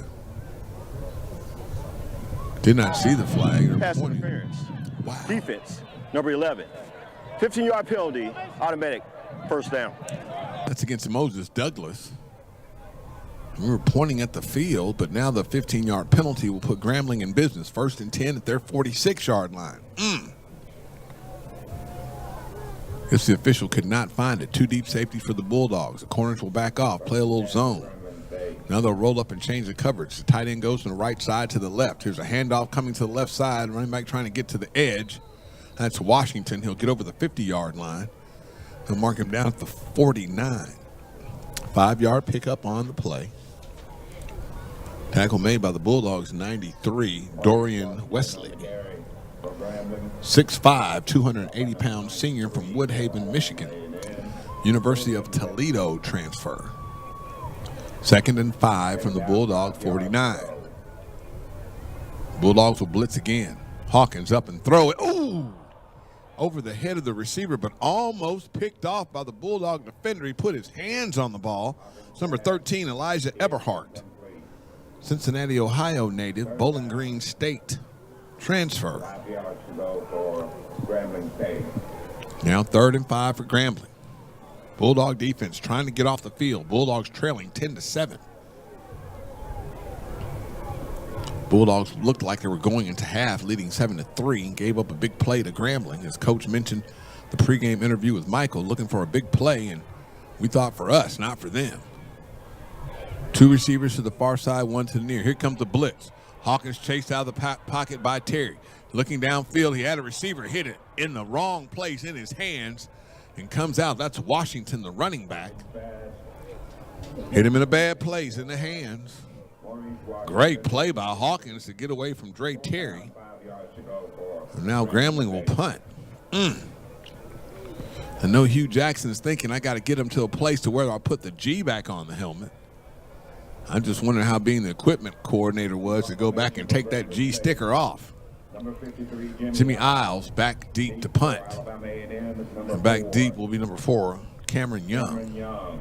Did not see the flag. Pass interference. Wow. Defense, number 11. 15-yard penalty, automatic first down. That's against Moses Douglas. We were pointing at the field, but now the 15-yard penalty will put Grambling in business. 1st and 10 at their 46-yard line. Guess the official could not find it. 2 deep safeties for the Bulldogs. The corners will back off, play a little zone. Now they'll roll up and change the coverage. The tight end goes from the right side to the left. Here's a handoff coming to the left side. Running back trying to get to the edge. That's Washington. He'll get over the 50-yard line. He'll mark him down at the 49. 5-yard pickup on the play. Tackle made by the Bulldogs, 93, Dorian Wesley. 6'5", 280-pound senior from Woodhaven, Michigan. University of Toledo transfer. 2nd and 5 from the Bulldog 49. Bulldogs will blitz again. Hawkins up and throw it. Ooh! Over the head of the receiver, but almost picked off by the Bulldog defender. He put his hands on the ball. It's number 13, Elijah Eberhardt. Cincinnati, Ohio native, Bowling Green State transfer. 5 yards to go for Grambling State. Now 3rd and 5 for Grambling. Bulldog defense trying to get off the field. Bulldogs trailing 10-7. Bulldogs looked like they were going into half, leading 7-3, and gave up a big play to Grambling. As Coach mentioned the pregame interview with Michael, looking for a big play, and we thought for us, not for them. 2 receivers to the far side, 1 to the near. Here comes the blitz. Hawkins chased out of the pocket by Terry. Looking downfield, he had a receiver hit it in the wrong place in his hands and comes out. That's Washington, the running back. Hit him in a bad place in the hands. Great play by Hawkins to get away from Dre Terry. And now Grambling will punt. I know Hugh Jackson is thinking, I got to get him to a place to where I'll put the G back on the helmet. I'm just wondering how being the equipment coordinator was to go back and take that G sticker off. Jimmy Isles back deep to punt. And back deep will be number 4, Cameron Young.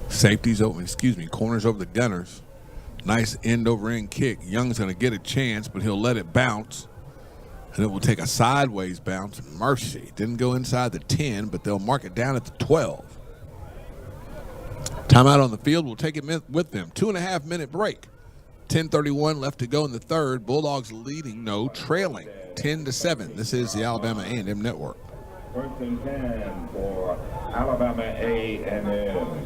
Safeties over, corners over the Gunners. Nice end over end kick. Young's going to get a chance, but he'll let it bounce. And it will take a sideways bounce. Mercy. Didn't go inside the 10, but they'll mark it down at the 12. Timeout on the field. We'll take it with them. 2.5-minute break. 10:31 left to go in the third. Bulldogs leading, trailing 10-7. This is the Alabama A&M Network. 1st and 10 for Alabama A&M.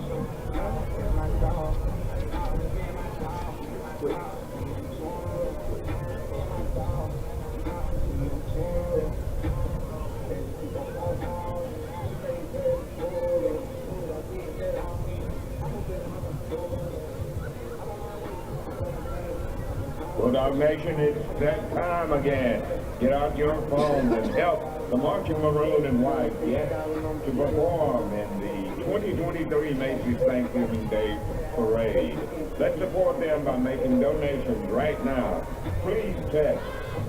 Bulldog Nation, it's that time again. Get out your phones and help the Marching Maroon and White to perform in the 2023 Macy's Thanksgiving Day Parade. Let's support them by making donations right now. Please text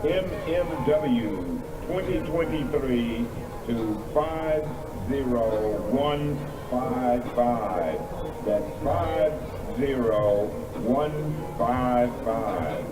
MMW 2023 to 50155. That's 50155.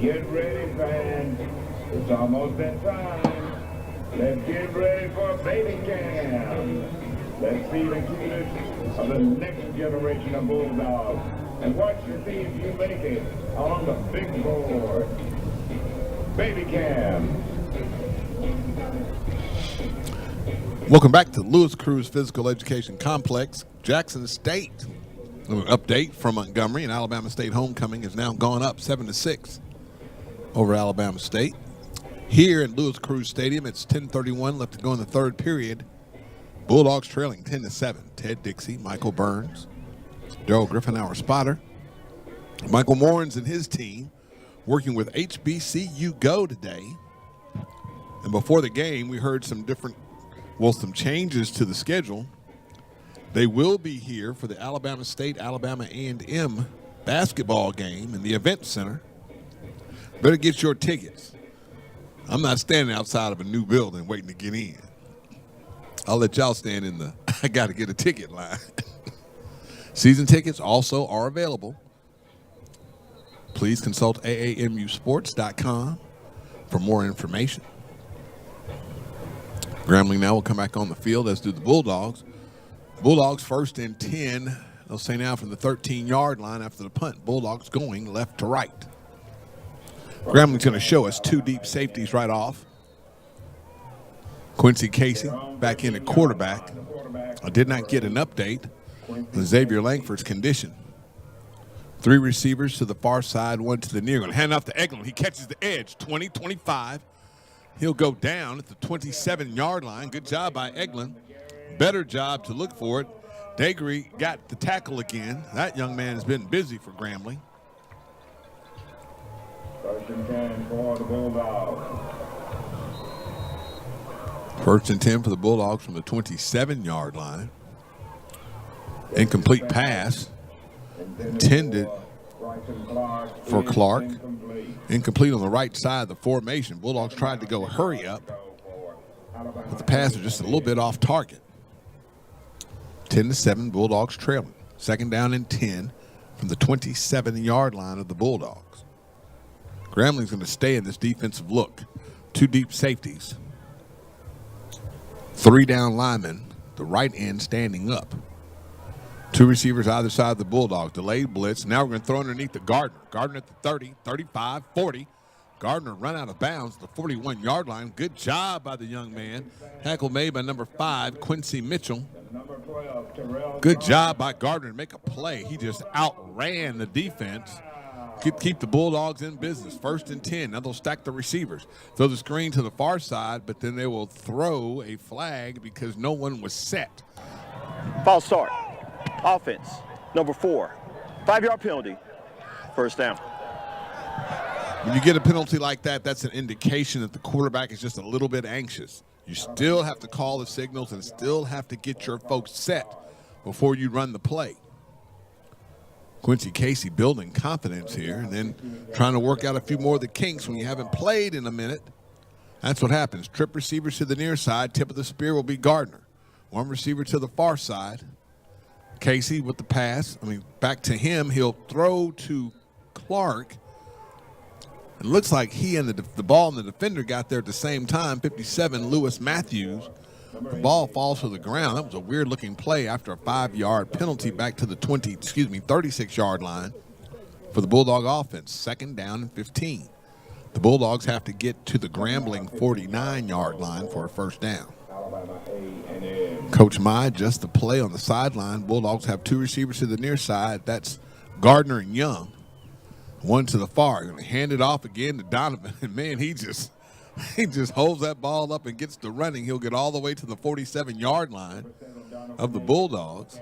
Get ready, fans. It's almost that time. Let's get ready for baby cam. Let's see the cutest of the next generation of Bulldogs. And watch to see if you make it on the big board. Baby cam. Welcome back to Lewis Cruz Physical Education Complex. Jackson State. An update from Montgomery, and Alabama State homecoming has now gone up 7-6 over Alabama State. Here at Lewis Cruz Stadium, it's 10:31 left to go in the third period. Bulldogs trailing 10-7. Ted Dixie, Michael Burns, Darrell Griffin, our spotter. Michael Morins and his team working with HBCU Go today. And before the game, we heard some changes to the schedule. They will be here for the Alabama State, Alabama A&M basketball game in the Event Center. Better get your tickets. I'm not standing outside of a new building waiting to get in. I'll let y'all stand in the I got to get a ticket line. Season tickets also are available. Please consult AAMUsports.com for more information. Grambling now will come back on the field, as do the Bulldogs. Bulldogs 1st and 10. They'll say now from the 13-yard line after the punt. Bulldogs going left to right. Grambling's going to show us 2 deep safeties right off. Quincy Casey back in at quarterback. I did not get an update on Xavier Langford's condition. 3 receivers to the far side, 1 to the near. Going to hand off to Eglin. He catches the edge, 20, 25. He'll go down at the 27-yard line. Good job by Eglin. Better job to look for it. Dagry got the tackle again. That young man has been busy for Grambling. First and 10 for the Bulldogs. First and 10 for the Bulldogs from the 27-yard line. Incomplete pass intended for Clark. Incomplete on the right side of the formation. Bulldogs tried to go hurry up, but the pass was just a little bit off target. 10-7, Bulldogs trailing. Second down and 10 from the 27-yard line of the Bulldogs. Grambling's going to stay in this defensive look. Two deep safeties. Three down linemen, the right end standing up. Two receivers either side of the Bulldogs. Delayed blitz. Now we're going to throw underneath the Gardner. Gardner at the 30, 35, 40. Gardner run out of bounds at the 41-yard line. Good job by the young man. Tackle made by number 5, Quincy Mitchell. Good job by Gardner to make a play. He just outran the defense. Keep the Bulldogs in business. First and 10. Now they'll stack the receivers. Throw the screen to the far side, but then they will throw a flag because no one was set. False start. Offense, number 4. 5-yard penalty. First down. When you get a penalty like that, that's an indication that the quarterback is just a little bit anxious. You still have to call the signals and still have to get your folks set before you run the play. Quincy Casey building confidence here and then trying to work out a few more of the kinks when you haven't played in a minute. That's what happens. Trip receivers to the near side. Tip of the spear will be Gardner. One receiver to the far side. Casey with the pass. Back to him. He'll throw to Clark. It looks like he and the ball and the defender got there at the same time. 57, Lewis Matthews. The ball falls to the ground. That was a weird-looking play after a 5-yard penalty back to the 36-yard line for the Bulldog offense. Second down and 15. The Bulldogs have to get to the Grambling 49-yard line for a first down. Coach Mai adjusts the play on the sideline. Bulldogs have two receivers to the near side. That's Gardner and Young. One to the far. Going to hand it off again to Donovan. And, man, he just holds that ball up and gets to running. He'll get all the way to the 47-yard line of the Bulldogs.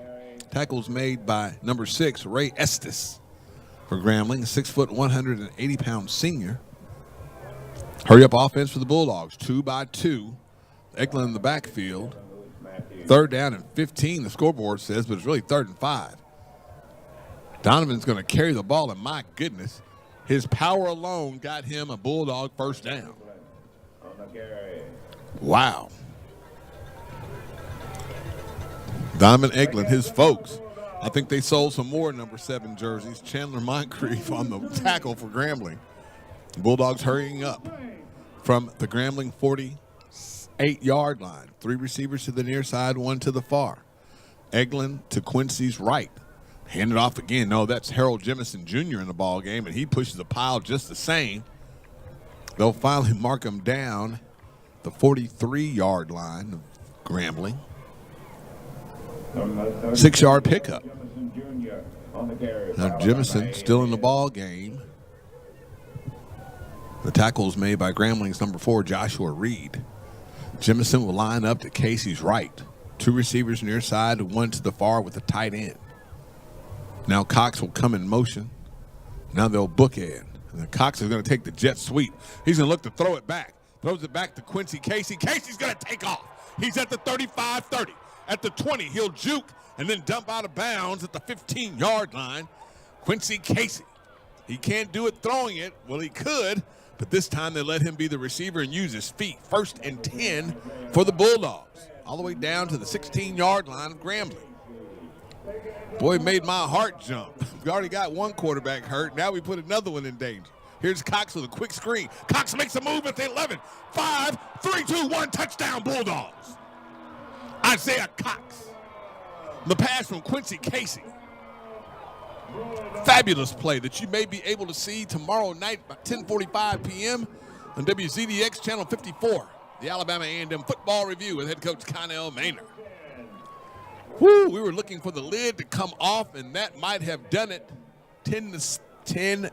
Tackles made by number 6, Ray Estes for Grambling, a 6-foot, 180-pound senior. Hurry up offense for the Bulldogs. 2 by 2. Eklund in the backfield. Third down and 15, the scoreboard says, but it's really 3rd and 5. Donovan's going to carry the ball, and my goodness, his power alone got him a Bulldog first down. Wow. Donovan Eklund, his folks, I think they sold some more number 7 jerseys. Chandler Moncrief on the tackle for Grambling. Bulldogs hurrying up from the Grambling 48-yard line. 3 receivers to the near side, 1 to the far. Eklund to Quincy's right. Hand it off again. No, that's Harold Jemison Jr. in the ball game, and he pushes the pile just the same. They'll finally mark him down the 43-yard line of Grambling. 6-yard pickup. Now Jemison still in the ball game. The tackle is made by Grambling's number 4, Joshua Reed. Jemison will line up to Casey's right. 2 receivers near side, 1 to the far with a tight end. Now Cox will come in motion. Now they'll bookend. And then Cox is going to take the jet sweep. He's going to look to throw it back. Throws it back to Quincy Casey. Casey's going to take off. He's at the 35-30. At the 20, he'll juke and then dump out of bounds at the 15-yard line. Quincy Casey. He can't do it throwing it. Well, he could, but this time they let him be the receiver and use his feet. 1st and 10 for the Bulldogs. All the way down to the 16-yard line of Grambling. Boy, it made my heart jump. We already got one quarterback hurt. Now we put another one in danger. Here's Cox with a quick screen. Cox makes a move at the 11. 5, 3, 2, 1, touchdown Bulldogs. Isaiah Cox. The pass from Quincy Casey. Fabulous play that you may be able to see tomorrow night by 10:45 p.m. on WZDX Channel 54. The Alabama A&M Football Review with head coach Connell Maynard. Woo, we were looking for the lid to come off, and that might have done it. 13-10.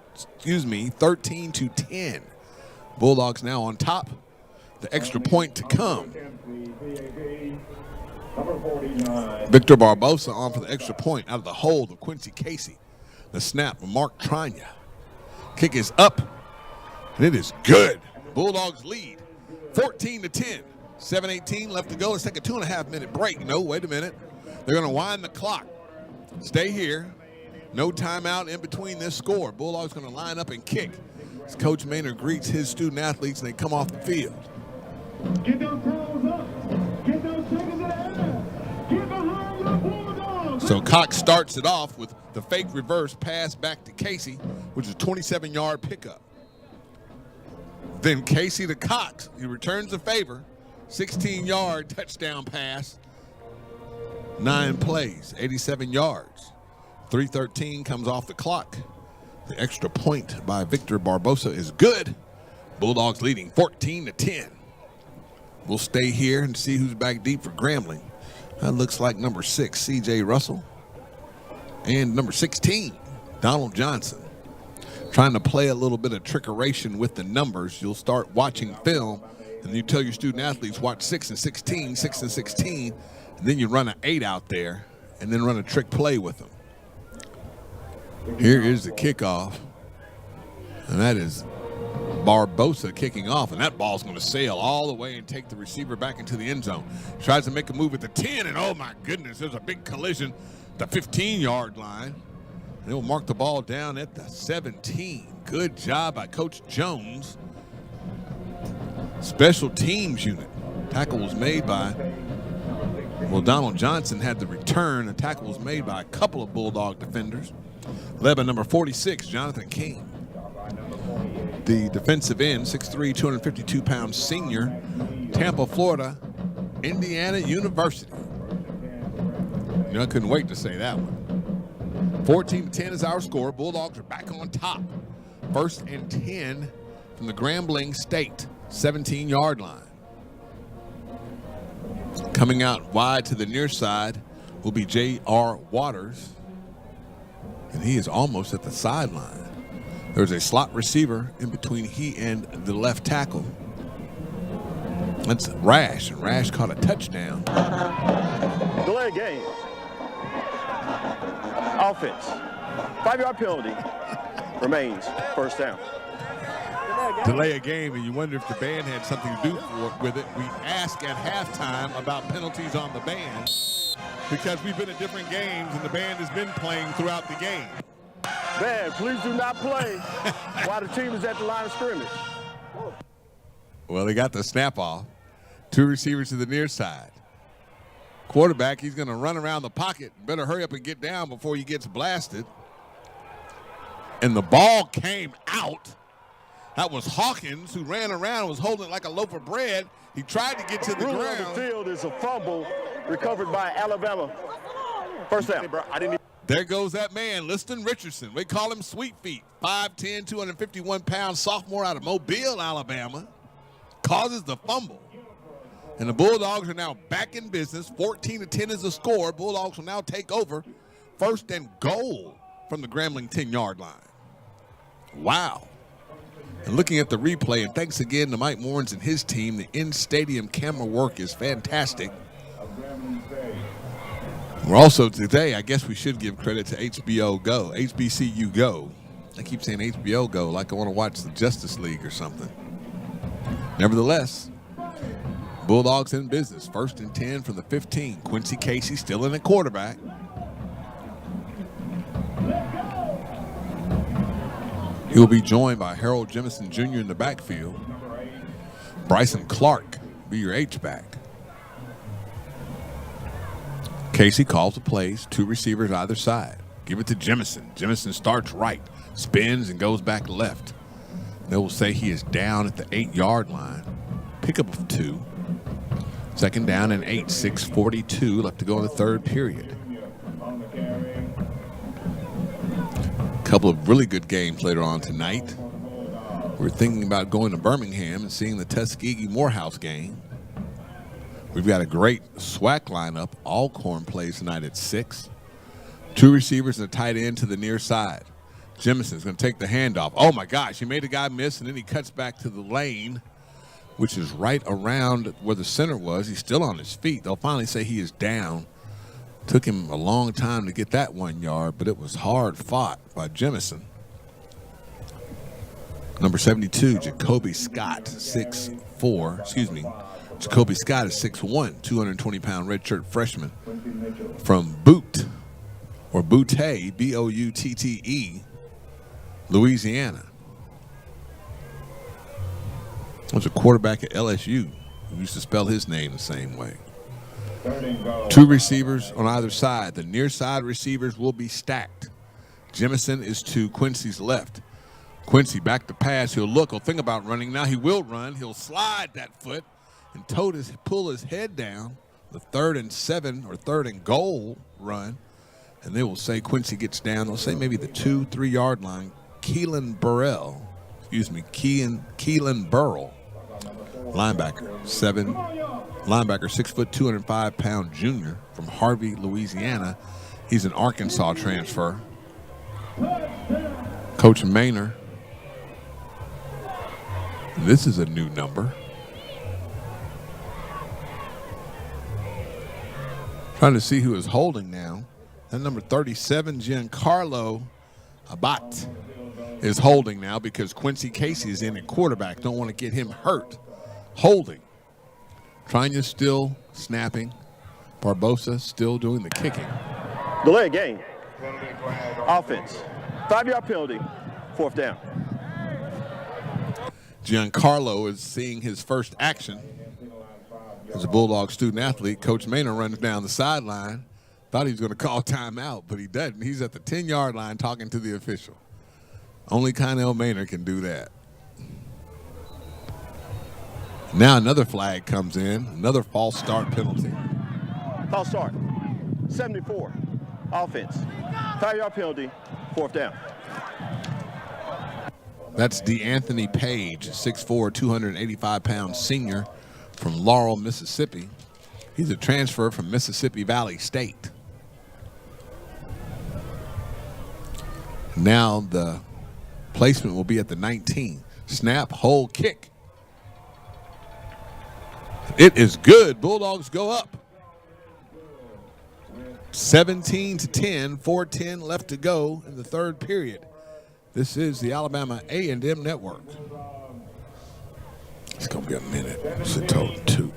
Bulldogs now on top. The extra point to come. Victor Barbosa on for the extra point out of the hold of Quincy Casey. The snap from Mark Tranya. Kick is up. And it is good. Bulldogs lead 14-10. 7:18 left to go. Let's take a 2.5-minute break. No, wait a minute. They're going to wind the clock. Stay here. No timeout in between this score. Bulldogs going to line up and kick as Coach Maynard greets his student athletes and they come off the field. Get those crowds up. Get those shakers in the air. Get behind your Bulldogs. So Cox starts it off with the fake reverse pass back to Casey, which is a 27-yard pickup. Then Casey to Cox. He returns the favor. 16-yard touchdown pass. 9 plays, 87 yards. 3:13 comes off the clock. The extra point by Victor Barbosa is good. Bulldogs leading 14-10. We'll stay here and see who's back deep for Grambling. That looks like number 6, C.J. Russell. And number 16, Donald Johnson. Trying to play a little bit of trickeration with the numbers. You'll start watching film, and you tell your student athletes, watch 6 and 16, 6 and 16, and then you run an 8 out there, and then run a trick play with them. Here is the kickoff, and that is Barbosa kicking off, and that ball's going to sail all the way and take the receiver back into the end zone. Tries to make a move at the 10, and oh my goodness, there's a big collision at the 15-yard line. And it will mark the ball down at the 17. Good job by Coach Jones. Special teams unit. Tackle was made by, well, Donald Johnson had the return. The tackle was made by a couple of Bulldog defenders. Led by number 46, Jonathan King. The defensive end, 6'3", 252-pound senior, Tampa, Florida, Indiana University. You know, I couldn't wait to say that one. 14-10 is our score. Bulldogs are back on top. 1st and 10 from the Grambling State 17-yard line. Coming out wide to the near side will be J.R. Waters, and he is almost at the sideline. There's a slot receiver in between he and the left tackle. That's Rash, and Rash caught a touchdown. Delay game. Offense. 5-yard penalty. Remains first down. Delay a game, and you wonder if the band had something to do with it. We ask at halftime about penalties on the band because we've been at different games and the band has been playing throughout the game. Man, please do not play while the team is at the line of scrimmage. Well, they got the snap off. 2 receivers to the near side. Quarterback, he's going to run around the pocket. Better hurry up and get down before he gets blasted. And the ball came out. That was Hawkins, who ran around and was holding it like a loaf of bread. He tried to get to the Ruling ground. on the field is a fumble recovered by Alabama. First down. There goes that man, Liston Richardson. We call him Sweet Feet. 5'10", 251-pound sophomore out of Mobile, Alabama. Causes the fumble. And the Bulldogs are now back in business. 14-10 is the score. Bulldogs will now take over. 1st and goal from the Grambling 10-yard line. Wow. And looking at the replay, and thanks again to Mike Moorens and his team, the in-stadium camera work is fantastic. We're also today, I guess we should give credit to HBO Go, HBCU Go. I keep saying HBO Go like I want to watch the Justice League or something. Nevertheless, Bulldogs in business. 1st and 10 from the 15. Quincy Casey still in at quarterback. He'll be joined by Harold Jemison Jr. in the backfield. Bryson Clark be your H-back. Casey calls the plays, 2 receivers either side. Give it to Jemison. Jemison starts right, spins, and goes back left. They will say he is down at the 8-yard line. Pickup of 2. 2nd down and 8, 6:42 left to go in the 3rd period. A couple of really good games later on tonight. We're thinking about going to Birmingham and seeing the Tuskegee Morehouse game. We've got a great SWAC lineup. Alcorn plays tonight at 6. 2 receivers and a tight end to the near side. Jemison's going to take the handoff. Oh, my gosh. He made a guy miss, and then he cuts back to the lane, which is right around where the center was. He's still on his feet. They'll finally say he is down. Took him a long time to get that 1 yard, but it was hard fought by Jemison. Number 72, Jacoby Scott, 6'4". Excuse me. Jacoby Scott is 6'1", 220-pound redshirt freshman from Butte, B-O-U-T-T-E, Louisiana. There's a quarterback at LSU who used to spell his name the same way. 2 receivers on either side. The near side receivers will be stacked. Jemison is to Quincy's left. Quincy back to pass. He'll look. He'll think about running. Now he will run. He'll slide that foot and pull his head down. The 3rd and 7 or 3rd and goal run. And they will say Quincy gets down. They'll say maybe the 2-3 yard line. Keelan Burrell. Keelan Burrell. Linebacker. 6 foot 205-pound junior from Harvey, Louisiana. He's an Arkansas transfer. Coach Maynor. This is a new number. Trying to see who is holding now. And number 37, Giancarlo Abat, is holding now because Quincy Casey is in at quarterback. Don't want to get him hurt. Holding. Trina still snapping. Barbosa still doing the kicking. Delay game. Offense. 5-yard penalty. 4th down. Giancarlo is seeing his first action as a Bulldog student athlete. Coach Maynor runs down the sideline. Thought he was going to call timeout, but he doesn't. He's at the 10-yard line talking to the official. Only Connell Maynor can do that. Now another flag comes in, another false start penalty. False start. 74. Offense. 5-yard penalty. 4th down. That's DeAnthony Page, 6'4", 285-pound senior from Laurel, Mississippi. He's a transfer from Mississippi Valley State. Now the placement will be at the 19. Snap, hold, kick. It is good. Bulldogs go up. 17-10, 4:10 left to go in the 3rd period. This is the Alabama A&M Network. It's going to be a minute. It's a total 2.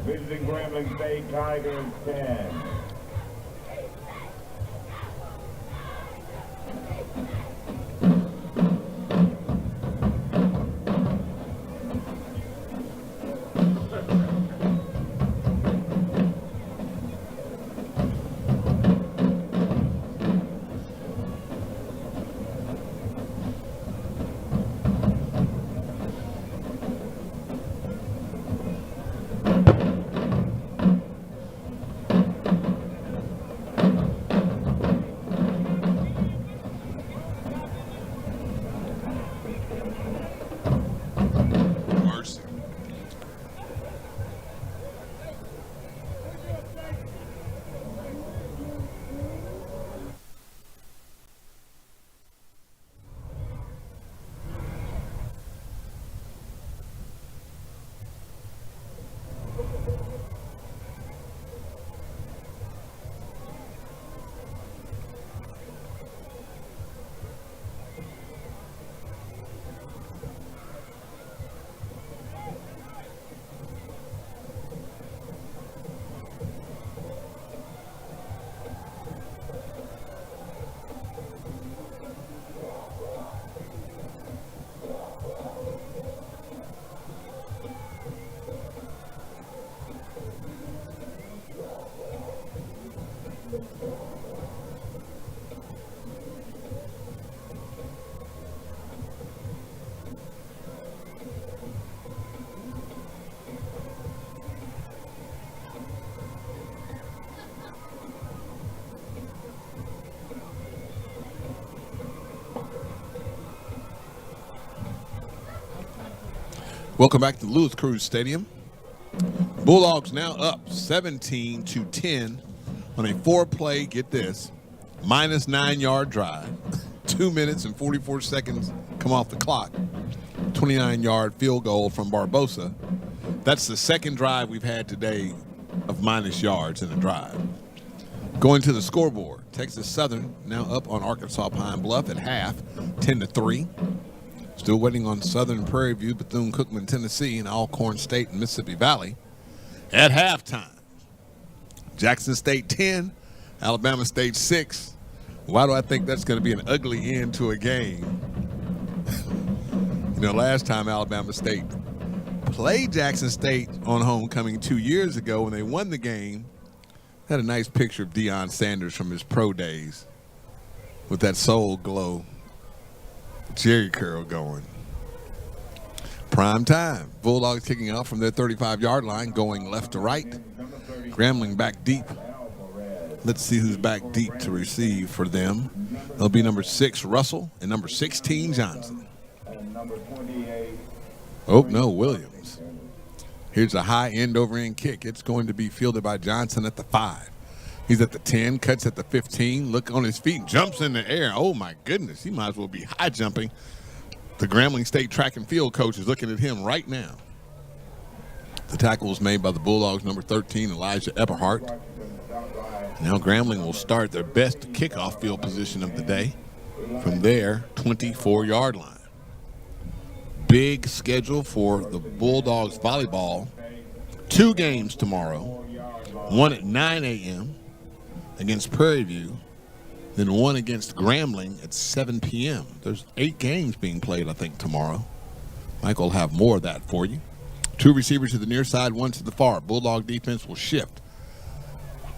Visiting Grambling State Tigers 10. Welcome back to Louis Cruz Stadium. Bulldogs now up 17-10 on a 4-play, get this, -9-yard drive. 2 minutes and 44 seconds come off the clock. 29-yard field goal from Barbosa. That's the 2nd drive we've had today of minus yards in a drive. Going to the scoreboard, Texas Southern now up on Arkansas Pine Bluff at half, 10-3. Still waiting on Southern Prairie View, Bethune-Cookman, Tennessee, and Alcorn State and Mississippi Valley at halftime. Jackson State 10, Alabama State 6. Why do I think that's going to be an ugly end to a game? Last time Alabama State played Jackson State on homecoming 2 years ago when they won the game, had a nice picture of Deion Sanders from his pro days with that soul glow Jerry curl going. Prime time. Bulldogs kicking off from their 35-yard line, going left to right. Grambling back deep. Let's see who's back deep to receive for them. It'll be number 6, Russell, and number 16, Johnson. Oh, no, Williams. Here's a high end over end kick. It's going to be fielded by Johnson at the 5. He's at the 10, cuts at the 15, look on his feet, jumps in the air. Oh, my goodness. He might as well be high jumping. The Grambling State track and field coach is looking at him right now. The tackle was made by the Bulldogs, number 13, Elijah Eberhardt. Now Grambling will start their best kickoff field position of the day from their 24-yard line. Big schedule for the Bulldogs volleyball. 2 games tomorrow. One at 9 a.m. against Prairie View. Then one against Grambling at 7 p.m. There's 8 games being played, I think, tomorrow. Michael will have more of that for you. 2 receivers to the near side, 1 to the far. Bulldog defense will shift.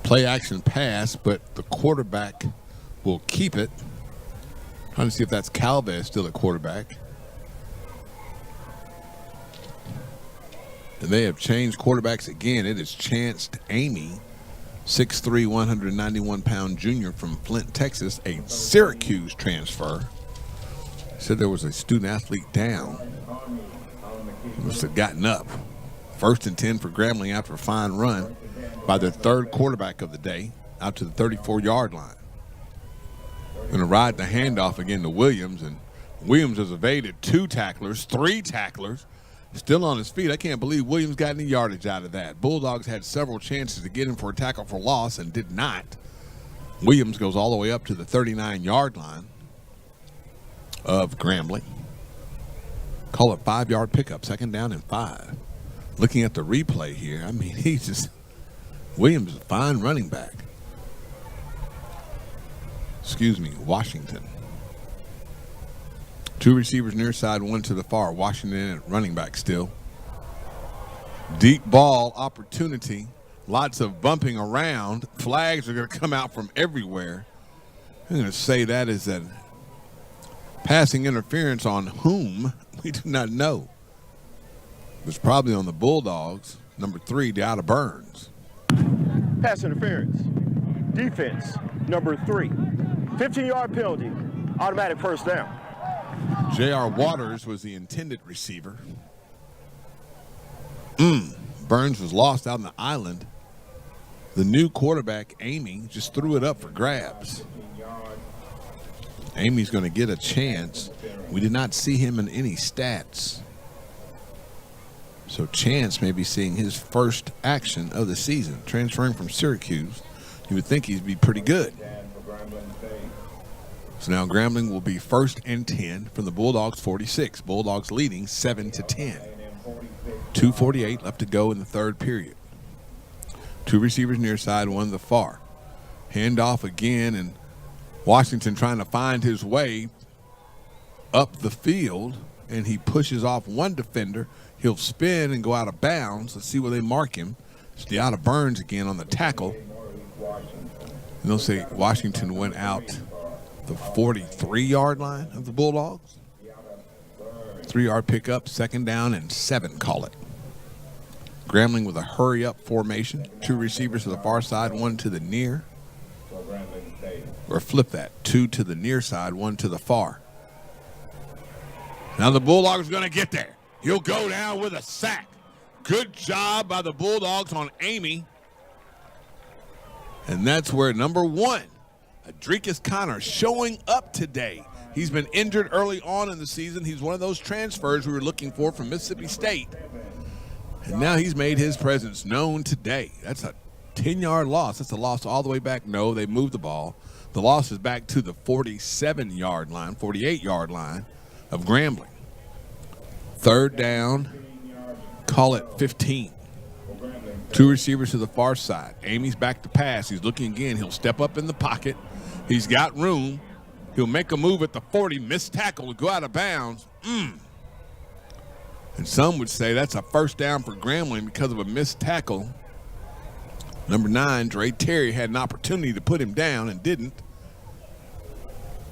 Play action pass, but the quarterback will keep it. Trying to see if that's Calvez still at quarterback. And they have changed quarterbacks again. It is Chance Amy, 6'3", 191-pound junior from Flint, Texas, a Syracuse transfer. Said there was a student-athlete down. He must have gotten up. 1st and 10 for Grambling after a fine run by their 3rd quarterback of the day out to the 34-yard line. Going to ride the handoff again to Williams, and Williams has evaded 2 tacklers, 3 tacklers, still on his feet. I can't believe Williams got any yardage out of that. Bulldogs had several chances to get him for a tackle for loss and did not. Williams goes all the way up to the 39-yard line of Grambling. Call it 5-yard pickup, 2nd down and 5. Looking at the replay here, I mean, Williams is a fine running back. Washington. 2 receivers near side, 1 to the far. Washington at running back still. Deep ball opportunity. Lots of bumping around. Flags are going to come out from everywhere. I'm going to say that is a passing interference on whom? We do not know. It was probably on the Bulldogs. Number 3, Deotta Burns. Pass interference. Defense, number 3. 15-yard penalty. Automatic first down. J.R. Waters was the intended receiver. Burns was lost out on the island. The new quarterback, Amy, just threw it up for grabs. Amy's going to get a chance. We did not see him in any stats. So Chance may be seeing his first action of the season. Transferring from Syracuse, you would think he'd be pretty good. So now Grambling will be 1st and 10 from the Bulldogs 46. Bulldogs leading 7-10. 2:48 left to go in the 3rd period. 2 receivers near side, 1 to the far. Handoff again, and Washington trying to find his way up the field, and he pushes off 1 defender. He'll spin and go out of bounds. Let's see where they mark him. It's Deotta Burns again on the tackle. And they'll say Washington went out the 43-yard line of the Bulldogs. 3-yard pickup, 2nd down and 7, call it. Grambling with a hurry-up formation. 2 receivers to the far side, 1 to the near. Or flip that. 2 to the near side, 1 to the far. Now the Bulldogs are going to get there. He'll go down with a sack. Good job by the Bulldogs on Amy. And that's where number 1, Adrikus Connor, showing up today. He's been injured early on in the season. He's one of those transfers we were looking for from Mississippi State. And now he's made his presence known today. That's a 10-yard loss. That's a loss all the way back. No, they moved the ball. The loss is back to the 47-yard line, 48-yard line of Grambling. Third down, call it 15. Two receivers to the far side. Amy's back to pass. He's looking again. He'll step up in the pocket. He's got room. He'll make a move at the 40. Missed tackle will go out of bounds. And some would say that's a first down for Grambling because of a missed tackle. Number 9, Dre Terry, had an opportunity to put him down and didn't.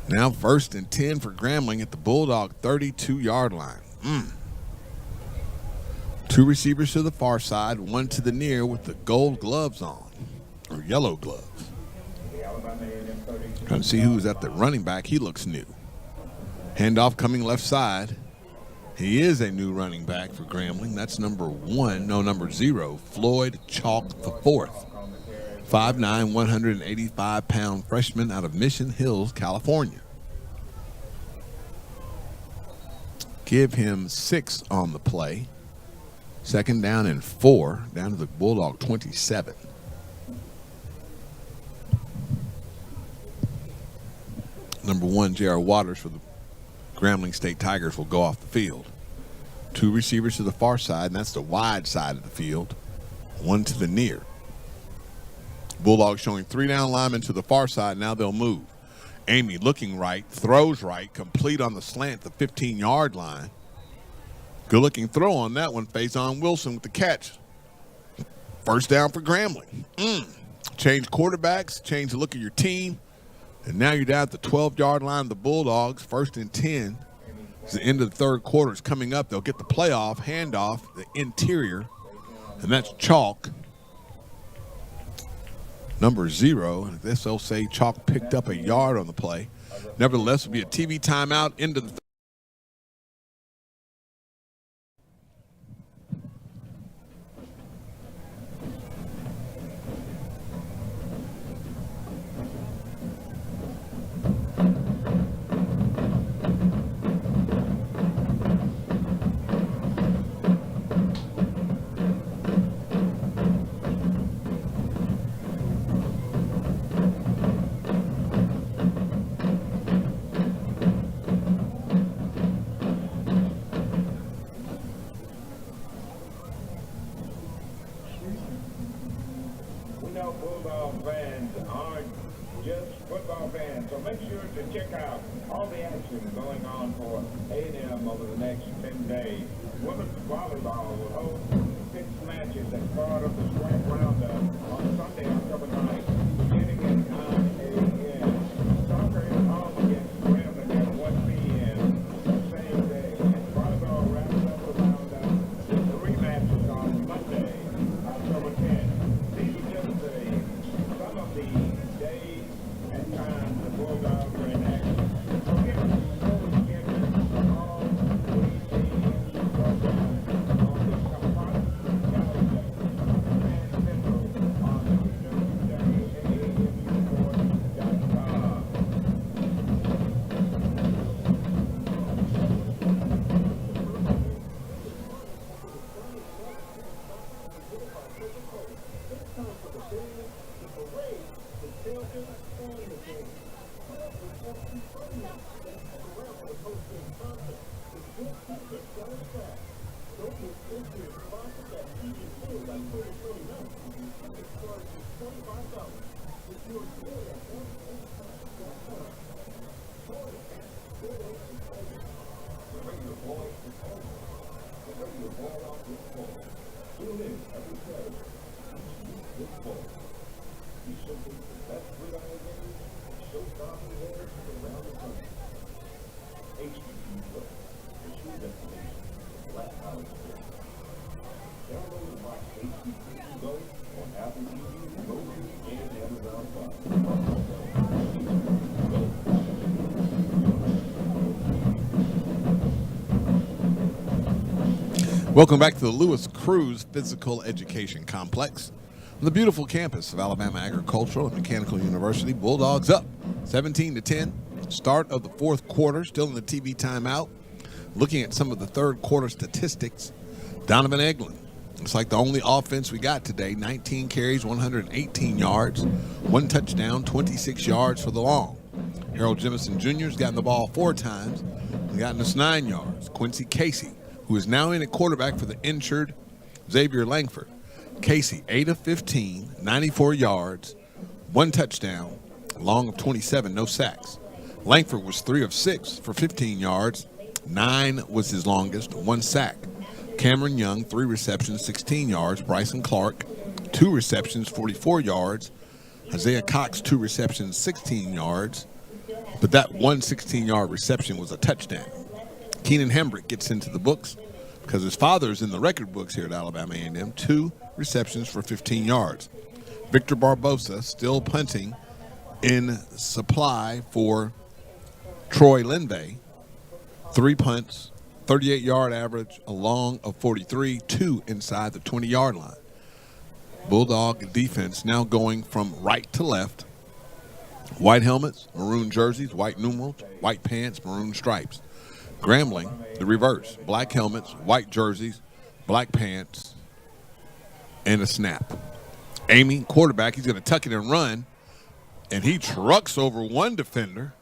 Now 1st and 10 for Grambling at the Bulldog 32-yard line. Two receivers to the far side, one to the near with the gold gloves on, or yellow gloves. Trying to see who's at the running back. He looks new. Handoff coming left side. He is a new running back for Grambling. That's number 0, Floyd Chalk IV. 5'9", 185-pound freshman out of Mission Hills, California. Give him 6 on the play. 2nd down and 4, down to the Bulldog 27. Number 1, J.R. Waters for the Grambling State Tigers will go off the field. Two receivers to the far side, and that's the wide side of the field. One to the near. Bulldogs showing 3 down linemen to the far side. Now they'll move. Amy looking right, throws right, complete on the slant, the 15-yard line. Good looking throw on that one. Faison Wilson with the catch. First down for Grambling. Change quarterbacks, change the look of your team. And now you're down at the 12-yard line of the Bulldogs. 1st and 10. As the end of the 3rd quarter is coming up, they'll get the playoff, handoff, the interior. And that's Chalk. Number 0. I guess they'll say Chalk picked up a yard on the play. Nevertheless, it'll be a TV timeout into the Bulldog fans aren't just football fans, so make sure to check out all the action going on for A&M over the next 10 days. Women's volleyball will host 6 matches as part of the SWAC Roundup on Sunday, October 9th, beginning at 9 a.m. Soccer is home against Grambling at 1 p.m. the same day. And volleyball wraps up the Roundup with 3 matches on Monday, October 10th. Some of the days and times the Bulldogs are in action. So give us full schedule of all 3 teams programs on this compartment calendar and Central on www.AAMUsport.com. Welcome back to the Lewis Cruz Physical Education Complex on the beautiful campus of Alabama Agricultural and Mechanical University. Bulldogs up 17-10. Start of the 4th quarter, still in the TV timeout. Looking at some of the 3rd quarter statistics, Donovan Eglin. It's like the only offense we got today. 19 carries, 118 yards, 1 touchdown, 26 yards for the long. Harold Jemison Jr. has gotten the ball 4 times and gotten us 9 yards. Quincy Casey, who is now in at quarterback for the injured Xavier Langford. Casey, 8 of 15, 94 yards, 1 touchdown, long of 27, no sacks. Langford was 3 of 6 for 15 yards, 9 was his longest, 1 sack. Cameron Young, 3 receptions, 16 yards. Bryson Clark, 2 receptions, 44 yards. Isaiah Cox, 2 receptions, 16 yards. But that 1 16-yard reception was a touchdown. Keenan Hembrick gets into the books because his father's in the record books here at Alabama A&M. 2 receptions for 15 yards. Victor Barbosa still punting in supply for Troy Linvey. 3 punts, 38-yard average, a long of 43, 2 inside the 20-yard line. Bulldog defense now going from right to left. White helmets, maroon jerseys, white numerals, white pants, maroon stripes. Grambling, the reverse. Black helmets, white jerseys, black pants, and a snap. Amy, quarterback, he's going to tuck it and run, and he trucks over one defender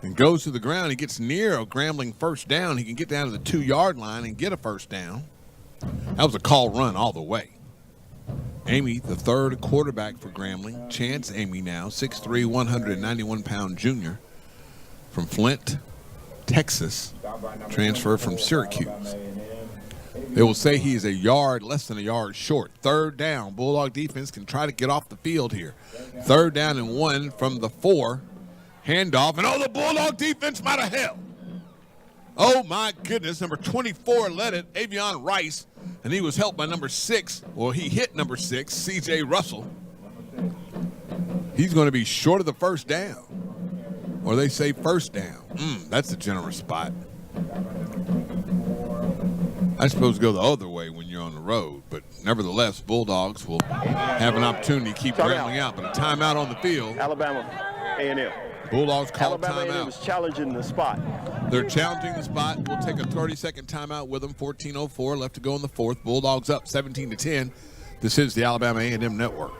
and goes to the ground. He gets near a Grambling first down. He can get down to the 2-yard line and get a first down. That was a call run all the way. Amy, the third quarterback for Grambling. Chance Amy now, 6'3", 191-pound junior from Flint, Texas, transfer from Syracuse. They will say he is less than a yard short. 3rd down. Bulldog defense can try to get off the field here. 3rd down and 1 from the 4. Handoff, and the Bulldog defense might have held. Oh, my goodness. Number 24 led it, Avion Rice, and he was helped by number 6. Well, he hit number 6, C.J. Russell. He's going to be short of the first down. Or they say first down. That's a generous spot. I suppose go the other way when you're on the road, but nevertheless, Bulldogs will have an opportunity to keep Grambling out. But a timeout on the field. Alabama A&M. Bulldogs call Alabama a timeout. A&M is challenging the spot. They're challenging the spot. We'll take a 30-second timeout with them. 14:04 left to go in the 4th. Bulldogs up 17-10. This is the Alabama A&M Network.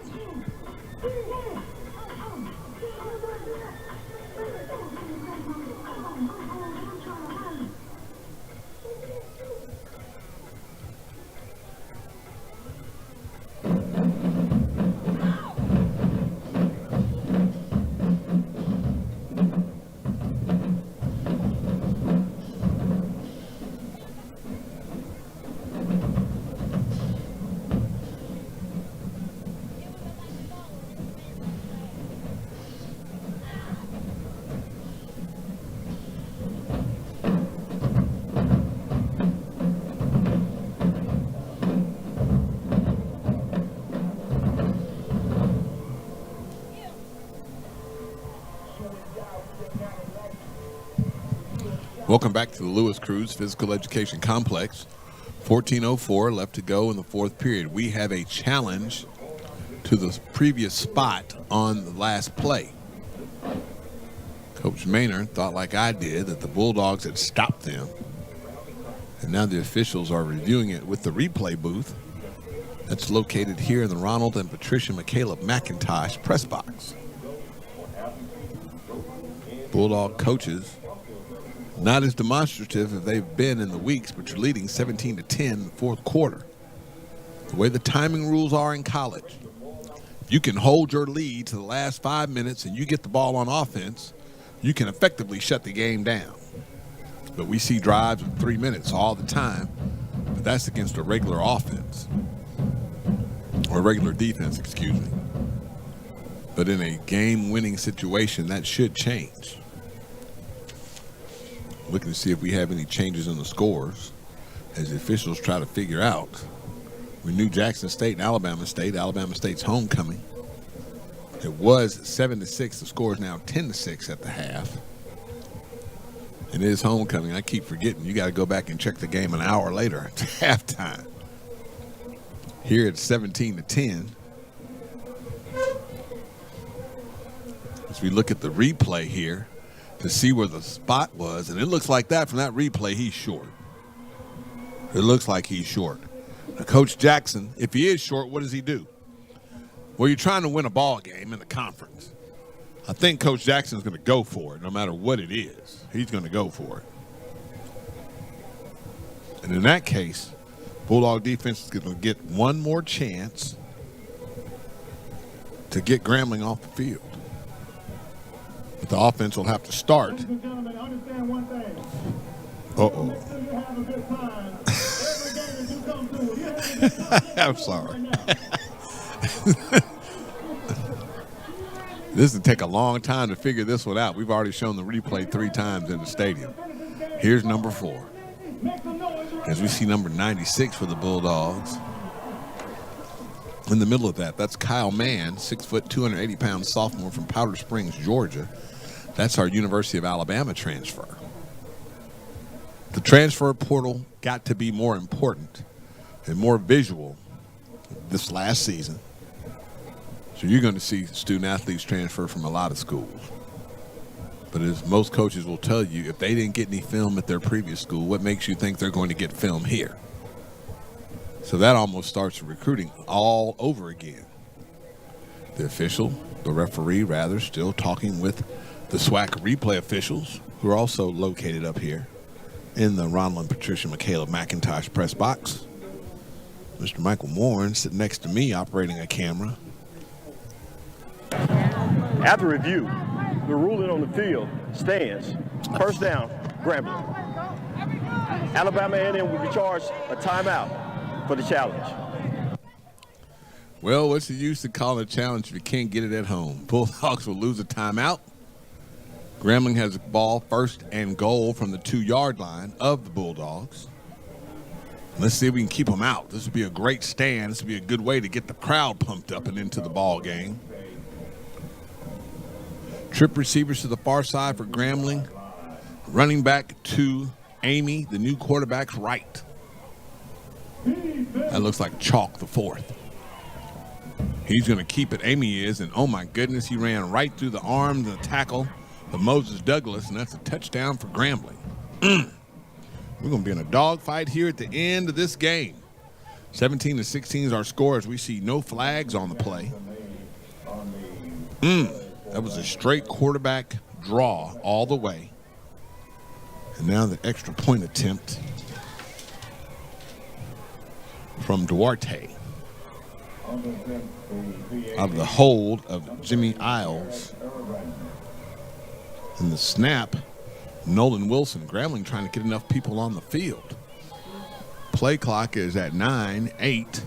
Welcome back to the Lewis Cruz Physical Education Complex. 14:04 left to go in the 4th period. We have a challenge to the previous spot on the last play. Coach Maynard thought, like I did, that the Bulldogs had stopped them. And now the officials are reviewing it with the replay booth that's located here in the Ronald and Patricia McCaleb McIntosh press box. Bulldog coaches, not as demonstrative as they've been in the weeks, but you're leading 17-10 in the 4th quarter. The way the timing rules are in college, if you can hold your lead to the last 5 minutes and you get the ball on offense, you can effectively shut the game down. But we see drives of 3 minutes all the time, but that's against a regular offense, or regular defense, excuse me. But in a game-winning situation, that should change. Looking to see if we have any changes in the scores as the officials try to figure out. We knew Jackson State and Alabama State. Alabama State's homecoming. It was 7-6. The score is now 10-6 at the half. It is homecoming. I keep forgetting. You got to go back and check the game an hour later at halftime. Here it's 17-10. As we look at the replay here to see where the spot was, and it looks like that from that replay, he's short. It looks like he's short. Now, Coach Jackson, if he is short, what does he do? Well, you're trying to win a ball game in the conference. I think Coach Jackson's going to go for it no matter what it is. He's going to go for it. And in that case, Bulldog defense is going to get one more chance to get Grambling off the field. But the offense will have to start. Ladies and gentlemen, understand one thing. Uh-oh. Make sure you have a good time. Every game that you come to, you have a good time. I'm sorry. This will take a long time to figure this one out. We've already shown the replay 3 times in the stadium. Here's number 4. As we see number 96 for the Bulldogs. In the middle of that, that's Kyle Mann, 6 foot, 280-pound sophomore from Powder Springs, Georgia. That's our University of Alabama transfer. The transfer portal got to be more important and more visual this last season. So you're going to see student athletes transfer from a lot of schools. But as most coaches will tell you, if they didn't get any film at their previous school, what makes you think they're going to get film here? So that almost starts recruiting all over again. The referee, still talking with the SWAC replay officials, who are also located up here in the Ronald and Patricia Michaela McIntosh press box. Mr. Michael Warren sitting next to me operating a camera. After review, the ruling on the field stands. First down, Grambling. Alabama A&M will be charged a timeout for the challenge. Well, what's the use of calling a challenge if you can't get it at home? Bulldogs will lose a timeout. Grambling has a ball, 1st and goal from the 2-yard line of the Bulldogs. Let's see if we can keep them out. This would be a great stand. This would be a good way to get the crowd pumped up and into the ball game. Trip receivers to the far side for Grambling. Running back to Amy, the new quarterback's right. That looks like Chalk, the 4th. He's going to keep it. Amy is, and oh my goodness, he ran right through the arms and the tackle of Moses Douglas, and that's a touchdown for Grambling. We're going to be in a dogfight here at the end of this game. 17-16 is our score as we see no flags on the play. That was a straight quarterback draw all the way. And now the extra point attempt from Duarte. Out of the hold of Jimmy Isles. And the snap, Nolan Wilson. Grambling trying to get enough people on the field. Play clock is at 9, 8,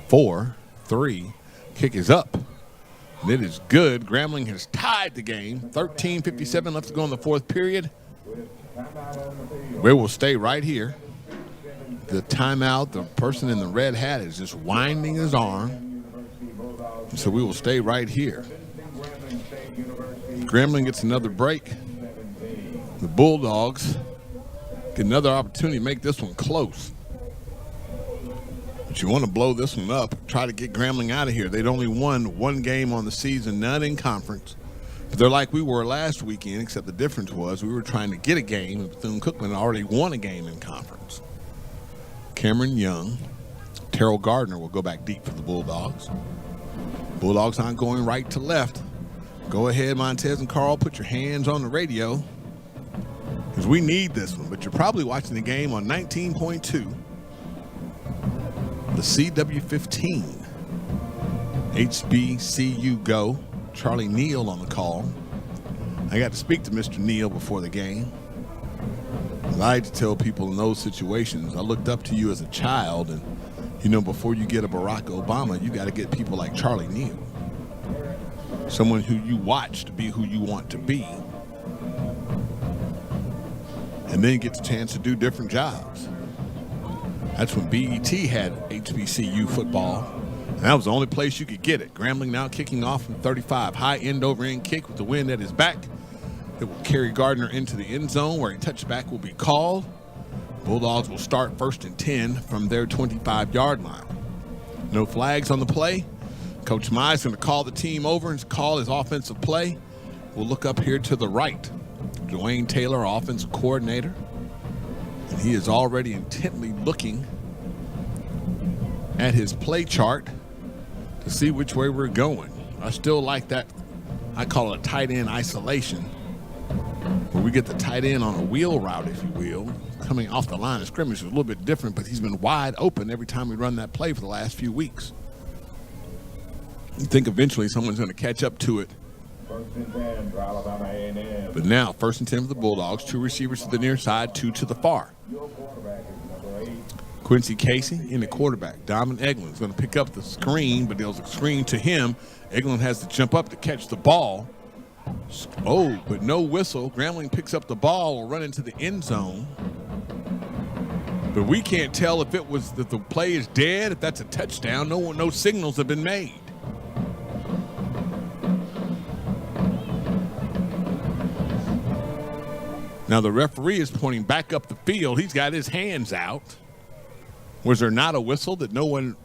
4, 3. Kick is up. And it is good. Grambling has tied the game. 13:57 left to go in the 4th period. We will stay right here. The timeout, the person in the red hat is just winding his arm. So we will stay right here. Grambling gets another break. The Bulldogs get another opportunity to make this one close. But you want to blow this one up, try to get Grambling out of here. They'd only won 1 game on the season, none in conference. But they're like we were last weekend, except the difference was we were trying to get a game, and Bethune-Cookman already won a game in conference. Cameron Young, Terrell Gardner will go back deep for the Bulldogs. Bulldogs aren't going right to left. Go ahead, Montez and Carl, put your hands on the radio, because we need this one. But you're probably watching the game on 19.2. The CW15. HBCU Go. Charlie Neal on the call. I got to speak to Mr. Neal before the game. I like to tell people in those situations, I looked up to you as a child, and you know, before you get a Barack Obama, you got to get people like Charlie Neal. Someone who you watch to be who you want to be. And then get the chance to do different jobs. That's when BET had HBCU football. And that was the only place you could get it. Grambling now kicking off from 35. High end over end kick with the wind at his back. It will carry Gardner into the end zone where a touchback will be called. Bulldogs will start 1st and 10 from their 25-yard line. No flags on the play. Coach Mize going to call the team over and call his offensive play. We'll look up here to the right. Dwayne Taylor, offensive coordinator. And he is already intently looking at his play chart to see which way we're going. I still like that. I call it a tight end isolation. where we get the tight end on a wheel route, if you will, coming off the line of scrimmage. Is a little bit different, but he's been wide open every time we run that play for the last few weeks. You think eventually someone's going to catch up to it. First and 10 for Alabama A&M. But now, 1st and 10 for the Bulldogs. 2 receivers to the near side, 2 to the far. Your quarterback is number 8. Quincy Casey in the quarterback. Donovan Eglin is going to pick up the screen, but there's a screen to him. Eglin has to jump up to catch the ball. Oh, but no whistle. Grambling picks up the ball, will run into the end zone. But we can't tell if it was that the play is dead, if that's a touchdown. No signals have been made. Now the referee is pointing back up the field. He's got his hands out. Was there not a whistle that no one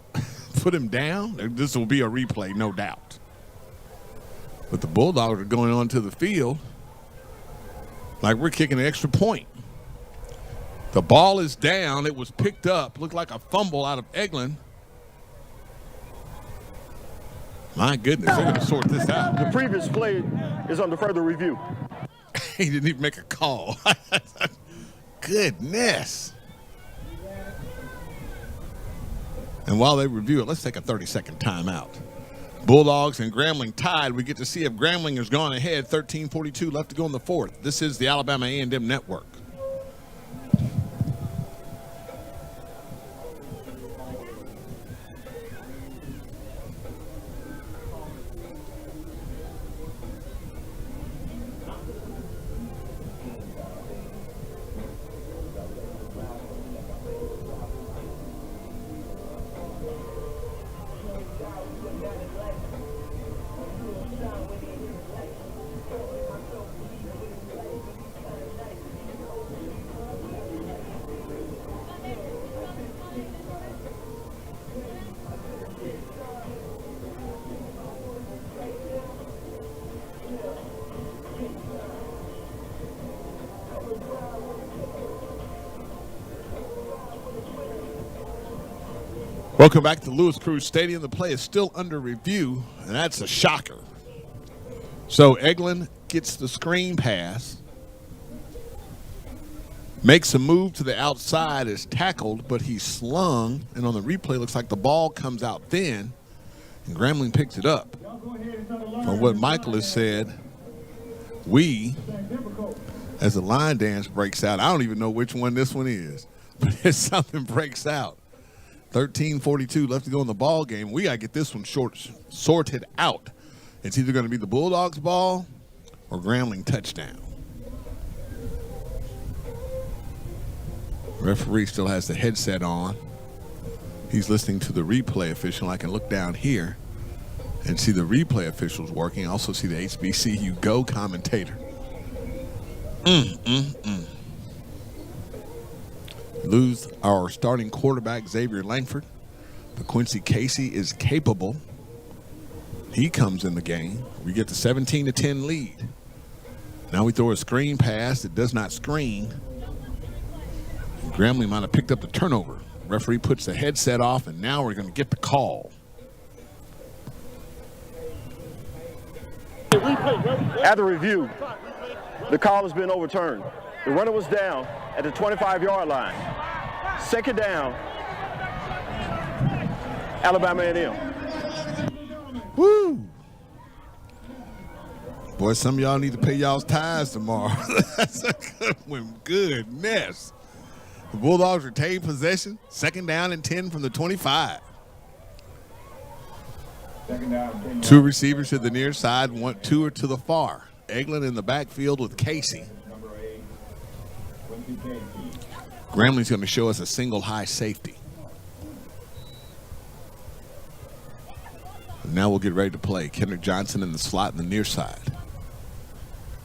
put him down? This will be a replay, no doubt. But the Bulldogs are going onto the field like we're kicking an extra point. The ball is down. It was picked up. Looked like a fumble out of Eglin. My goodness, they're going to sort this out. The previous play is under further review. He didn't even make a call. Goodness. And while they review it, let's take a 30-second timeout. Bulldogs and Grambling tied. We get to see if Grambling has gone ahead. 13:42 left to go in the fourth. This is the Alabama A&M Network. Welcome back to Lewis Cruz Stadium. The play is still under review, and that's a shocker. So Eglin gets the screen pass, makes a move to the outside, is tackled, but he's slung, and on the replay looks like the ball comes out thin, and Grambling picks it up. From what Michael has said, as the line dance breaks out, I don't even know which one this one is, but if something breaks out. 13:42 left to go in the ball game. We got to get this one sorted out. It's either going to be the Bulldogs ball or Grambling touchdown. Referee still has the headset on. He's listening to the replay official. I can look down here and see the replay officials working. I also see the HBCU Go commentator. Lose our starting quarterback, Xavier Langford. But Quincy Casey is capable. He comes in the game. We get the 17-10 lead. Now we throw a screen pass that does not screen. Grambling might have picked up the turnover. Referee puts the headset off, and now we're going to get the call. At the review, the call has been overturned. The runner was down at the 25-yard line. Second down, Alabama A&M. Woo! Boy, some of y'all need to pay y'all's tithes tomorrow. That's a good one. Goodness. The Bulldogs retain possession. Second down and 10 from the 25. Second down, 10. 2 receivers to the near side, 2 are to the far. Eglin in the backfield with Casey. Number 8, Quincy Casey. Grambling's going to show us a single high safety. And now we'll get ready to play. Kendrick Johnson in the slot in the near side.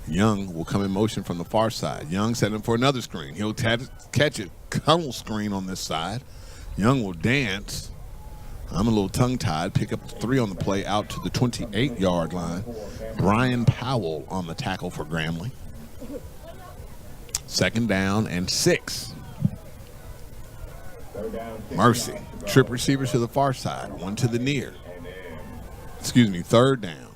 Young will come in motion from the far side. Young setting for another screen. He'll catch it. Tunnel screen on this side. Young will dance. I'm a little tongue-tied. Pick up 3 on the play out to the 28-yard line. Brian Powell on the tackle for Grambling. Second down and 6. Mercy. Trip receivers to the far side. 1 to the near. Third down.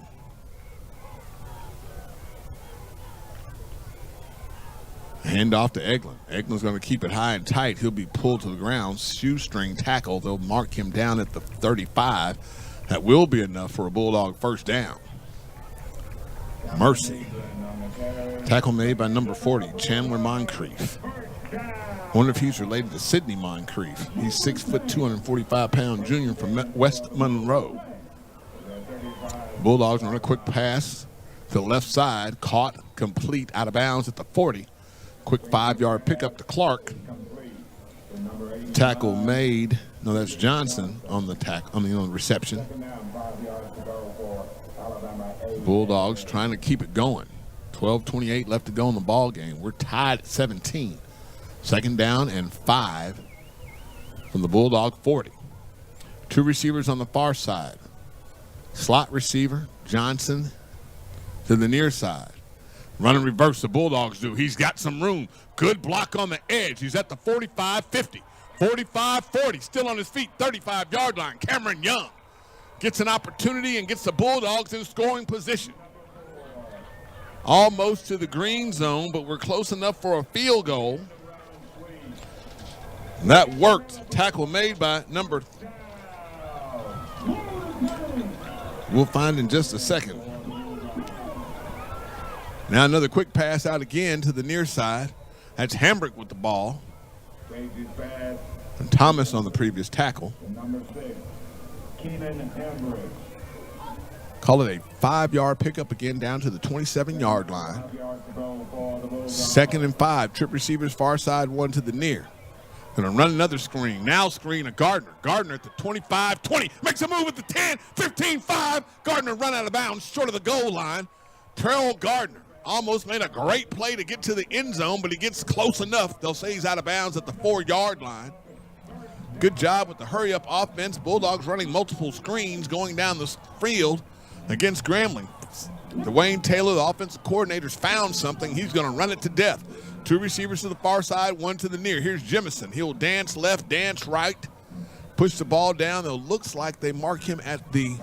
Hand off to Eglin. Eglin's going to keep it high and tight. He'll be pulled to the ground. Shoestring tackle. They'll mark him down at the 35. That will be enough for a Bulldog first down. Mercy. Tackle made by number 40, Chandler Moncrief. Wonder if he's related to Sidney Moncrief. He's 6 foot, 245-pound junior from West Monroe. Bulldogs run a quick pass to the left side. Caught, complete, out of bounds at the 40. Quick 5-yard pickup to Clark. Tackle made. No, that's Johnson on the on the reception. Bulldogs trying to keep it going. 12:28 left to go in the ball game. We're tied at 17. Second down and 5 from the Bulldog 40. 2 receivers on the far side. Slot receiver, Johnson, to the near side. Run and reverse, the Bulldogs do. He's got some room. Good block on the edge. He's at the 45-50. 45-40, still on his feet, 35-yard line. Cameron Young gets an opportunity and gets the Bulldogs in scoring position. Almost to the green zone, but we're close enough for a field goal. And that worked. Tackle made by number. We'll find in just a second. Now another quick pass out again to the near side. That's Hambrick with the ball. And Thomas on the previous tackle. Call it a 5-yard pickup again down to the 27-yard line. 2nd and 5. Trip receivers far side, 1 to the near. Gonna run another screen. Now screen of Gardner. Gardner at the 25-20. Makes a move at the 10. 15-5. Gardner run out of bounds short of the goal line. Terrell Gardner almost made a great play to get to the end zone, but he gets close enough. They'll say he's out of bounds at the 4-yard line. Good job with the hurry-up offense. Bulldogs running multiple screens going down the field against Grambling. Dwayne Taylor, the offensive coordinator's found something. He's going to run it to death. 2 receivers to the far side, 1 to the near. Here's Jemison. He'll dance left, dance right, push the ball down. It looks like they mark him at the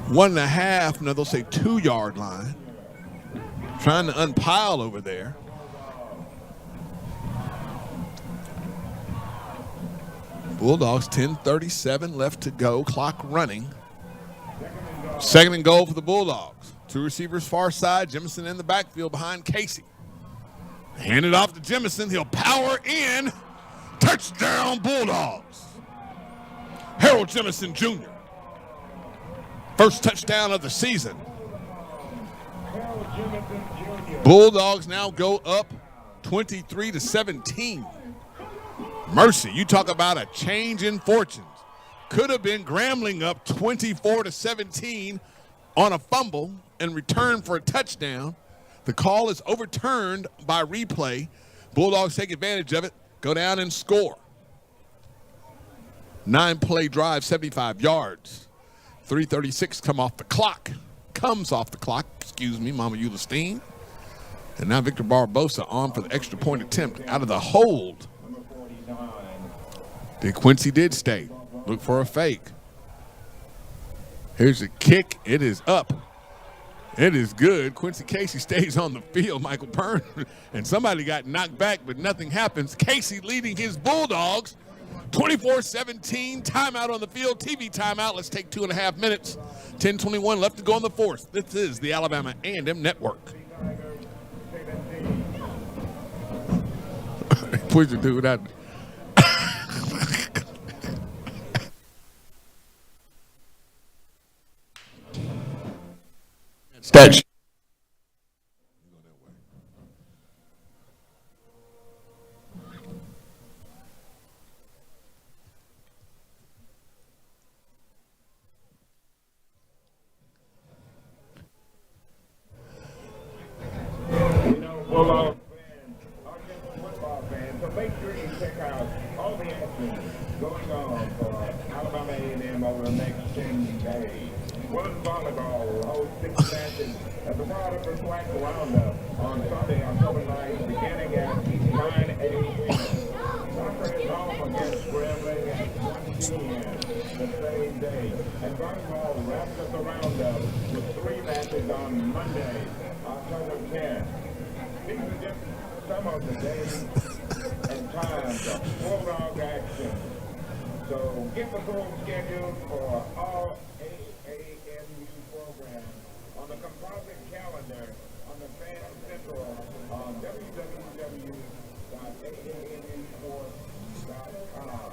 1.5, no, they'll say 2-yard line. Trying to unpile over there. Bulldogs, 10:37 left to go, clock running. 2nd and goal for the Bulldogs. 2 receivers far side, Jemison in the backfield behind Casey. Hand it off to Jemison, he'll power in. Touchdown Bulldogs. Harold Jemison Jr. First touchdown of the season. Bulldogs now go up 23-17. Mercy, you talk about a change in fortunes. Could have been Grambling up 24-17 on a fumble and return for a touchdown. The call is overturned by replay. Bulldogs take advantage of it, go down and score. 9-play drive, 75 yards. 3:36 comes off the clock, Mama Eulestein. And now Victor Barbosa on for the extra point attempt out of the hold. DeQuincy did stay. Look for a fake. Here's a kick. It is up. It is good. Quincy Casey stays on the field. Michael Pern. And somebody got knocked back, but nothing happens. Casey leading his Bulldogs. 24-17. Timeout on the field. TV timeout. Let's take 2.5 minutes. 10:21 left to go in the fourth. This is the Alabama A&M Network. Please do that. Statue. Bulldog fans, our football fans, so make sure you check out all the action going on for Alabama A&M over the next 10 days. Women's volleyball will host 6 matches at the World Upper SWAC Roundup on Sunday, October 9th, beginning at 9 a.m. Soccer is home against Grambling at 1 p.m. the same day. And volleyball wraps up the Roundup with 3 matches on Monday, October 10th. These are just some of the days and times of Bulldog action. So get the full schedule for all AAMU programs on the composite calendar on the Fan Central on www.aamusports.com.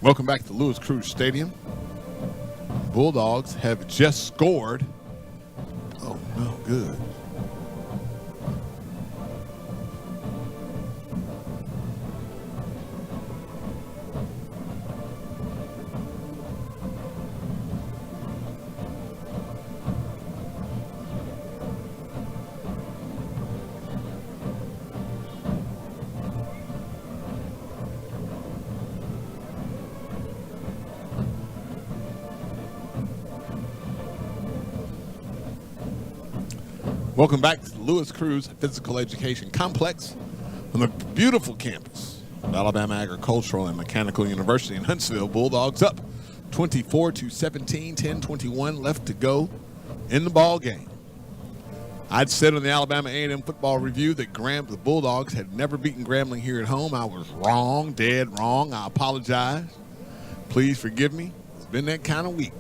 Welcome back to Lewis Cruz Stadium. Bulldogs have just scored. Oh, no good. Welcome back to the Lewis Cruz Physical Education Complex on the beautiful campus of Alabama Agricultural and Mechanical University in Huntsville. Bulldogs up 24-17, 10:21 left to go in the ball game. I'd said on the Alabama A&M Football Review that the Bulldogs had never beaten Grambling here at home. I was wrong, dead wrong. I apologize. Please forgive me. It's been that kind of week.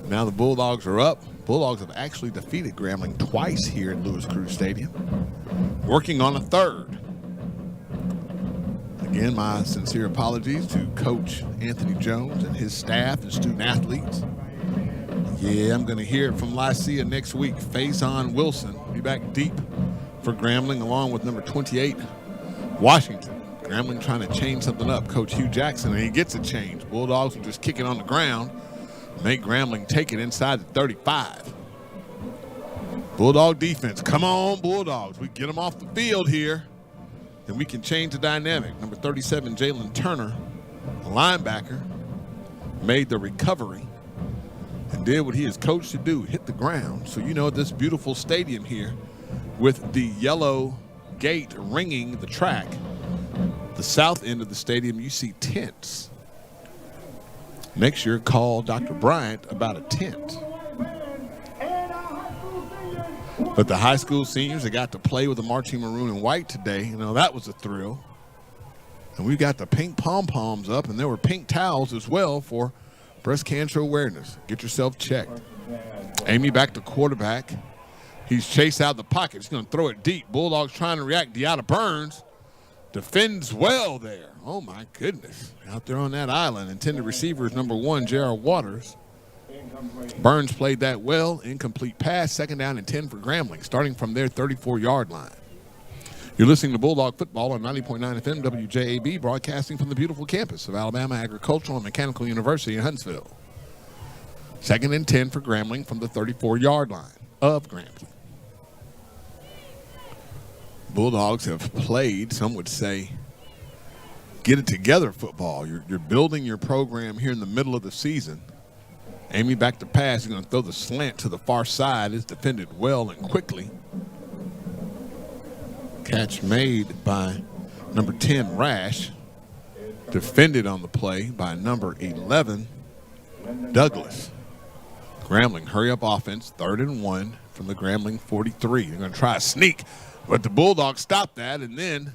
Now the Bulldogs are up. Bulldogs have actually defeated Grambling twice here at Lewis Cruz Stadium, working on a third. Again, my sincere apologies to Coach Anthony Jones and his staff and student athletes. Yeah, I'm going to hear it from Lycia next week. Faison Wilson will be back deep for Grambling, along with number 28, Washington. Grambling trying to change something up. Coach Hugh Jackson, and he gets a change. Bulldogs will just kick it on the ground, make Grambling take it inside the 35. Bulldog defense. Come on, Bulldogs. We get them off the field here, and we can change the dynamic. Number 37, Jalen Turner, a linebacker, made the recovery and did what he is coached to do, hit the ground. So you know this beautiful stadium here with the yellow gate ringing the track, the south end of the stadium, you see tents. Next year, call Dr. Bryant about a tent. But the high school seniors that got to play with the marching maroon and white today, you know, that was a thrill. And we got the pink pom-poms up, and there were pink towels as well for breast cancer awareness. Get yourself checked. Amy back to quarterback. He's chased out the pocket. He's going to throw it deep. Bulldogs trying to react. Deanna Burns defends well there. Oh, my goodness. Out there on that island. Intended receiver is number 1, J.R. Waters. Burns played that well. Incomplete pass. 2nd down and 10 for Grambling, starting from their 34-yard line. You're listening to Bulldog Football on 90.9 FM WJAB, broadcasting from the beautiful campus of Alabama Agricultural and Mechanical University in Huntsville. 2nd and 10 for Grambling from the 34-yard line of Grambling. Bulldogs have played, some would say, get it together football. You're building your program here in the middle of the season. Amy back to pass. He's going to throw the slant to the far side. It's defended well and quickly. Catch made by number 10, Rash. Defended on the play by number 11, Douglas. Grambling, hurry up offense, 3rd and 1 from the Grambling 43. They're going to try a sneak, but the Bulldogs stop that, and then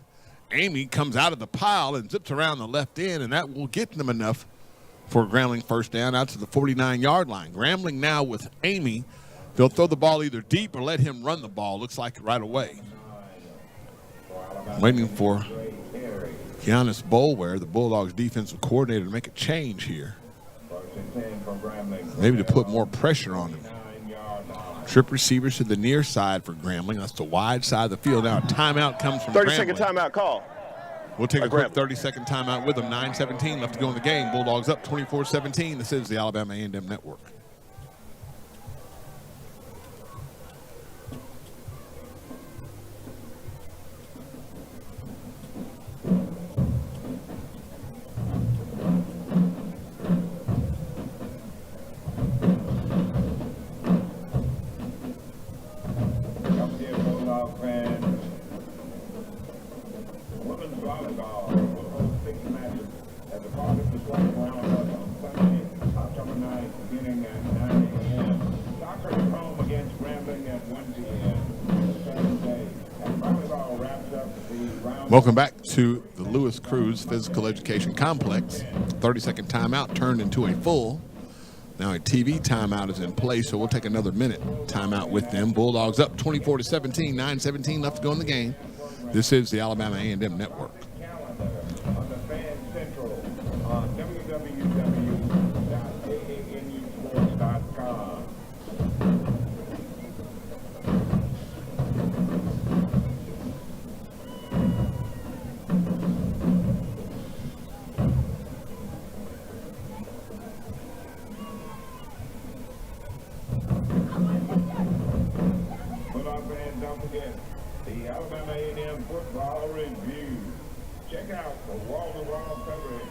Amy comes out of the pile and zips around the left end, and that will get them enough for Grambling 1st down out to the 49-yard line. Grambling now with Amy. They'll throw the ball either deep or let him run the ball. Looks like right away. Waiting for Giannis Bolware, the Bulldogs defensive coordinator, to make a change here. Maybe to put more pressure on him. Trip receivers to the near side for Grambling. That's the wide side of the field. Now a timeout comes from 30-second Grambling. timeout call. We'll take a quick 30-second timeout with them. 9:17 left to go in the game. Bulldogs up 24-17. This is the Alabama A&M Network. Welcome back to the Lewis Cruz Physical Education Complex. 30-second timeout turned into a full. Now a TV timeout is in place, so we'll take another minute timeout with them. Bulldogs up 24-17, 9:17 left to go in the game. This is the Alabama A&M Network. The Alabama A&M Football Review. Check out the wall-to-wall coverage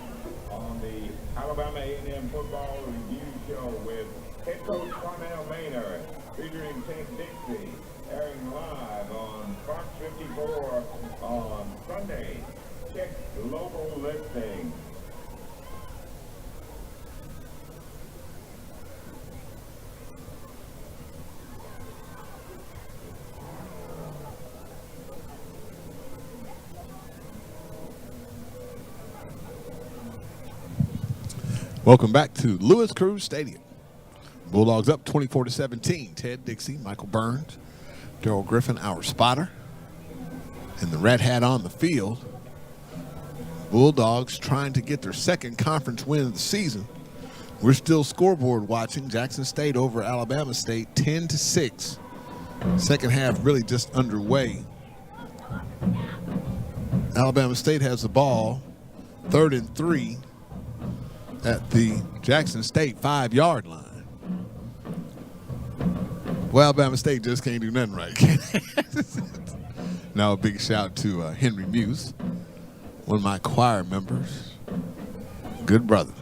on the Alabama A&M Football Review show with head coach Cornell Maynard, featuring Ted Dixie, airing live on Fox 54 on Sunday. Check local listings. Welcome back to Lewis Cruz Stadium. Bulldogs up 24-17. Ted Dixie, Michael Burns, Darrell Griffin, our spotter, and the red hat on the field. Bulldogs trying to get their second conference win of the season. We're still scoreboard watching. Jackson State over Alabama State 10-6. Second half really just underway. Alabama State has the ball, 3rd and 3. At the Jackson State 5-yard line. Well, Alabama State just can't do nothing right. Now a big shout to Henry Muse, one of my choir members. Good brother.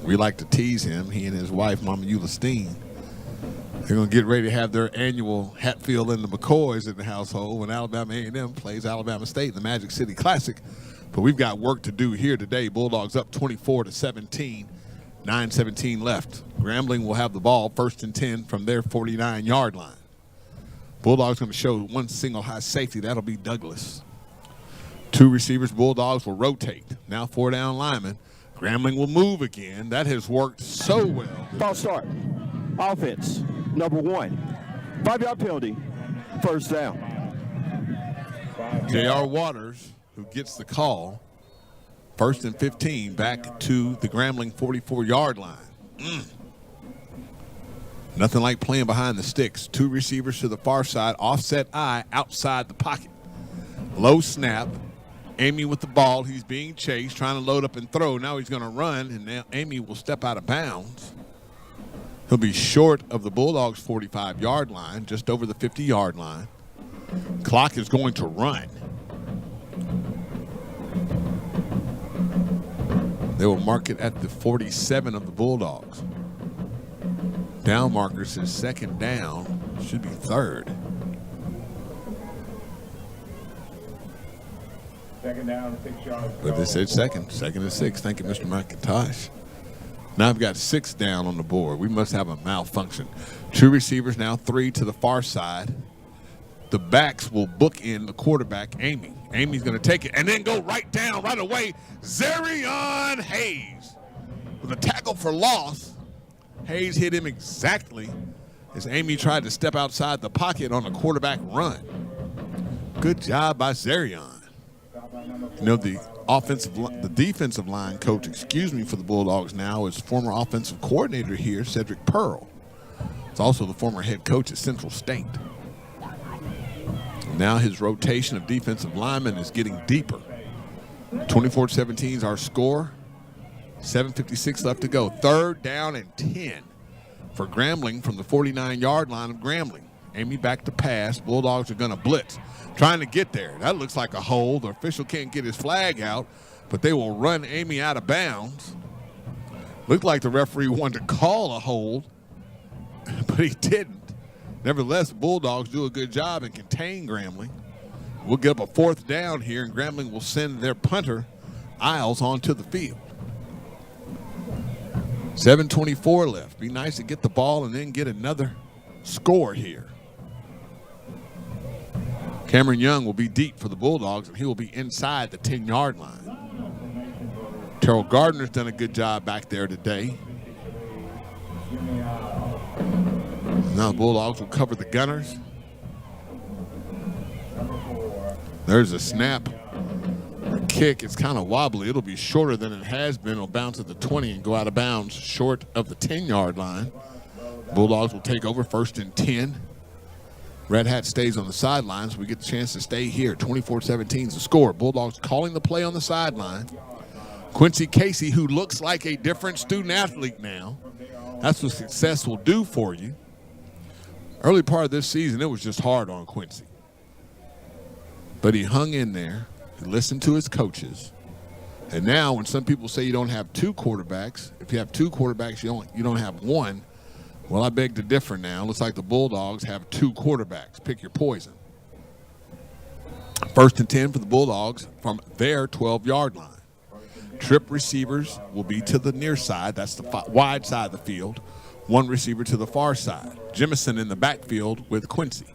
We like to tease him. He and his wife, Mama Eula Steen, they're going to get ready to have their annual Hatfield and the McCoys in the household when Alabama A&M plays Alabama State in the Magic City Classic. But we've got work to do here today. Bulldogs up 24-17, 9:17 left. Grambling will have the ball 1st and 10 from their 49-yard line. Bulldogs going to show one single high safety. That'll be Douglas. 2 receivers. Bulldogs will rotate. Now 4 down linemen. Grambling will move again. That has worked so well. False start. Offense, number 1. 5-yard penalty. 1st down. J.R. Waters, who gets the call, 1st and 15 back to the Grambling 44-yard line. Nothing like playing behind the sticks. 2 receivers to the far side, offset eye outside the pocket. Low snap. Amy with the ball. He's being chased, trying to load up and throw. Now he's going to run, and now Amy will step out of bounds. He'll be short of the Bulldogs' 45-yard line, just over the 50-yard line. Clock is going to run. They will mark it at the 47 of the Bulldogs. Down marker says 2nd down. Should be 3rd. 2nd down, 6 yards. But they said 2nd. 2nd and 6. Thank you, Mr. McIntosh. Now I've got 6 down on the board. We must have a malfunction. 2 receivers now, 3 to the far side. The backs will book in the quarterback, Amy. Amy's going to take it and then go right down right away. Zarion Hayes with a tackle for loss. Hayes hit him exactly as Amy tried to step outside the pocket on a quarterback run. Good job by Zarion. You know, the defensive line coach, for the Bulldogs now is former offensive coordinator here, Cedric Pearl. It's also the former head coach at Central State. Now his rotation of defensive linemen is getting deeper. 24-17 is our score. 7:56 left to go. 3rd down and 10 for Grambling from the 49-yard line of Grambling. Amy back to pass. Bulldogs are going to blitz. Trying to get there. That looks like a hold. The official can't get his flag out, but they will run Amy out of bounds. Looked like the referee wanted to call a hold, but he didn't. Nevertheless, the Bulldogs do a good job and contain Grambling. We'll get up a 4th down here, and Grambling will send their punter, Isles, onto the field. 7:24 left. Be nice to get the ball and then get another score here. Cameron Young will be deep for the Bulldogs, and he will be inside the 10-yard line. Terrell Gardner's done a good job back there today. Now the Bulldogs will cover the Gunners. There's a snap. A kick. It's kind of wobbly. It'll be shorter than it has been. It'll bounce at the 20 and go out of bounds short of the 10-yard line. Bulldogs will take over 1st and 10. Red Hat stays on the sidelines. We get the chance to stay here. 24-17 is the score. Bulldogs calling the play on the sideline. Quincy Casey, who looks like a different student athlete now. That's what success will do for you. Early part of this season, it was just hard on Quincy. But he hung in there. He listened to his coaches. And now when some people say you don't have 2 quarterbacks, if you have 2 quarterbacks, you don't have 1. Well, I beg to differ now. Looks like the Bulldogs have 2 quarterbacks. Pick your poison. 1st and 10 for the Bulldogs from their 12-yard line. Trip receivers will be to the near side. That's the wide side of the field. 1 receiver to the far side. Jemison in the backfield with Quincy.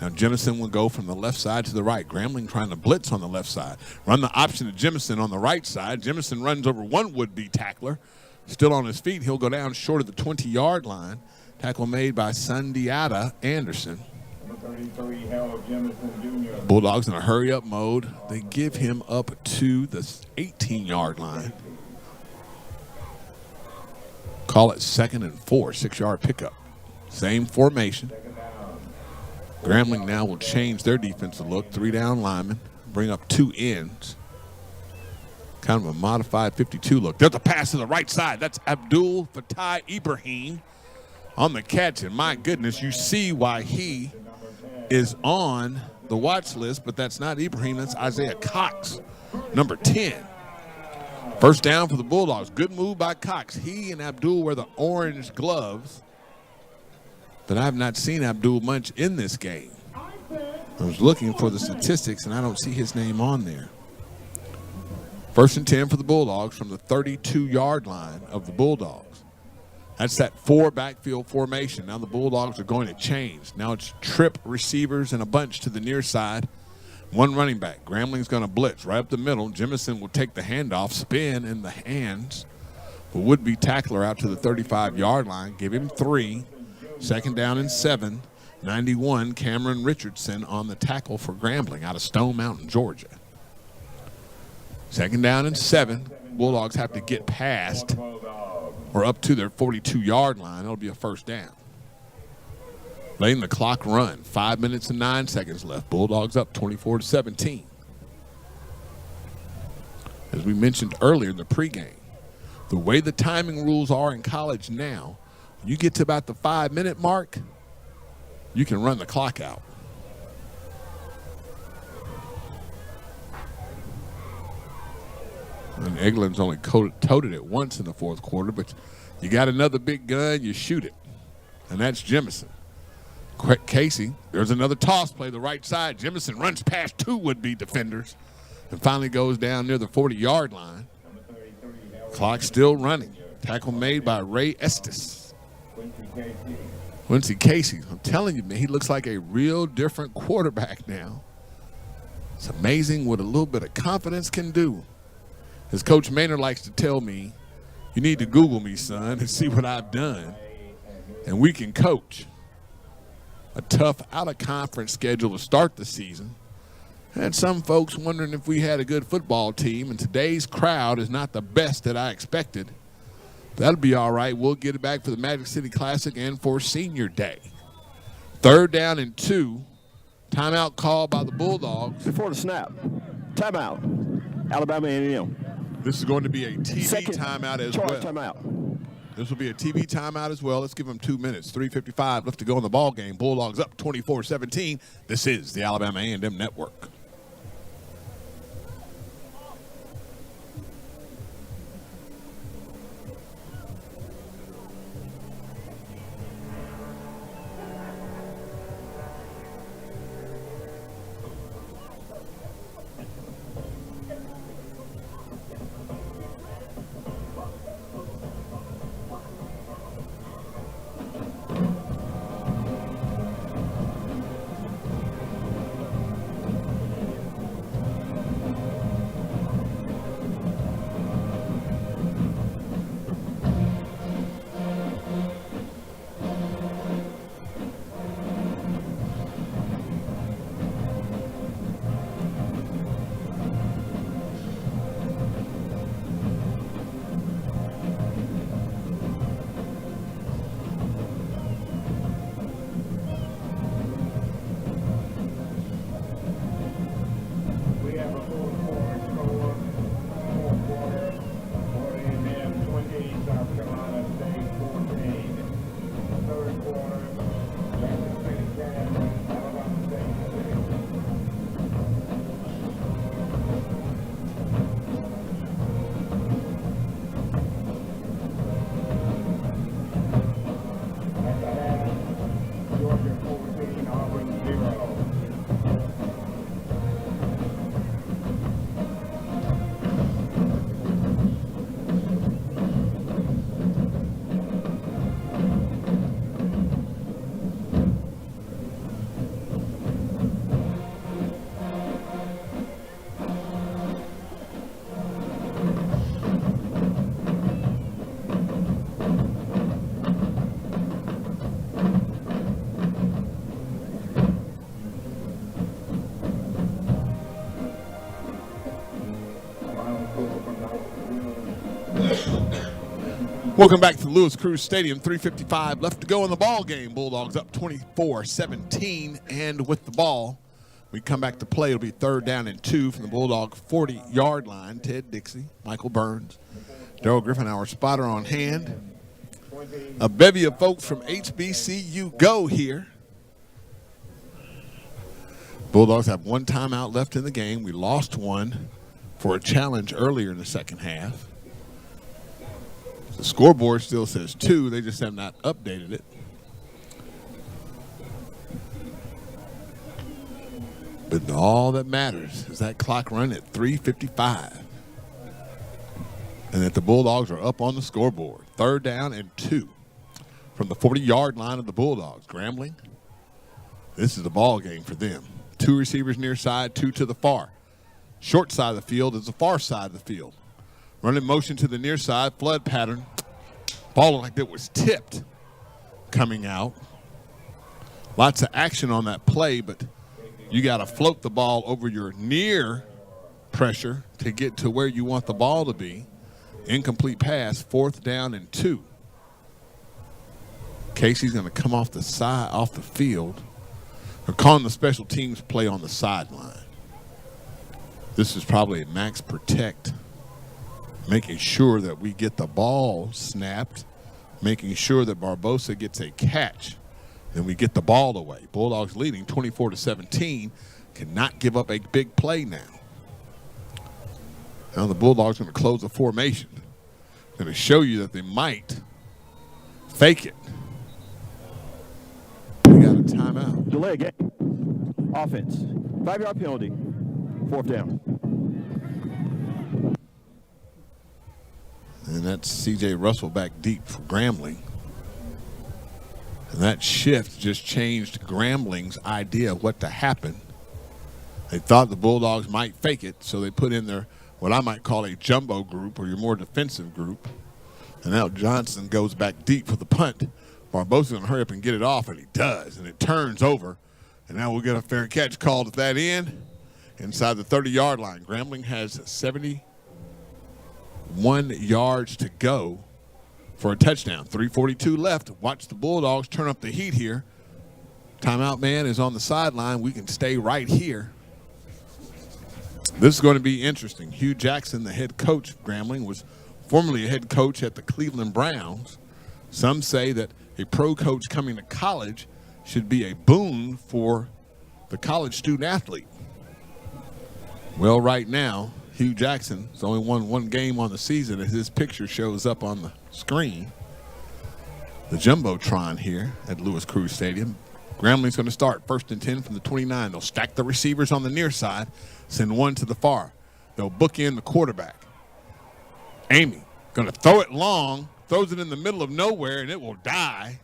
Now Jemison will go from the left side to the right. Grambling trying to blitz on the left side. Run the option to Jemison on the right side. Jemison runs over one would-be tackler. Still on his feet. He'll go down short of the 20-yard line. Tackle made by Sundiata Anderson. Bulldogs in a hurry-up mode. They give him up to the 18-yard line. Call it 2nd and 4, 6-yard pickup. Same formation. Grambling now will change their defensive look. 3 down linemen, bring up 2 ends. Kind of a modified 52 look. There's a pass to the right side. That's Abdul Fattah Ibrahim on the catch. And my goodness, you see why he is on the watch list, but that's not Ibrahim. That's Isaiah Cox, number 10. 1st down for the Bulldogs. Good move by Cox. He and Abdul wear the orange gloves, but I have not seen Abdul much in this game. I was looking for the statistics, and I don't see his name on there. 1st and 10 for the Bulldogs from the 32-yard line of the Bulldogs. That's that 4 backfield formation. Now the Bulldogs are going to change. Now it's trip receivers and a bunch to the near side. 1 running back. Grambling's going to blitz right up the middle. Jemison will take the handoff, spin in the hands. The would-be tackler out to the 35-yard line. Give him 3. 2nd down and 7. 91, Cameron Richardson on the tackle for Grambling out of Stone Mountain, Georgia. 2nd down and 7. Bulldogs have to get past or up to their 42-yard line. It'll be a 1st down. Letting the clock run. 5 minutes and 9 seconds left. Bulldogs up 24-17. As we mentioned earlier in the pregame, the way the timing rules are in college now, you get to about the 5-minute mark, you can run the clock out. And Egeland's only toted it once in the 4th quarter, but you got another big gun, you shoot it. And that's Jemison. Casey, there's another toss play, the right side. Jemison runs past 2 would-be defenders and finally goes down near the 40-yard line. Clock still running. Tackle made by Ray Estes. Quincy Casey, I'm telling you, man, he looks like a real different quarterback now. It's amazing what a little bit of confidence can do. As Coach Maynard likes to tell me, you need to Google me, son, and see what I've done. And we can coach. A tough out-of-conference schedule to start the season. Had some folks wondering if we had a good football team, and today's crowd is not the best that I expected. That'll be all right. We'll get it back for the Magic City Classic and for Senior Day. 3rd down and 2. Timeout called by the Bulldogs. Before the snap. Timeout. Alabama A&M. This is going to be a TV Second timeout as charge well. timeout. This will be a TV timeout as well. Let's give them 2 minutes. 3:55 left to go in the ball game. Bulldogs up 24-17. This is the Alabama A&M Network. We have a full quarter score, fourth quarter, Florida A&M 20, South Carolina State 14. Third quarter, Jackson State 10, Alabama State 6. At the half, Georgia 14, Auburn 0. Welcome back to Lewis Cruz Stadium. 3:55 left to go in the ball game. Bulldogs up 24-17, and with the ball, we come back to play. It'll be 3rd down and 2 from the Bulldog 40-yard line. Ted Dixie, Michael Burns, Darrell Griffin, our spotter on hand. A bevy of folks from HBCU go here. Bulldogs have 1 timeout left in the game. We lost one for a challenge earlier in the second half. The scoreboard still says 2. They just have not updated it. But all that matters is that clock run at 3:55. And that the Bulldogs are up on the scoreboard. 3rd down and 2 from the 40-yard line of the Bulldogs. Grambling, this is the ball game for them. 2 receivers near side, 2 to the far. Short side of the field is the far side of the field. Running motion to the near side, flood pattern. Ball like it was tipped coming out. Lots of action on that play, but you got to float the ball over your near pressure to get to where you want the ball to be. Incomplete pass, 4th down and 2. Casey's going to come off the side, off the field. They're calling the special teams play on the sideline. This is probably a max protect, making sure that we get the ball snapped, making sure that Barbosa gets a catch, and we get the ball away. Bulldogs leading 24-17, cannot give up a big play now. Now the Bulldogs are going to close the formation. Going to show you that they might fake it. We got a timeout. Delay game. Offense. 5-yard penalty. 4th down. And that's C.J. Russell back deep for Grambling. And that shift just changed Grambling's idea of what to happen. They thought the Bulldogs might fake it, so they put in their what I might call a jumbo group, or your more defensive group. And now Johnson goes back deep for the punt. Barbosa's going to hurry up and get it off, and he does. And it turns over. And now we'll get a fair catch called at that end inside the 30-yard line. Grambling has 71 yards to go for a touchdown. 3:42 left. Watch the Bulldogs turn up the heat here. Timeout man is on the sideline. We can stay right here. This is going to be interesting. Hugh Jackson, the head coach of Grambling, was formerly a head coach at the Cleveland Browns. Some say that a pro coach coming to college should be a boon for the college student athlete. Well, right now, Hugh Jackson has only won one game on the season as his picture shows up on the screen. The Jumbotron here at Lewis Cruz Stadium. Grambling's going to start 1st and 10 from the 29. They'll stack the receivers on the near side, send one to the far. They'll book in the quarterback. Amy going to throw it long, throws it in the middle of nowhere, and it will die.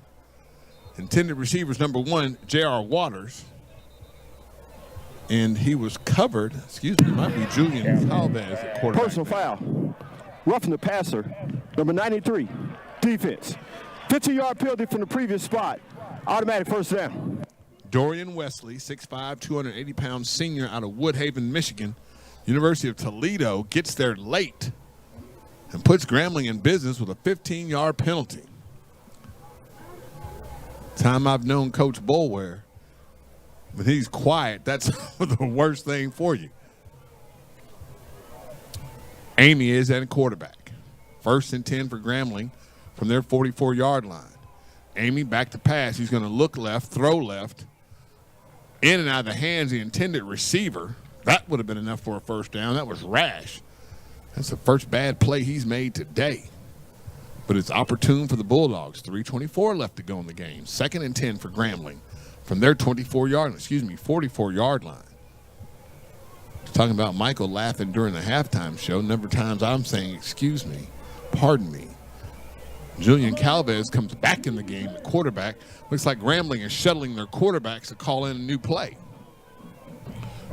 Intended receivers number 1, J.R. Waters. And he was covered, it might be Julian Calvez at quarterback. Personal foul. Roughing the passer, number 93, defense. 15-yard penalty from the previous spot. Automatic first down. Dorian Wesley, 6'5", 280-pound senior out of Woodhaven, Michigan. University of Toledo gets there late and puts Grambling in business with a 15-yard penalty. Time I've known Coach Boulware, when he's quiet, that's the worst thing for you. Amy is at quarterback. 1st and 10 for Grambling from their 44-yard line. Amy back to pass. He's going to look left, throw left. In and out of the hands of the intended receiver. That would have been enough for a first down. That was rash. That's the first bad play he's made today. But it's opportune for the Bulldogs. 3:24 left to go in the game. 2nd and 10 for Grambling from their 44-yard line. Talking about Michael laughing during the halftime show. Number of times I'm saying, excuse me, pardon me. Julian Calvez comes back in the game at quarterback. Looks like Grambling is shuttling their quarterbacks to call in a new play.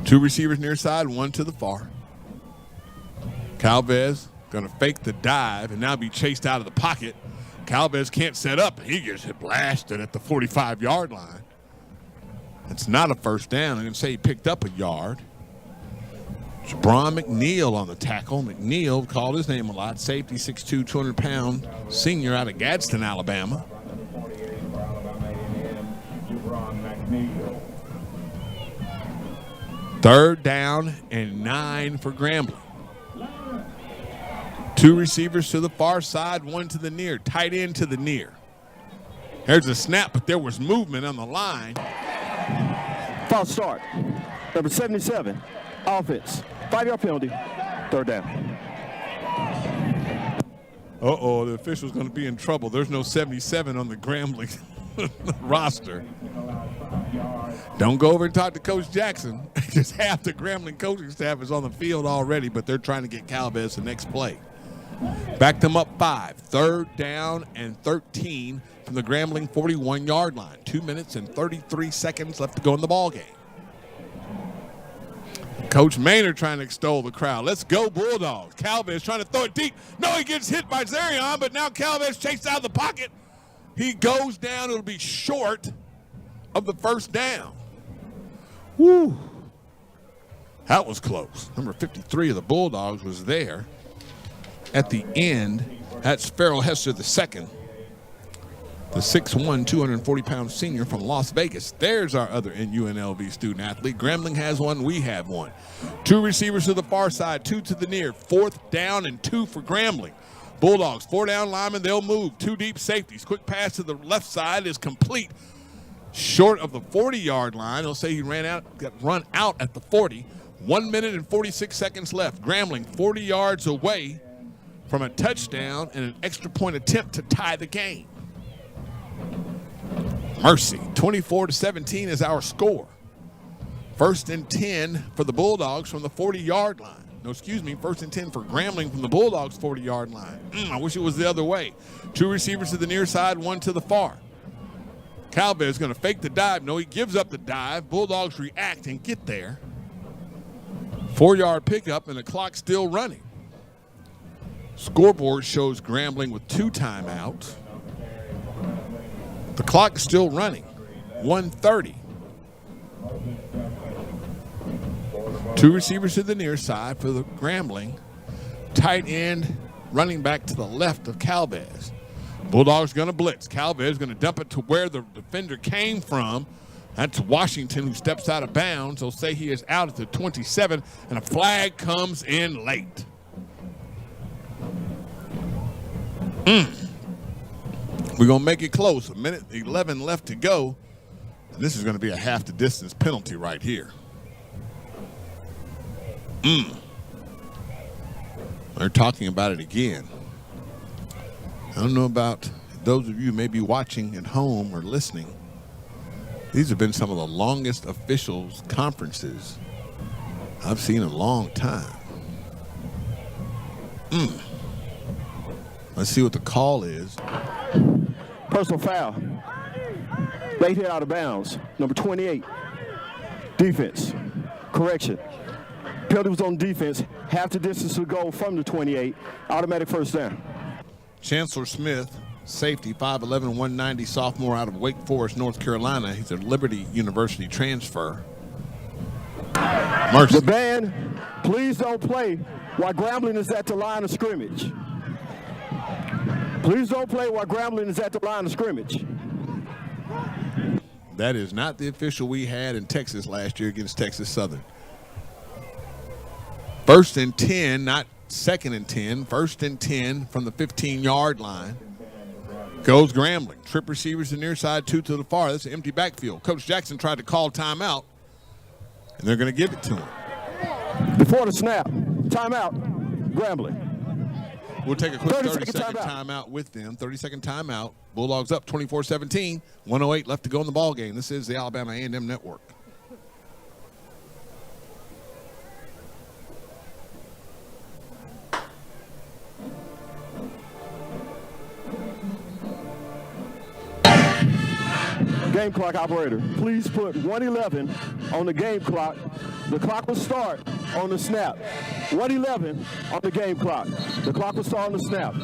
2 receivers near side, 1 to the far. Calvez going to fake the dive and now be chased out of the pocket. Calvez can't set up. He gets blasted at the 45-yard line. It's not a first down. I'm going to say he picked up a yard. Jabron McNeil on the tackle. McNeil called his name a lot. Safety, 6'2", 200-pound senior out of Gadsden, Alabama. Third down and 9 for Grambling. 2 receivers to the far side, 1 to the near. Tight end to the near. There's a snap, but there was movement on the line. False start. Number 77, offense. 5-yard penalty. 3rd down. Uh-oh, the official's going to be in trouble. There's no 77 on the Grambling roster. Don't go over and talk to Coach Jackson. Because half the Grambling coaching staff is on the field already, but they're trying to get Calvez the next play. Backed them up 5. 3rd down and 13 from the Grambling 41-yard line. 2 minutes and 33 seconds left to go in the ball game. Coach Maynard trying to extol the crowd. Let's go Bulldogs. Calvez trying to throw it deep. No, he gets hit by Zarion, but now Calvez chased out of the pocket. He goes down. It'll be short of the first down. Woo. That was close. Number 53 of the Bulldogs was there at the end. That's Farrell Hester II. The 6'1", 240-pound senior from Las Vegas. There's our other UNLV student athlete. Grambling has one. We have one. 2 receivers to the far side, 2 to the near. 4th down and 2 for Grambling. Bulldogs, 4 down linemen. They'll move. 2 deep safeties. Quick pass to the left side is complete. Short of the 40-yard line. They'll say he got run out at the 40. 1 minute and 46 seconds left. Grambling 40 yards away from a touchdown and an extra point attempt to tie the game. Mercy, 24-17 is our score. 1st and 10 for the Bulldogs from the 40-yard line. No, excuse me, 1st and 10 for Grambling from the Bulldogs 40-yard line. I wish it was the other way. 2 receivers to the near side, 1 to the far. Calvez is going to fake the dive. No, he gives up the dive. Bulldogs react and get there. 4-yard pickup and the clock still running. Scoreboard shows Grambling with 2 timeouts. The clock is still running. 1:30. 2 receivers to the near side for the Grambling. Tight end running back to the left of Calvez. Bulldogs going to blitz. Calvez going to dump it to where the defender came from. That's Washington, who steps out of bounds. They'll say he is out at the 27, and a flag comes in late. We're going to make it close. 1:11 left to go. And this is going to be a half the distance penalty right here. They're talking about it again. I don't know about those of you who may be watching at home or listening. These have been some of the longest officials conferences I've seen in a long time. Let's see what the call is. Personal foul. Late hit out of bounds. Number 28. Defense. Correction. Penalty was on defense. Half the distance to go from the 28. Automatic first down. Chancellor Smith, safety, 5'11", 190, sophomore out of Wake Forest, North Carolina. He's a Liberty University transfer. Mercy. The band, please don't play while Grambling is at the line of scrimmage. Please don't play while Grambling is at the line of scrimmage. That is not the official we had in Texas last year against Texas Southern. 1st and 10, not 2nd and 10. 1st and 10 from the 15-yard line. Goes Grambling. Trip receivers to the near side, 2 to the far. That's an empty backfield. Coach Jackson tried to call timeout, and they're going to give it to him. Before the snap, timeout, Grambling. We'll take a quick 30-second timeout with them. 30-second timeout. Bulldogs up 24-17. 1:08 left to go in the ball game. This is the Alabama A&M Network. Game clock operator, please put 1:11 on the game clock. The clock will start on the snap. 1:11 on the game clock. The clock will start on the snap.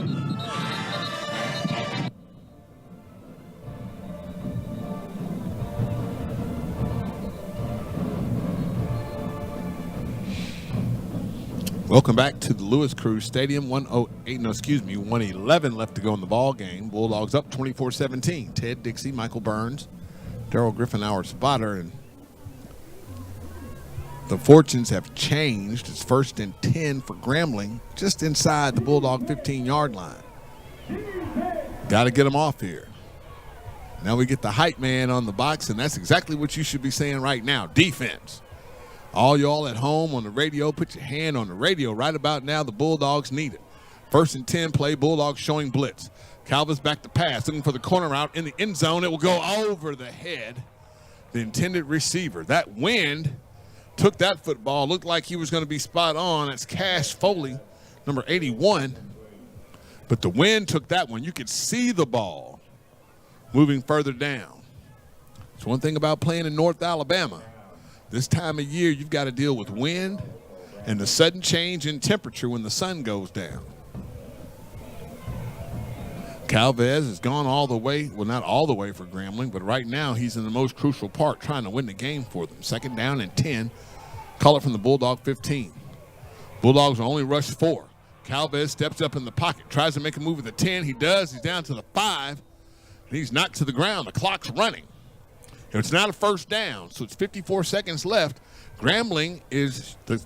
Welcome back to the Lewis Cruz Stadium. 1:11 left to go in the ball game. Bulldogs up 24-17. Ted Dixie, Michael Burns, Darrell Griffin, our spotter, and the fortunes have changed. It's 1st and 10 for Grambling, just inside the Bulldog 15-yard line. Got to get them off here. Now we get the hype man on the box, and that's exactly what you should be saying right now. Defense. All y'all at home on the radio, put your hand on the radio. Right about now, the Bulldogs need it. 1st and 10 play, Bulldogs showing blitz. Calvin's back to pass, looking for the corner route in the end zone. It will go over the head, the intended receiver. That wind took that football. Looked like he was going to be spot on. That's Cash Foley, number 81. But the wind took that one. You could see the ball moving further down. It's one thing about playing in North Alabama. This time of year, you've got to deal with wind and the sudden change in temperature when the sun goes down. Calvez has gone all the way, well, not all the way for Grambling, but right now he's in the most crucial part, trying to win the game for them. 2nd down and 10. Call it from the Bulldog 15. Bulldogs will only rush 4. Calvez steps up in the pocket, tries to make a move at the 10. He does. He's down to the 5, and he's knocked to the ground. The clock's running. It's not a 1st down, so it's 54 seconds left. Grambling is the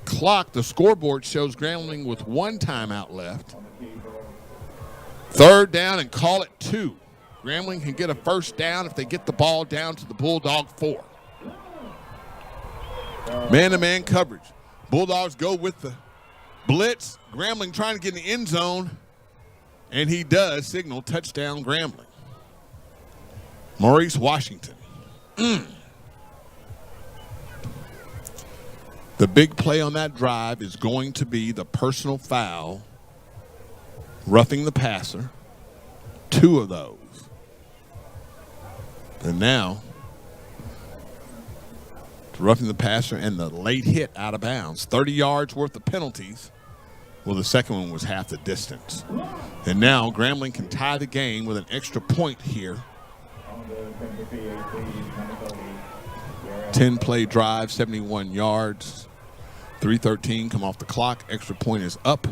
clock. The scoreboard shows Grambling with 1 timeout left. 3rd down and call it 2. Grambling can get a 1st down if they get the ball down to the Bulldog 4. Man-to-man coverage. Bulldogs go with the blitz. Grambling trying to get in the end zone, and he does. Signal touchdown Grambling. Maurice Washington. The big play on that drive is going to be the personal foul, roughing the passer. 2 of those. And now, roughing the passer and the late hit out of bounds. 30 yards worth of penalties. Well, the second one was half the distance. And now Grambling can tie the game with an extra point here. 10-play drive, 71 yards. 3:13 come off the clock. Extra point is up.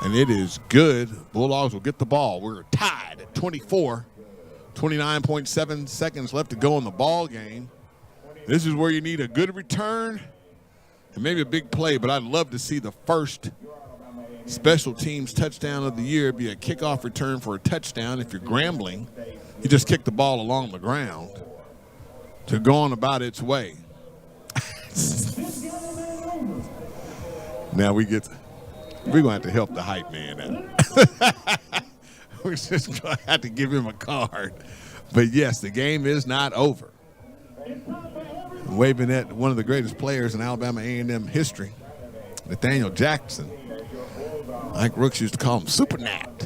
And it is good. Bulldogs will get the ball. We're tied at 24. 29.7 seconds left to go in the ball game. This is where you need a good return and maybe a big play, but I'd love to see the first special teams touchdown of the year be a kickoff return for a touchdown. If you're Grambling, you just kick the ball along the ground to go on about its way. Now we're going to have to help the hype man out. We're just going to have to give him a card. But, yes, the game is not over. Waving at one of the greatest players in Alabama A&M history, Nathaniel Jackson. Mike Rooks used to call him Super Nat.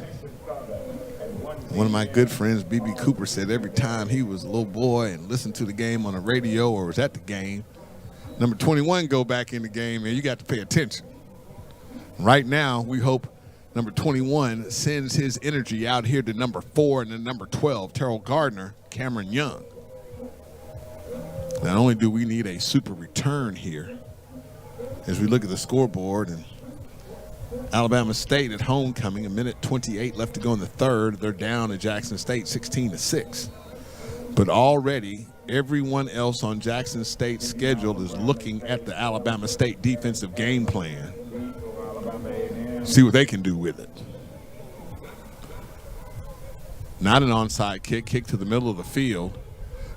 One of my good friends, B.B. Cooper, said every time he was a little boy and listened to the game on the radio or was at the game, number 21 go back in the game, and you got to pay attention. Right now, we hope number 21 sends his energy out here to number 4 and then number 12, Terrell Gardner, Cameron Young. Not only do we need a super return here, as we look at the scoreboard, and Alabama State at homecoming, a minute 28 left to go in the third. They're down at Jackson State 16-6. But already everyone else on Jackson State's schedule is looking at the Alabama State defensive game plan. See what they can do with it. Not an onside kick to the middle of the field.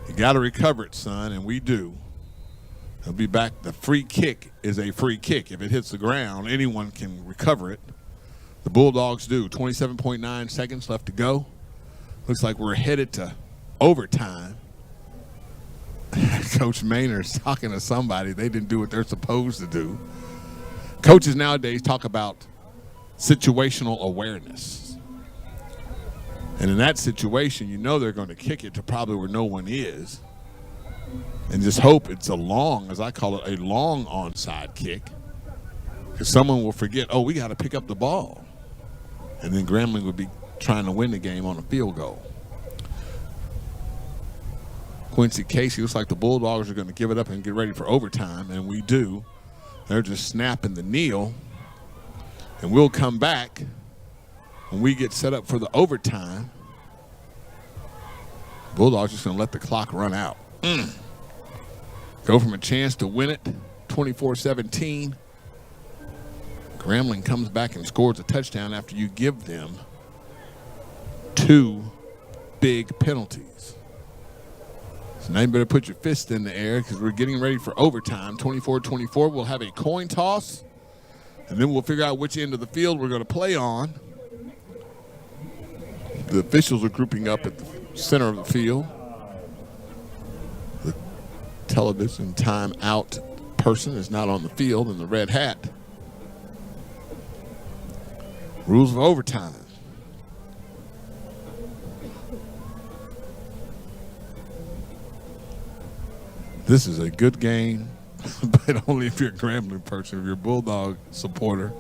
You got to recover it, son, and we do. He'll be back. The free kick is a free kick. If it hits the ground, anyone can recover it. The Bulldogs do. 27.9 seconds left to go. Looks like we're headed to overtime. Coach Maynard's talking to somebody. They didn't do what they're supposed to do. Coaches nowadays talk about situational awareness. And in that situation, you know they're going to kick it to probably where no one is. And just hope it's a long, as I call it, a long onside kick. Because someone will forget, oh, we got to pick up the ball. And then Grambling would be trying to win the game on a field goal. Quincy Casey, looks like the Bulldogs are going to give it up and get ready for overtime, and we do. They're just snapping the kneel. And we'll come back when we get set up for the overtime. Bulldogs just going to let the clock run out. Go from a chance to win it, 24-17. Grambling comes back and scores a touchdown after you give them 2 big penalties. So now you better put your fist in the air because we're getting ready for overtime. 24-24, we'll have a coin toss, and then we'll figure out which end of the field we're going to play on. The officials are grouping up at the center of the field. The television timeout person is not on the field in the red hat. Rules of overtime. This is a good game, but only if you're a Grambling person. If you're a Bulldog supporter,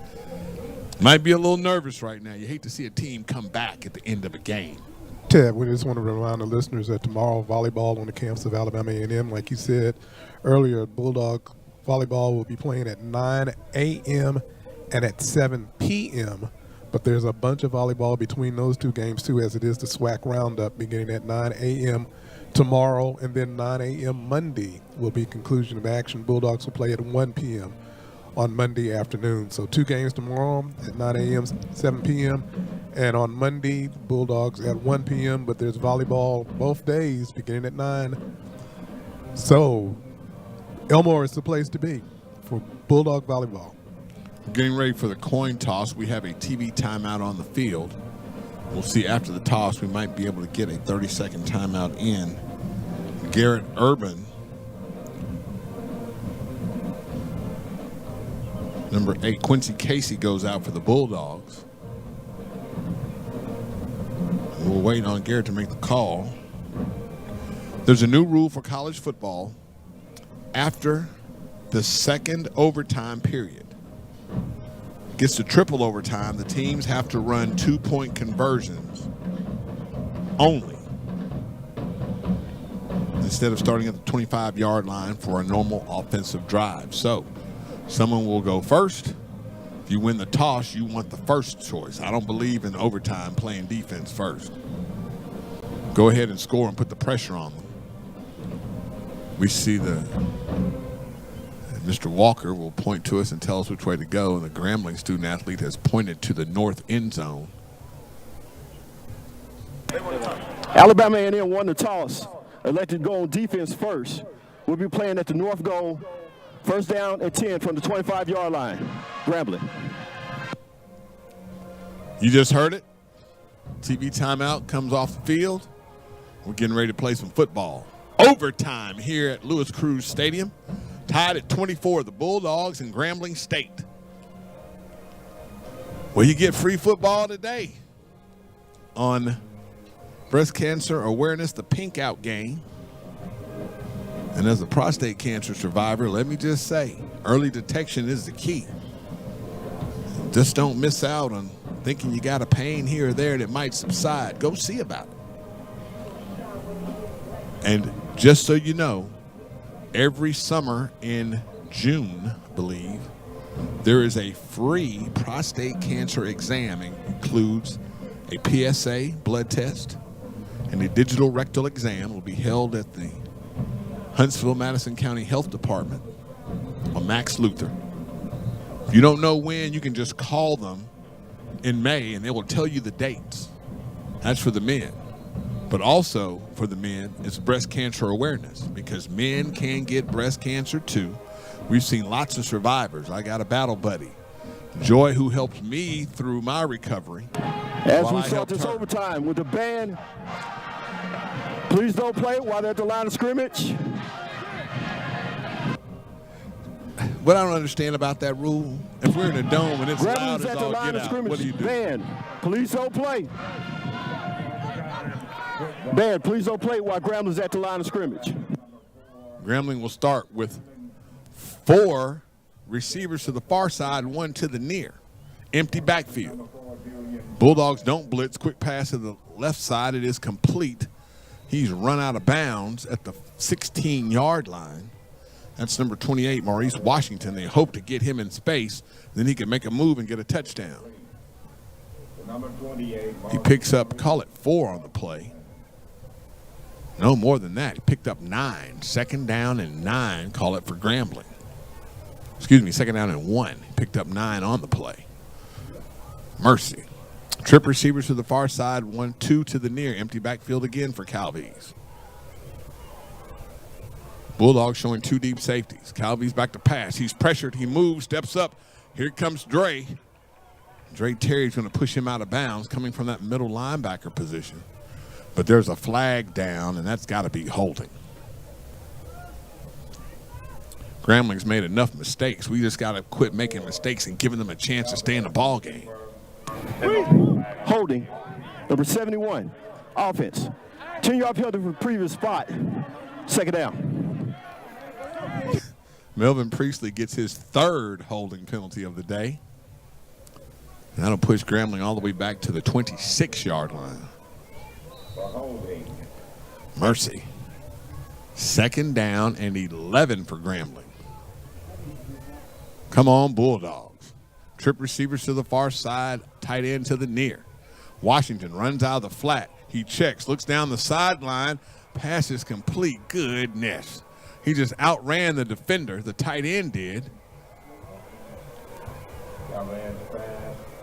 might be a little nervous right now. You hate to see a team come back at the end of a game. Ted, we just want to remind the listeners that tomorrow volleyball on the campus of Alabama A&M, like you said earlier, Bulldog volleyball will be playing at 9 a.m. and at 7 p.m., but there's a bunch of volleyball between those two games, too, as it is the SWAC Roundup beginning at 9 a.m. tomorrow, and then 9 a.m. Monday will be conclusion of action. Bulldogs will play at 1 p.m. on Monday afternoon. So 2 games tomorrow at 9 a.m., 7 p.m., and on Monday, Bulldogs at 1 p.m., but there's volleyball both days beginning at 9. So Elmore is the place to be for Bulldog volleyball. Getting ready for the coin toss. We have a TV timeout on the field. We'll see after the toss. We might be able to get a 30-second timeout in. Garrett Urban, number 8, Quincy Casey goes out for the Bulldogs. We'll wait on Garrett to make the call. There's a new rule for college football. After the second overtime period, gets to triple overtime, the teams have to run 2-point conversions only, instead of starting at the 25-yard line for a normal offensive drive. So someone will go first. If you win the toss, you want the first choice. I don't believe in overtime playing defense first. go ahead and score and put the pressure on them. We see Mr. Walker will point to us and tell us which way to go, and the Grambling student athlete has pointed to the north end zone. Alabama A&M won the toss, elected to go on defense first. We'll be playing at the north goal, first down at 10 from the 25-yard line. Grambling. You just heard it. TV timeout comes off the field. We're getting ready to play some football. Overtime here at Lewis Cruz Stadium. Tied at 24, the Bulldogs and Grambling State. Well, you get free football today on Breast Cancer Awareness, the Pink Out game. And as a prostate cancer survivor, let me just say, early detection is the key. Just don't miss out on thinking you got a pain here or there that might subside. Go see about it. And just so you know, every summer in June, I believe, there is a free prostate cancer exam. It includes a PSA blood test and a digital rectal exam. Will be held at the Huntsville Madison County Health Department on Max Luther. If you don't know when, you can just call them in May and they will tell you the dates. That's for the men. But also for the men, it's breast cancer awareness, because men can get breast cancer too. We've seen lots of survivors. I got a battle buddy, Joy, who helped me through my recovery. As we start this overtime with the band, please don't play while they're at the line of scrimmage. What I don't understand about that rule, if we're in a dome and it's loud as all get out, what do you do? Band, please don't play. Band, please don't play while Grambling's at the line of scrimmage. Grambling will start with 4 receivers to the far side, 1 to the near. Empty backfield. Bulldogs don't blitz. Quick pass to the left side. It is complete. He's run out of bounds at the 16-yard line. That's number 28, Maurice Washington. They hope to get him in space. Then he can make a move and get a touchdown. He picks up, call it 4 on the play. No more than that. He picked up 9. Second down and 9, call it for Grambling. Excuse me, second down and 1. He picked up 9 on the play. Mercy. Trip receivers to the far side, 1, 2 to the near. Empty backfield again for Calvies. Bulldogs showing 2 deep safeties. Calvies back to pass. He's pressured. He moves, steps up. Here comes Dre. Dre Terry's going to push him out of bounds coming from that middle linebacker position. But there's a flag down, and that's got to be holding. Grambling's made enough mistakes. We just got to quit making mistakes and giving them a chance to stay in the ball game. Holding, number 71, offense. 10-yard penalty from the previous spot. Second down. Melvin Priestley gets his 3rd holding penalty of the day. And that'll push Grambling all the way back to the 26-yard line. Mercy. Second down and 11 for Grambling. Come on, Bulldogs. Trip receivers to the far side, tight end to the near. Washington runs out of the flat. He checks, looks down the sideline. Pass is complete. Goodness. He just outran the defender. The tight end did.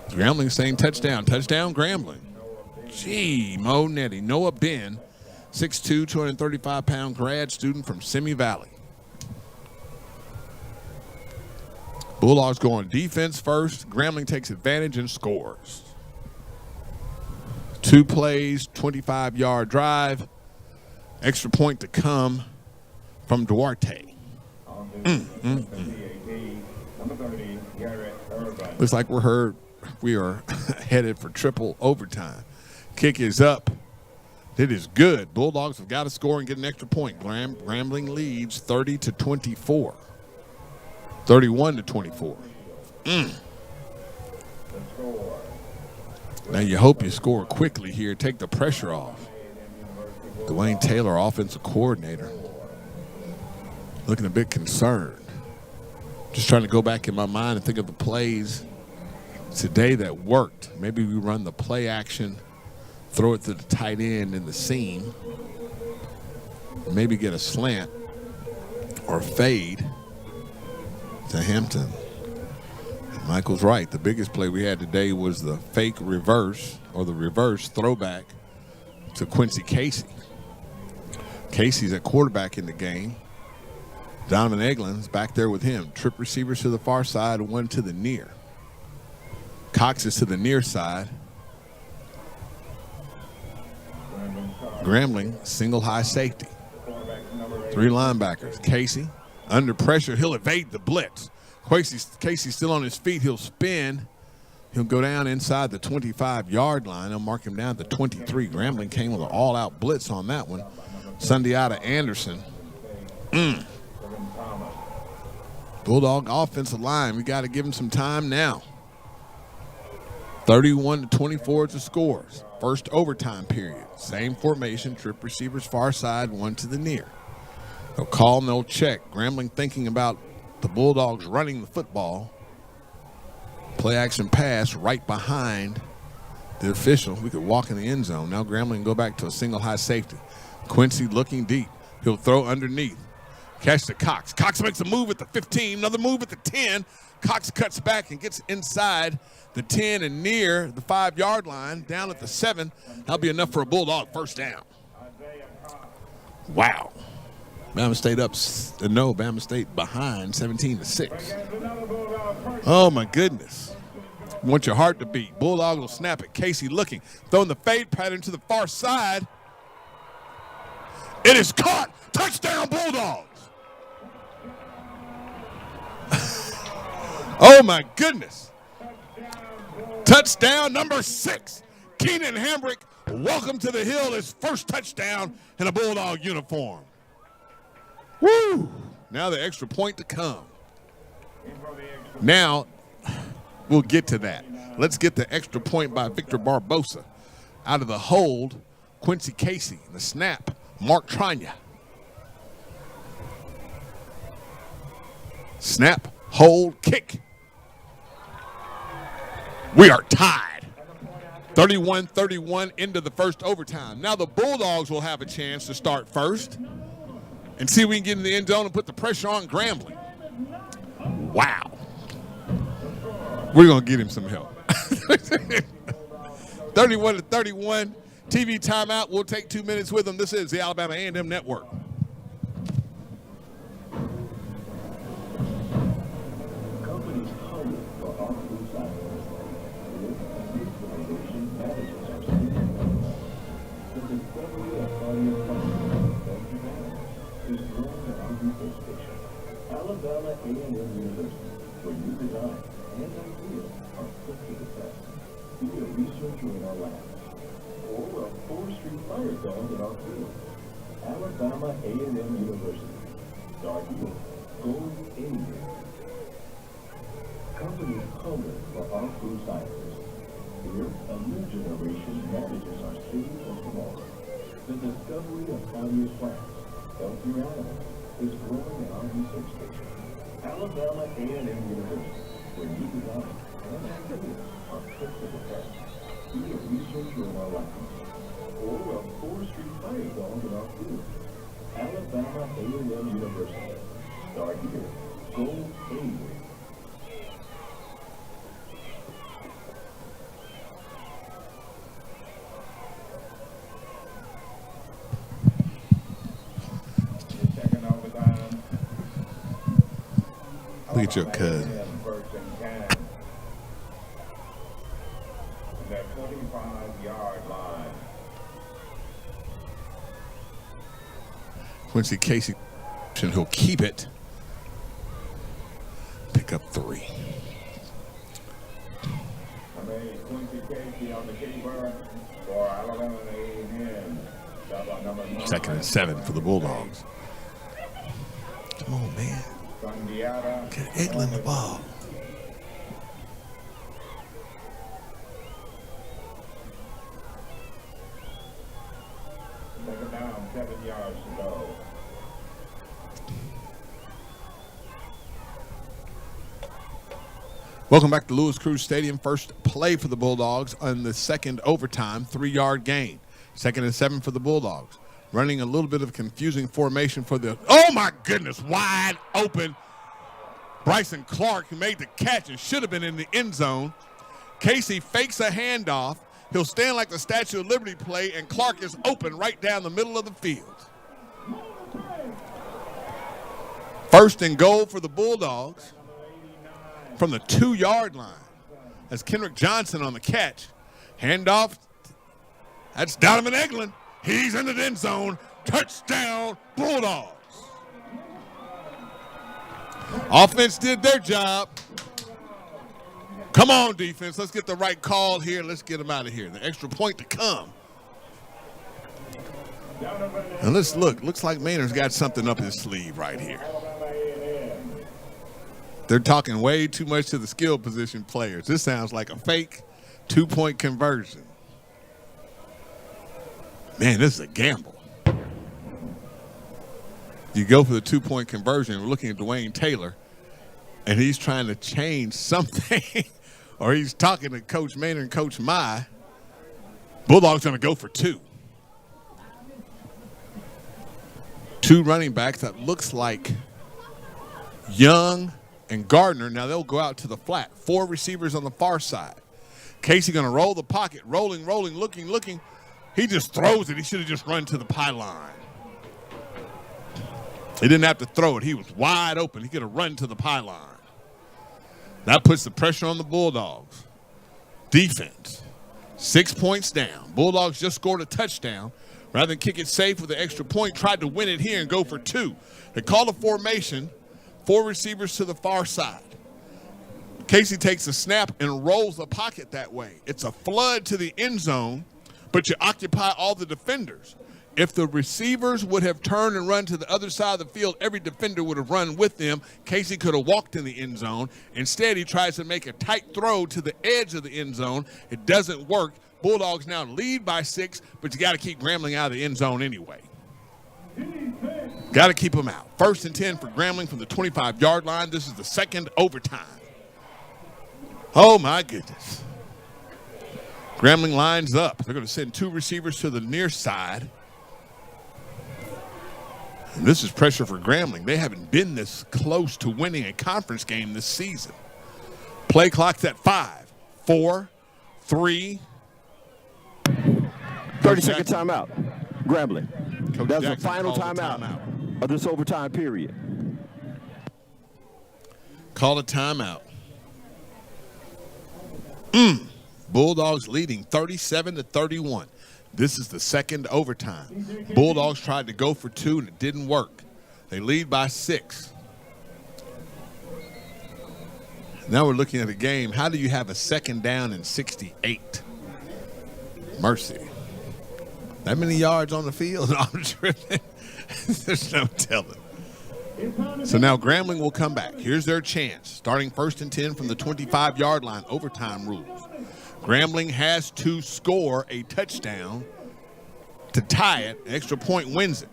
Grambling saying touchdown. Touchdown, Grambling. Gee, Mo Nettie. Noah Ben, 6'2", 235-pound grad student from Simi Valley. Bulldogs go on defense first. Grambling takes advantage and scores. 2 plays, 25-yard drive. Extra point to come from Duarte. Looks like we are headed for triple overtime. Kick is up. It is good. Bulldogs have got to score and get an extra point. Grambling leads 30-24. 31-24. Now you hope you score quickly here. Take the pressure off. Dwayne Taylor, offensive coordinator, looking a bit concerned. Just trying to go back in my mind and think of the plays today that worked. Maybe we run the play action throw it to the tight end in the seam, maybe get a slant or fade to Hampton. And Michael's right. The biggest play we had today was the fake reverse or the reverse throwback to Quincy Casey. Casey's at quarterback in the game. Donovan Eglin's back there with him. Trip receivers to the far side, one to the near. Cox is to the near side. Grambling, single high safety. 3 linebackers. Casey, under pressure, he'll evade the blitz. Casey's still on his feet. He'll spin. He'll go down inside the 25-yard line. They'll mark him down to 23. Grambling came with an all-out blitz on that one. Sundiata Anderson. Bulldog offensive line. We got to give him some time now. 31-24 is the scores. First overtime period. Same formation. Trip receivers far side, one to the near. No call, no check. Grambling thinking about the Bulldogs running the football. Play action pass right behind the official. We could walk in the end zone. Now Grambling go back to a single high safety. Quincy looking deep. He'll throw underneath. Catch to Cox. Cox makes a move at the 15, another move at the 10. Cox cuts back and gets inside the 10 and near the 5-yard line, down at the 7. That'll be enough for a Bulldog first down. Wow. Bama State up. No, Bama State behind 17-6. Oh, my goodness. You want your heart to beat. Bulldog will snap it. Casey looking. Throwing the fade pattern to the far side. It is caught. Touchdown, Bulldogs. Oh, my goodness. Touchdown number 6. Keenan Hambrick, welcome to the Hill. His first touchdown in a Bulldog uniform. Woo! Now the extra point to come. Now, we'll get to that. Let's get the extra point by Victor Barbosa. Out of the hold, Quincy Casey. The snap, Mark Tranya. Snap, hold, kick. We are tied. 31-31 into the first overtime. Now the Bulldogs will have a chance to start first and see if we can get in the end zone and put the pressure on Grambling. Wow. We're going to get him some help. 31-31. TV timeout. We'll take 2 minutes with them. This is the Alabama A&M Network. Alabama A&M University, where new design and ideas are put to the test. Be a researcher in our labs, or a forestry fire dog in our field. Alabama A&M University. Start here. Go anywhere. Companies hunger for our food scientists. Here, a new generation manages our cities of tomorrow. The discovery of healthier plants, healthier animals, is growing in our research station. Alabama A&M University, where new design and ideas are put to the test. Be a researcher in our labs, or a forestry fire dog in our field. Alabama A&M University. Start here. Go anywhere. Look at your cousin. That 25-yard line. Quincy Casey, he'll keep it. Pick up 3. Quincy Casey on the keeper for Alabama A&M. Second and 7 for the Bulldogs. Come on, man. Get Eglin the ball. Second down, 7 yards to go. Welcome back to Lewis Cruz Stadium. First play for the Bulldogs on the second overtime, 3-yard gain. 2nd and 7 for the Bulldogs. Running a little bit of confusing formation for the, oh my goodness, wide open. Bryson Clark, who made the catch and should have been in the end zone. Casey fakes a handoff. He'll stand like the Statue of Liberty play, and Clark is open right down the middle of the field. First and goal for the Bulldogs from the 2-yard line. As Kendrick Johnson on the catch. Handoff. That's Donovan Eglin. He's in the end zone. Touchdown, Bulldogs. Offense did their job. Come on, defense. Let's get the right call here. Let's get them out of here. The extra point to come. And let's look. Looks like Maynard's got something up his sleeve right here. They're talking way too much to the skill position players. This sounds like a fake 2-point conversion. Man, this is a gamble. You go for the 2-point conversion. We're looking at Dwayne Taylor, and he's trying to change something, or he's talking to Coach Maynard and Coach Mai. Bulldogs going to go for 2. 2 running backs that looks like Young and Gardner. Now they'll go out to the flat. 4 receivers on the far side. Casey going to roll the pocket, rolling, looking. He just throws it. He should have just run to the pylon. He didn't have to throw it. He was wide open. He could have run to the pylon. That puts the pressure on the Bulldogs. Defense, 6 points down. Bulldogs just scored a touchdown. Rather than kick it safe with an extra point, tried to win it here and go for 2. They call a formation, 4 receivers to the far side. Casey takes a snap and rolls the pocket that way. It's a flood to the end zone, but you occupy all the defenders. If the receivers would have turned and run to the other side of the field, every defender would have run with them. Casey could have walked in the end zone. Instead, he tries to make a tight throw to the edge of the end zone. It doesn't work. Bulldogs now lead by 6, but you got to keep Grambling out of the end zone anyway. Got to keep them out. 1st and 10 for Grambling from the 25-yard line. This is the second overtime. Oh, my goodness. Grambling lines up. They're going to send 2 receivers to the near side. And this is pressure for Grambling. They haven't been this close to winning a conference game this season. Play clock's at 5, 4, 3. 30-second timeout. Grambling. That's the Jackson final timeout of this overtime period. Call a timeout. Bulldogs leading 37-31. This is the second overtime. Bulldogs tried to go for 2 and it didn't work. They lead by 6. Now we're looking at a game. How do you have a 2nd down and 68? Mercy. That many yards on the field? I'm tripping. There's no telling. So now Grambling will come back. Here's their chance. Starting 1st and 10 from the 25-yard line, overtime rules. Grambling has to score a touchdown to tie it. An extra point wins it.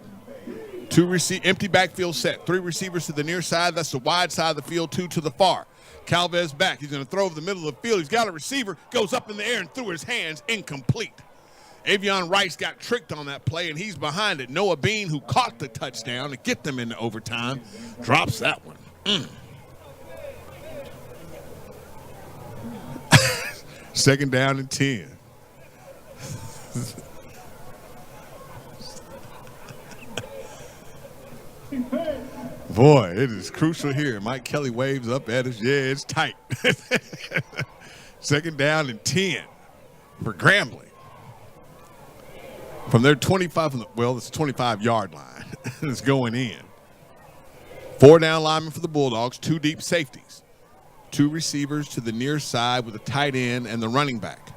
2 empty backfield set. 3 receivers to the near side. That's the wide side of the field. 2 to the far. Calvez back. He's going to throw over the middle of the field. He's got a receiver. Goes up in the air and threw his hands. Incomplete. Avion Rice got tricked on that play, and he's behind it. Noah Bean, who caught the touchdown to get them into overtime, drops that one. 2nd down and 10. Boy, it is crucial here. Mike Kelly waves up at us. Yeah, it's tight. 2nd down and 10 for Grambling. From their 25, it's a 25-yard line. It's going in. 4 down linemen for the Bulldogs, 2 deep safeties. 2 receivers to the near side with a tight end and the running back.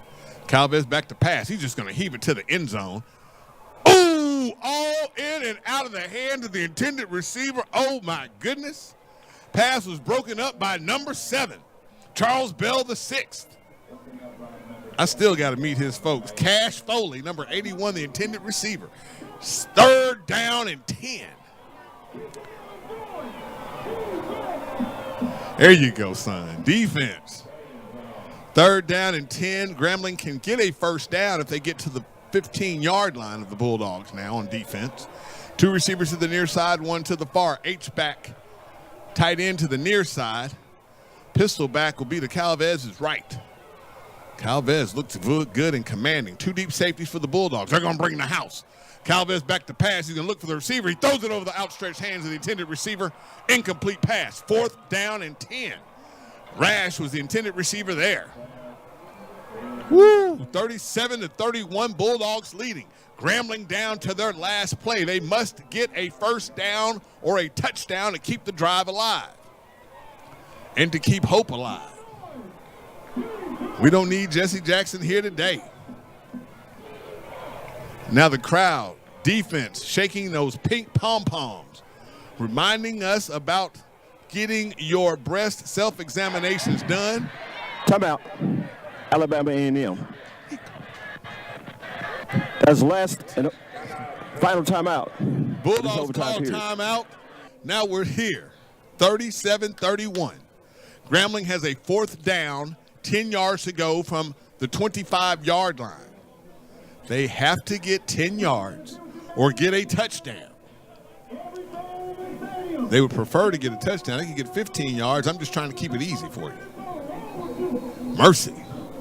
Calvez back to pass. He's just going to heave it to the end zone. Ooh, all in and out of the hand of the intended receiver. Oh, my goodness. Pass was broken up by number 7, Charles Bell the 6th. I still got to meet his folks. Cash Foley, number 81, the intended receiver. 3rd down and 10. There you go, son. Defense. 3rd down and 10. Grambling can get a first down if they get to the 15-yard line of the Bulldogs now on defense. 2 receivers to the near side, 1 to the far. H-back, tight end to the near side. Pistol back will be to Calvez's right. Calvez looks good and commanding. 2 deep safeties for the Bulldogs. They're going to bring the house. Calvez back to pass. He's going to look for the receiver. He throws it over the outstretched hands of the intended receiver. Incomplete pass. 4th down and 10. Rash was the intended receiver there. Woo! 37-31, Bulldogs leading. Grambling down to their last play. They must get a first down or a touchdown to keep the drive alive and to keep hope alive. We don't need Jesse Jackson here today. Now the crowd, defense, shaking those pink pom-poms, reminding us about getting your breast self-examinations done. Timeout. Alabama A&M. That's last and final timeout. Bulldogs call timeout. Now we're here. 37-31. Grambling has a 4th down, 10 yards to go from the 25-yard line. They have to get 10 yards or get a touchdown. They would prefer to get a touchdown. They can get 15 yards. I'm just trying to keep it easy for you. Mercy.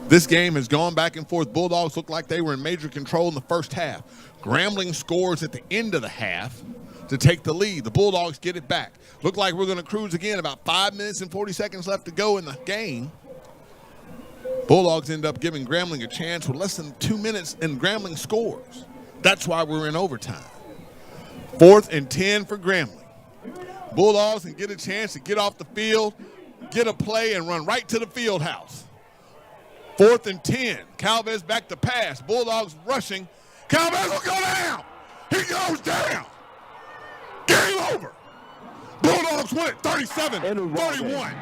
This game has gone back and forth. Bulldogs look like they were in major control in the first half. Grambling scores at the end of the half to take the lead. The Bulldogs get it back. Look like we're going to cruise again. About 5 minutes and 40 seconds left to go in the game. Bulldogs end up giving Grambling a chance with less than 2 minutes, and Grambling scores. That's why we're in overtime. 4th and 10 for Grambling. Bulldogs can get a chance to get off the field, get a play, and run right to the field house. 4th and 10. Calvez back to pass. Bulldogs rushing. Calvez will go down. He goes down. Game over. Bulldogs win it 37-31.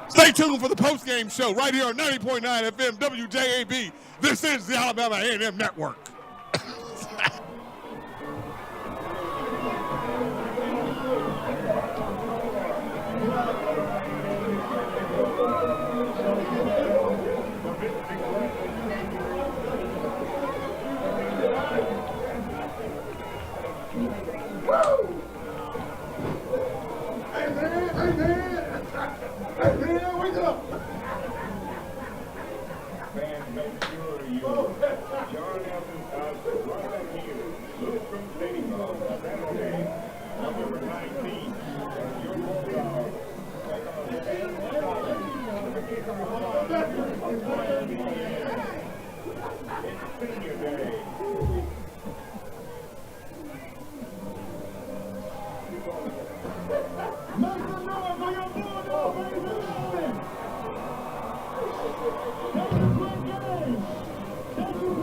Stay tuned for the postgame show right here on 90.9 FM WJAB. This is the Alabama A&M Network. Fans, make sure you